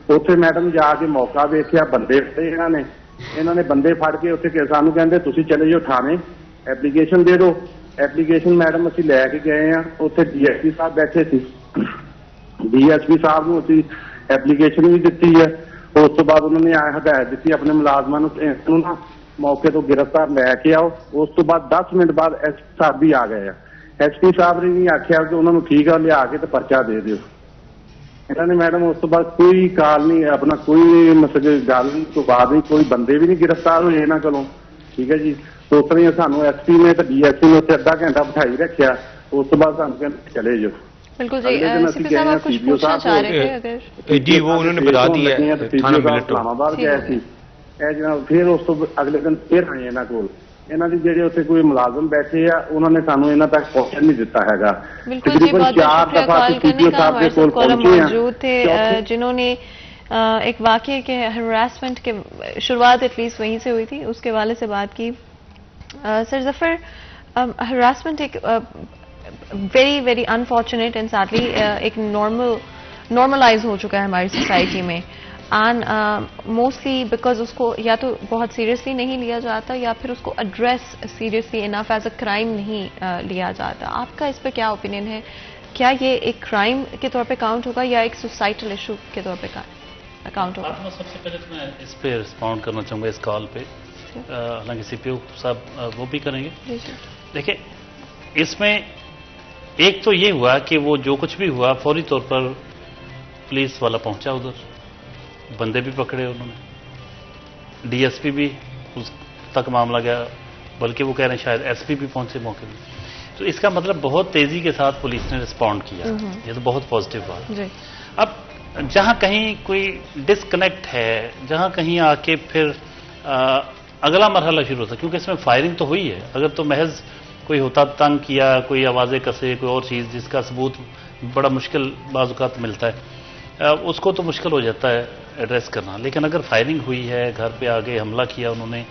ਉੱਥੇ ਮੈਡਮ ਜਾ ਕੇ ਮੌਕਾ ਵੇਖਿਆ, ਬੰਦੇ ਫੜੇ ਇਹਨਾਂ ਨੇ ਬੰਦੇ ਫੜ ਕੇ ਉੱਥੇ ਸਾਨੂੰ ਕਹਿੰਦੇ ਤੁਸੀਂ ਚਲੇ ਜਾਓ ਥਾਣੇ, ਐਪਲੀਕੇਸ਼ਨ ਦੇ ਦਿਓ। ਐਪਲੀਕੇਸ਼ਨ ਮੈਡਮ ਅਸੀਂ ਲੈ ਕੇ ਗਏ ਆ, ਉੱਥੇ ਡੀਐਸਪੀ ਸਾਹਿਬ ਬੈਠੇ ਸੀ। ਡੀਐਸਪੀ ਸਾਹਿਬ ਨੂੰ ਅਸੀਂ ਐਪਲੀਕੇਸ਼ਨ ਵੀ ਦਿੱਤੀ ਹੈ। ਉਸ ਤੋਂ ਬਾਅਦ ਉਹਨਾਂ ਨੇ ਹਦਾਇਤ ਦਿੱਤੀ ਆਪਣੇ ਮੁਲਾਜ਼ਮਾਂ ਨੂੰ ਇਹਨੂੰ ਨਾ ਮੌਕੇ ਤੋਂ ਗ੍ਰਿਫਤਾਰ ਲੈ ਕੇ ਆਓ। ਉਸ ਤੋਂ ਬਾਅਦ 10 ਮਿੰਟ ਬਾਅਦ ਐਸਪੀ ਸਾਹਿਬ ਵੀ ਆ ਗਏ ਆ। ਐਸਪੀ ਸਾਹਿਬ ਨੇ ਵੀ ਆਖਿਆ ਕਿ ਉਹਨਾਂ ਨੂੰ ਠੀਕ ਆ, ਲਿਆ ਕੇ ਤੇ ਪਰਚਾ ਦੇ ਦਿਓ। ਇਹਨਾਂ ਨੇ ਮੈਡਮ ਉਸ ਤੋਂ ਬਾਅਦ ਕੋਈ ਕਾਲ ਨਹੀਂ, ਆਪਣਾ ਕੋਈ ਮਸਲੇ ਗੱਲ ਤੋਂ ਬਾਅਦ ਹੀ ਕੋਈ ਬੰਦੇ ਵੀ ਨਹੀਂ ਗ੍ਰਿਫਤਾਰ ਹੋਏ ਇਹਨਾਂ ਕੋਲੋਂ, ਠੀਕ ਹੈ ਜੀ। ਉਸ ਤਰ੍ਹਾਂ ਸਾਨੂੰ ਐਸਪੀ ਨੇ ਤੇ ਡੀਐਸਪੀ ਨੇ ਉੱਥੇ ਅੱਧਾ ਘੰਟਾ ਬਿਠਾਈ ਰੱਖਿਆ। ਉਸ ਤੋਂ ਬਾਅਦ ਸਾਨੂੰ ਕਹਿੰਦੇ ਚਲੇ ਜਾਓ। बिल्कुल जी। सीपी साहब आप कुछ पूछना चाह रहे थे? अगर जी वो उन्होंने बता दिया थाना मिलिट इस्लामाबाद गए थे जनाब। फिर उस तो अगले दिन फिर आए ਇਹਨਾਂ ਕੋਲ। ਇਹਨਾਂ ਦੀ ਜਿਹੜੇ ਉੱਥੇ ਕੋਈ ਮੁਲਾਜ਼ਮ ਬੈਠੇ ਆ, ਉਹਨਾਂ ਨੇ ਸਾਨੂੰ ਇਹਨਾਂ ਤੱਕ ਪਹੁੰਚਣ ਨਹੀਂ ਦਿੱਤਾ ਹੈਗਾ। तकरीबन 4 दफा सीपीओ साहब के कॉल मौजूद थे, जिन्होंने एक वाकये के हरासमेंट के शुरुआत एटलीस्ट वहीं से हुई थी, उसके हवाले से बात की। सर जफर, हरासमेंट एक very very unfortunate and sadly एक नॉर्मलाइज हो चुका है हमारी सोसाइटी में। एंड मोस्टली बिकॉज उसको या तो बहुत सीरियसली नहीं लिया जाता, या फिर उसको address seriously enough as a crime नहीं लिया जाता। आपका इस पर क्या ओपिनियन है? क्या ये एक क्राइम के तौर पे काउंट होगा या एक सोसाइटल इशू के तौर पे काउंट होगा? सबसे पहले तो मैं इस पे रिस्पॉन्ड करना चाहूँगा इस कॉल पे, हालांकि सीपीओ साहब वो भी करेंगे। देखिए, इसमें एक तो ये हुआ कि वो जो कुछ भी हुआ फौरी तौर पर पुलिस वाला पहुंचा उधर, बंदे भी पकड़े उन्होंने, डीएसपी भी उस तक मामला गया, बल्कि वो कह रहे हैं शायद एसपी भी पहुंचे मौके पर। तो इसका मतलब बहुत तेजी के साथ पुलिस ने रिस्पॉन्ड किया, ये तो बहुत पॉजिटिव बात। अब जहां कहीं कोई डिस्कनेक्ट है, जहां कहीं आके फिर अगला मरहला शुरू होता, क्योंकि इसमें फायरिंग तो हुई है। अगर तो महज कोई होता तंग किया, कोई आवाज़ें कसे, कोई और चीज़ जिसका सबूत बड़ा मुश्किल बाज़ मिलता है, उसको तो मुश्किल हो जाता है एड्रेस करना। लेकिन अगर फायरिंग हुई है, घर पे आगे हमला किया उन्होंने,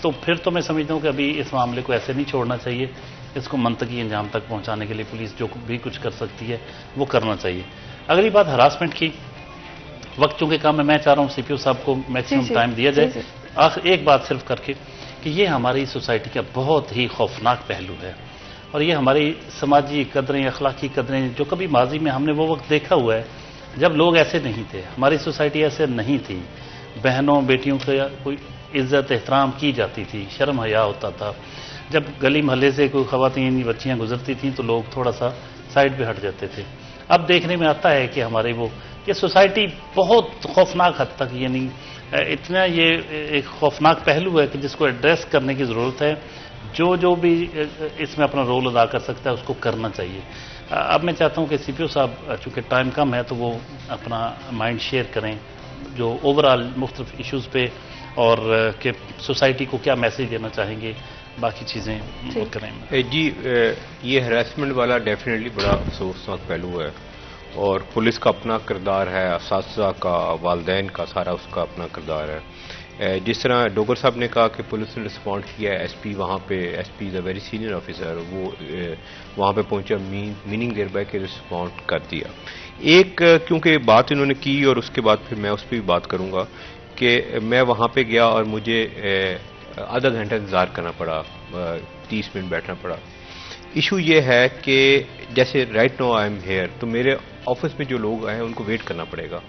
तो फिर तो मैं समझता हूँ कि अभी इस मामले को ऐसे नहीं छोड़ना चाहिए। इसको मंतकी अंजाम तक पहुँचाने के लिए पुलिस जो भी कुछ कर सकती है वो करना चाहिए। अगली बात हरासमेंट की, वक्त चूँकि काम है, मैं चाह रहा हूँ सीपीओ साहब को मैक्सिमम टाइम दिया जाए। एक बात सिर्फ करके कि ये हमारी सोसाइटी का बहुत ही खौफनाक पहलू है, और ये हमारी समाजी कदरें, अखलाकी कदरें जो कभी माजी में हमने वो वक्त देखा हुआ है जब लोग ऐसे नहीं थे, हमारी सोसाइटी ऐसे नहीं थी। बहनों बेटियों का कोई इज्जत एहतराम की जाती थी, शर्म हया होता था। जब गली महल्ले से कोई खवातीन बच्चियाँ गुजरती थी तो लोग थोड़ा सा साइड पे हट जाते थे। अब देखने में आता है कि हमारी ये सोसाइटी बहुत खौफनाक हद तक, यानी इतना ये एक खौफनाक पहलू है कि जिसको एड्रेस करने की ज़रूरत है। जो भी इसमें अपना रोल अदा कर सकता है उसको करना चाहिए। अब मैं चाहता हूं कि सीपीओ साहब चूंकि टाइम कम है तो वो अपना माइंड शेयर करें जो ओवरऑल मुख्तलिफ इश्यूज़ पे, और कि सोसाइटी को क्या मैसेज देना चाहेंगे, बाकी चीज़ें वो करें। जी, ये हरासमेंट वाला डेफिनेटली बड़ा अफसोसनाक पहलू है, और पुलिस का अपना किरदार है, असातिज़ा का, वालिदैन का, सारा उसका अपना किरदार है। जिस तरह डोगर साहब ने कहा कि पुलिस ने रिस्पॉन्ड किया, एसपी वहाँ पे, SP is a very senior officer, वो वहाँ पे पहुँचा, मीनिंग देयर बाय के रिस्पॉन्ड कर दिया। एक क्योंकि बात इन्होंने की और उसके बाद फिर मैं उस पर भी बात करूँगा कि मैं वहाँ पे गया और मुझे आधा घंटा इंतज़ार करना पड़ा, 30 मिनट बैठना पड़ा। इशू ये है कि जैसे right now I am here, तो मेरे ऑफिस में जो लोग हैं उनको वेट करना पड़ेगा,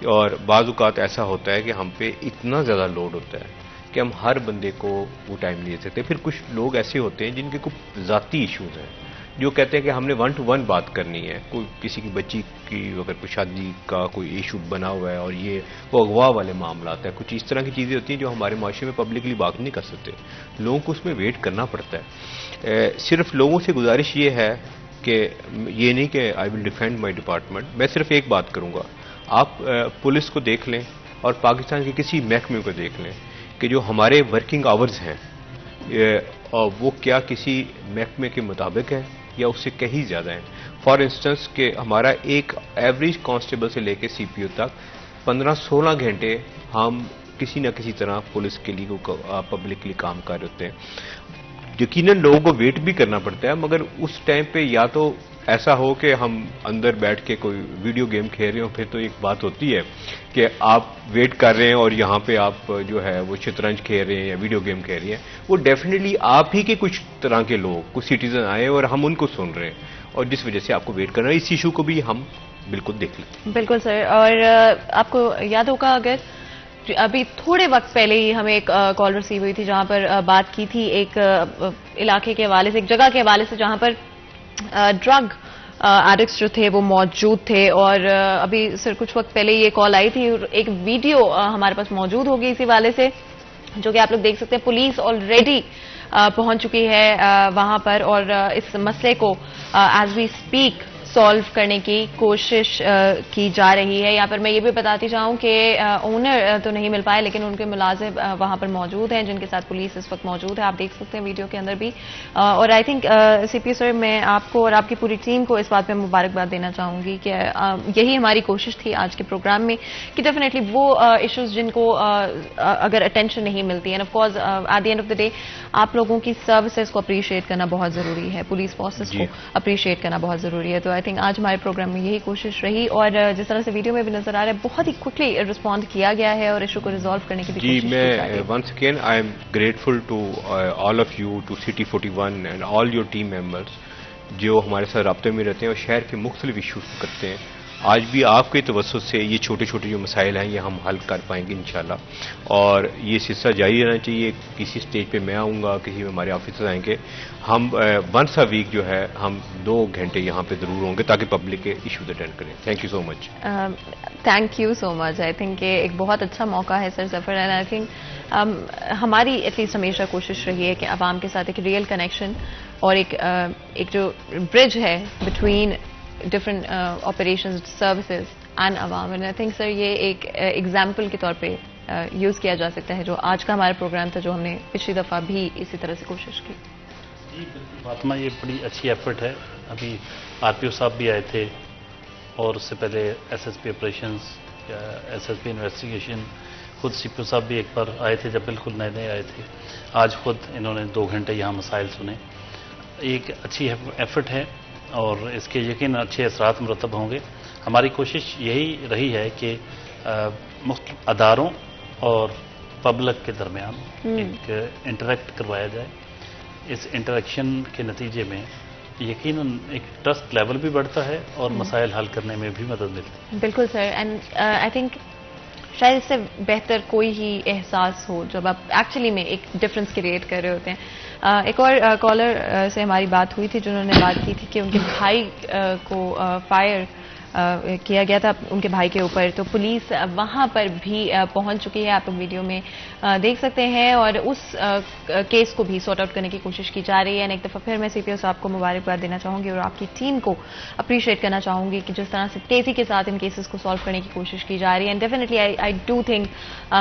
और बाज़ औक़ात ऐसा होता है कि हम पे इतना ज़्यादा लोड होता है कि हम हर बंदे को वो टाइम नहीं दे सकते। फिर कुछ लोग ऐसे होते हैं जिनके कुछ ज़ाती इश्यूज़ हैं, जो कहते हैं कि हमने 1 to 1 बात करनी है, कोई किसी की बच्ची की अगर कोई शादी का कोई इशू बना हुआ है और ये वो अगवा वाले मामला है, कुछ इस तरह की चीज़ें होती हैं जो हमारे माशरे में पब्लिकली बात नहीं कर सकते, लोगों को उसमें वेट करना पड़ता है। सिर्फ लोगों से गुजारिश ये है कि ये नहीं कि I will defend my department, मैं सिर्फ एक बात करूँगा, आप पुलिस को देख लें और पाकिस्तान के किसी महकमे को देख लें कि जो हमारे वर्किंग आवर्स हैं वो क्या किसी महकमे के मुताबिक है या उससे कहीं ज़्यादा है। फॉर इंस्टेंस कि हमारा एक एवरेज कांस्टेबल से लेकर सीपीओ तक 15-16 घंटे हम किसी न किसी तरह पुलिस के लिए पब्लिक के लिए काम कर रहे होते हैं। यकीनन लोगों को वेट भी करना पड़ता है, मगर उस टाइम पे या तो ऐसा हो कि हम अंदर बैठ के कोई वीडियो गेम खेल रहे हो, फिर तो एक बात होती है कि आप वेट कर रहे हैं और यहाँ पे आप जो है वो शतरंज खेल रहे हैं या वीडियो गेम खेल रही हैं, वो डेफिनेटली आप ही के कुछ तरह के लोग, कुछ सिटीजन आए और हम उनको सुन रहे हैं, और जिस वजह से आपको वेट करना है। इस इशू को भी हम बिल्कुल देख लें। बिल्कुल सर, और आपको याद होगा अगर अभी थोड़े वक्त पहले ही हमें एक कॉल रिसीव हुई थी जहां पर बात की थी एक इलाके के हवाले से, एक जगह के हवाले से जहां पर ड्रग एडिक्ट्स जो थे वो मौजूद थे, और अभी सर कुछ वक्त पहले ये कॉल आई थी, एक वीडियो हमारे पास मौजूद होगी इसी वाले से, जो कि आप लोग देख सकते हैं। पुलिस ऑलरेडी पहुंच चुकी है वहां पर, और इस मसले को एज वी स्पीक सॉल्व करने की कोशिश की जा रही है। यहाँ पर मैं ये भी बताती चाहूँ कि ओनर तो नहीं मिल पाए, लेकिन उनके मुलाजिम वहाँ पर मौजूद हैं जिनके साथ पुलिस इस वक्त मौजूद है, आप देख सकते हैं वीडियो के अंदर भी। और आई थिंक सीपी सर, मैं आपको और आपकी पूरी टीम को इस बात पे मुबारकबाद देना चाहूँगी कि यही हमारी कोशिश थी आज के प्रोग्राम में कि डेफिनेटली वो इशूज़ जिनको अगर अटेंशन नहीं मिलती है, of course at the end of the day आप लोगों की सर्विसेज को अप्रिशिएट करना बहुत ज़रूरी है, पुलिस फोर्सेस को अप्रिशिएट करना बहुत ज़रूरी है। तो आई थिंक आज हमारे प्रोग्राम में यही कोशिश रही, और जिस तरह से वीडियो में भी नजर आ रहा है बहुत ही क्विकली रिस्पॉन्ड किया गया है और इशू को रिजॉल्व करने की भी कोशिश की जा रही है। मैं once again I am grateful to all of you, to city 41 and all your team members जो हमारे साथ राब्ते में रहते हैं और शहर के मुख्तलिफ इशूज़ को करते हैं। आज भी आपके तवज्जुह से ये छोटे छोटे जो मसाइल हैं ये हम हल कर पाएंगे इंशाल्लाह, और ये सिलसिला जारी रहना चाहिए। किसी स्टेज पे मैं आऊँगा, किसी में हमारे ऑफिसर्स आएंगे, हम वंस अ वीक जो है हम 2 घंटे यहाँ पे ज़रूर होंगे ताकि पब्लिक के इशूज़ अटेंड करें। Thank you so much. Thank you so much. I think ये एक बहुत अच्छा मौका है sir suffer, and I think हमारी एटलीस्ट हमेशा कोशिश रही है कि आवाम के साथ एक रियल कनेक्शन और एक जो ब्रिज है between different operations, services and Awam, and I think sir ये एक एग्जाम्पल के तौर पे यूज़ किया जा सकता है जो आज का हमारा प्रोग्राम था, जो हमने पिछली दफ़ा भी इसी तरह से कोशिश की। जी बिल्कुल फातिमा, ये बड़ी अच्छी एफर्ट है। अभी आरपीओ साहब भी आए थे, और उससे पहले एसएसपी ऑपरेशंस या एसएसपी इन्वेस्टिगेशन, खुद सीपीओ साहब भी एक बार आए थे जब बिल्कुल नए नए आए थे। आज खुद इन्होंने 2 घंटे यहाँ मसाइल सुने। एक अच्छी एफर्ट है और इसके यकीन अच्छे असरात मुरतब होंगे। हमारी कोशिश यही रही है कि मुख्तलिफ अदारों और पब्लिक के दरमियान एक इंटरेक्ट करवाया जाए। इस इंटरेक्शन के नतीजे में यकीनन एक ट्रस्ट लेवल भी बढ़ता है और मसाइल हल करने में भी मदद मिलती है। बिल्कुल सर, एंड आई थिंक शायद इससे बेहतर कोई ही एहसास हो जब आप एक्चुअली में एक डिफरेंस क्रिएट कर रहे होते हैं। एक और कॉलर से हमारी बात हुई थी जिन्होंने बात की थी कि उनके भाई को फायर किया गया था उनके भाई के ऊपर, तो पुलिस वहां पर भी पहुंच चुकी है, आप लोग वीडियो में देख सकते हैं, और उस केस को भी सॉर्ट आउट करने की कोशिश की जा रही है। एक दफ़ा फिर मैं सीपीओ साहब को मुबारकबाद देना चाहूँगी और आपकी टीम को अप्रिशिएट करना चाहूँगी कि जिस तरह से तेज़ी के साथ इन केसेस को सॉल्व करने की कोशिश की जा रही है। And definitely I do think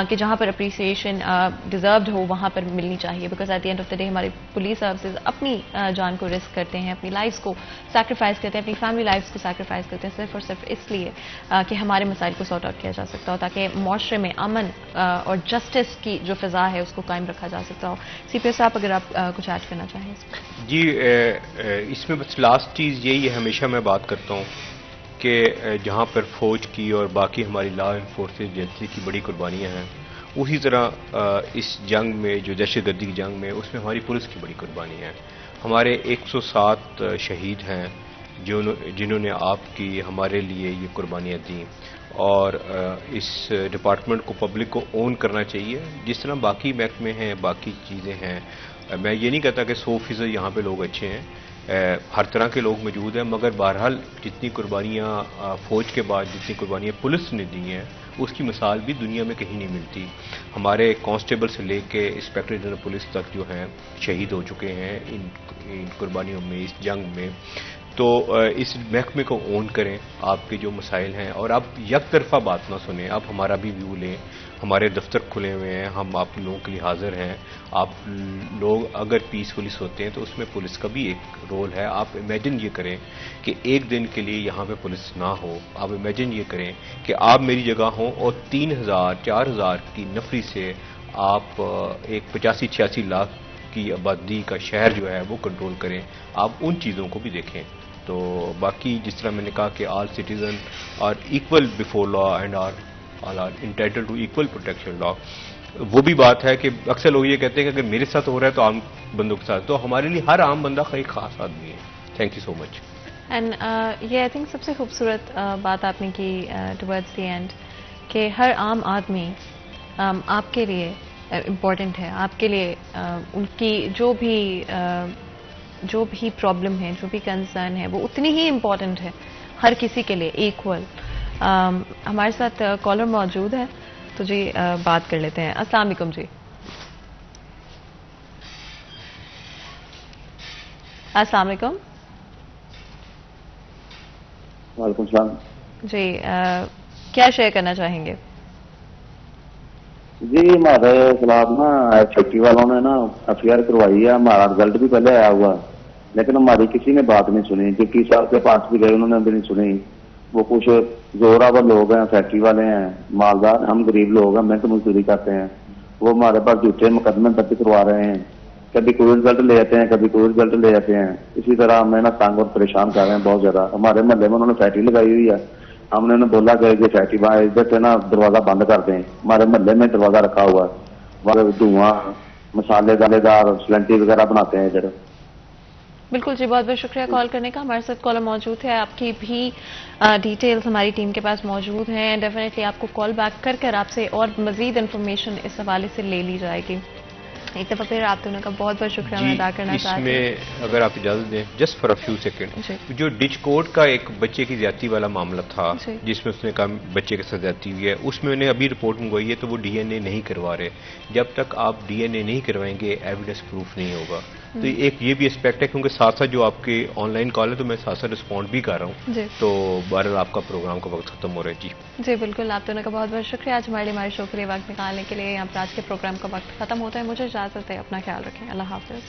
कि जहाँ पर अप्रिसिएशन डिजर्व्ड हो वहाँ पर मिलनी चाहिए, because at the end of the day हमारे पुलिस सर्विसेज अपनी जान को रिस्क करते हैं, अपनी लाइफ्स को सैक्रिफाइस करते हैं, अपनी फैमिली लाइफ्स को सैक्रिफाइस करते हैं, सिर्फ और सिर्फ इसलिए कि हमारे मसाइल को सॉर्ट आउट किया जा सकता हो, ताकि मुआशरे में अमन और जस्टिस की जो फिजा है उसको कायम रखा जा सकता हो। सीपीओ साहब, अगर आप कुछ ऐड करना चाहें जी। इसमें बस लास्ट चीज़ यही है, हमेशा मैं बात करता हूँ कि जहाँ पर फौज की और बाकी हमारी लॉ इन्फोर्सेस एजेंसी की बड़ी कुर्बानियाँ हैं, उसी तरह इस जंग में, जो दहशतगर्दी की जंग में, उसमें हमारी पुलिस की बड़ी कुर्बानियाँ हैं। हमारे 107 शहीद हैं जिन्होंने आपकी हमारे लिए ये कुर्बानियाँ दी, और इस डिपार्टमेंट को, पब्लिक को ओन करना चाहिए, जिस तरह बाकी महकमे हैं, बाकी चीज़ें हैं। मैं ये नहीं कहता कि 100% यहाँ पे लोग अच्छे हैं, हर तरह के लोग मौजूद हैं, मगर बहरहाल जितनी कुर्बानियाँ फ़ौज के बाद जितनी कुर्बानियाँ पुलिस ने दी हैं, उसकी मिसाल भी दुनिया में कहीं नहीं मिलती। हमारे कांस्टेबल से लेके इंस्पेक्टर जनरल पुलिस तक जो हैं शहीद हो चुके हैं इन कुर्बानियों में, इस जंग में। तो इस महकमे को ओन करें, आपके जो मसाइल हैं, और आप एक तरफा बात ना सुनें, आप हमारा भी व्यू लें। हमारे दफ्तर खुले हुए हैं, हम आप लोगों के लिए हाजिर हैं। आप लोग अगर पीसफुली सोते हैं तो उसमें पुलिस का भी एक रोल है। आप इमेजिन ये करें कि एक दिन के लिए यहाँ पे पुलिस ना हो। आप इमेजिन ये करें कि आप मेरी जगह हों और 3000 4000 की नफरी से आप एक 85-86 लाख की आबादी का शहर जो है वो कंट्रोल करें। आप उन चीज़ों को भी देखें। तो बाकी जिस तरह मैंने कहा कि all citizen are equal before law and all are entitled to equal protection law, वो भी बात है कि अक्सर लोग ये कहते हैं कि अगर मेरे साथ हो रहा है तो आम बंदों के साथ, तो हमारे लिए हर आम बंदा का एक खास आदमी है। Thank you so much. And ये आई थिंक सबसे खूबसूरत बात आपने की टुवर्ड्स द एंड, कि हर आम आदमी आपके लिए इम्पॉर्टेंट है, आपके लिए उनकी जो भी प्रॉब्लम है, जो भी कंसर्न है, वो उतनी ही इम्पॉर्टेंट है हर किसी के लिए, इक्वल। हमारे साथ कॉलर मौजूद है, तो जी बात कर लेते हैं। अस्सलाम वालेकुम जी। अस्सलाम वालेकुम। वालेकुम सलाम जी, क्या शेयर करना चाहेंगे? जी, हमारे खिलाफ ना फैक्ट्री वालों ने ना एफआईआर करवाई है। हमारा रिजल्ट भी पहले आया हुआ, लेकिन हमारी किसी ने बात नहीं सुनी। डिप्टी साहब के पास भी गए, उन्होंने भी नहीं सुनी। वो कुछ जोरावर लोग हैं, फैक्ट्री वाले हैं, मालदार, हम गरीब लोग हैं, मेहनत मजदूरी करते हैं। वो हमारे पास झूठे मुकदमे दर्ज करवा रहे हैं, कभी कोई रिजल्ट ले जाते हैं, कभी कोई रिजल्ट ले जाते हैं। इसी तरह हमें ना तंग और परेशान कर रहे हैं बहुत ज्यादा। हमारे महल्ले में उन्होंने फैक्ट्री लगाई हुई है, हमने उन्हें बोला कि फैक्ट्री इधर से ना दरवाजा बंद कर दें। हमारे महल्ले में दरवाजा रखा हुआ है, वहाँ धुआं, मसाले दालेदार सिलेंटी वगैरह बनाते हैं इधर। बिल्कुल जी, बहुत बहुत शुक्रिया कॉल करने का। हमारे साथ कॉलर मौजूद है, आपकी भी डिटेल्स हमारी टीम के पास मौजूद हैं। डेफिनेटली आपको कॉल बैक कर कर आपसे और मजीद इन्फॉर्मेशन इस हवाले से ले ली जाएगी। एक दफ़ा फिर आप दोनों का बहुत बहुत शुक्रिया मैं अदा करना चाहती हूँ। इसमें अगर आप इजाज़त दें, just for a few second, जो डिच कोड का एक बच्चे की ज्यादती वाला मामला था, जिसमें उसने कहा बच्चे के साथ ज्यादती हुई है, उसमें उन्हें अभी रिपोर्ट मंगवाई है, तो वो डीएनए नहीं करवा रहे। जब तक आप डीएनए नहीं करवाएंगे, एविडेंस प्रूफ नहीं होगा। तो एक ये भी एस्पेक्ट है, क्योंकि साथ साथ जो आपके ऑनलाइन कॉल है, तो मैं साथ साथ रिस्पॉन्ड भी कर रहा हूँ। तो बहरहाल आपका प्रोग्राम का वक्त खत्म हो रहा है। जी बिल्कुल, आप दोनों का बहुत बहुत शुक्रिया आज हमारे शो के लिए वक्त निकालने के लिए। यहाँ पर आज के प्रोग्राम का वक्त खत्म होता है, मुझे इजाजत है, अपना ख्याल रखें, अल्लाह हाफिज।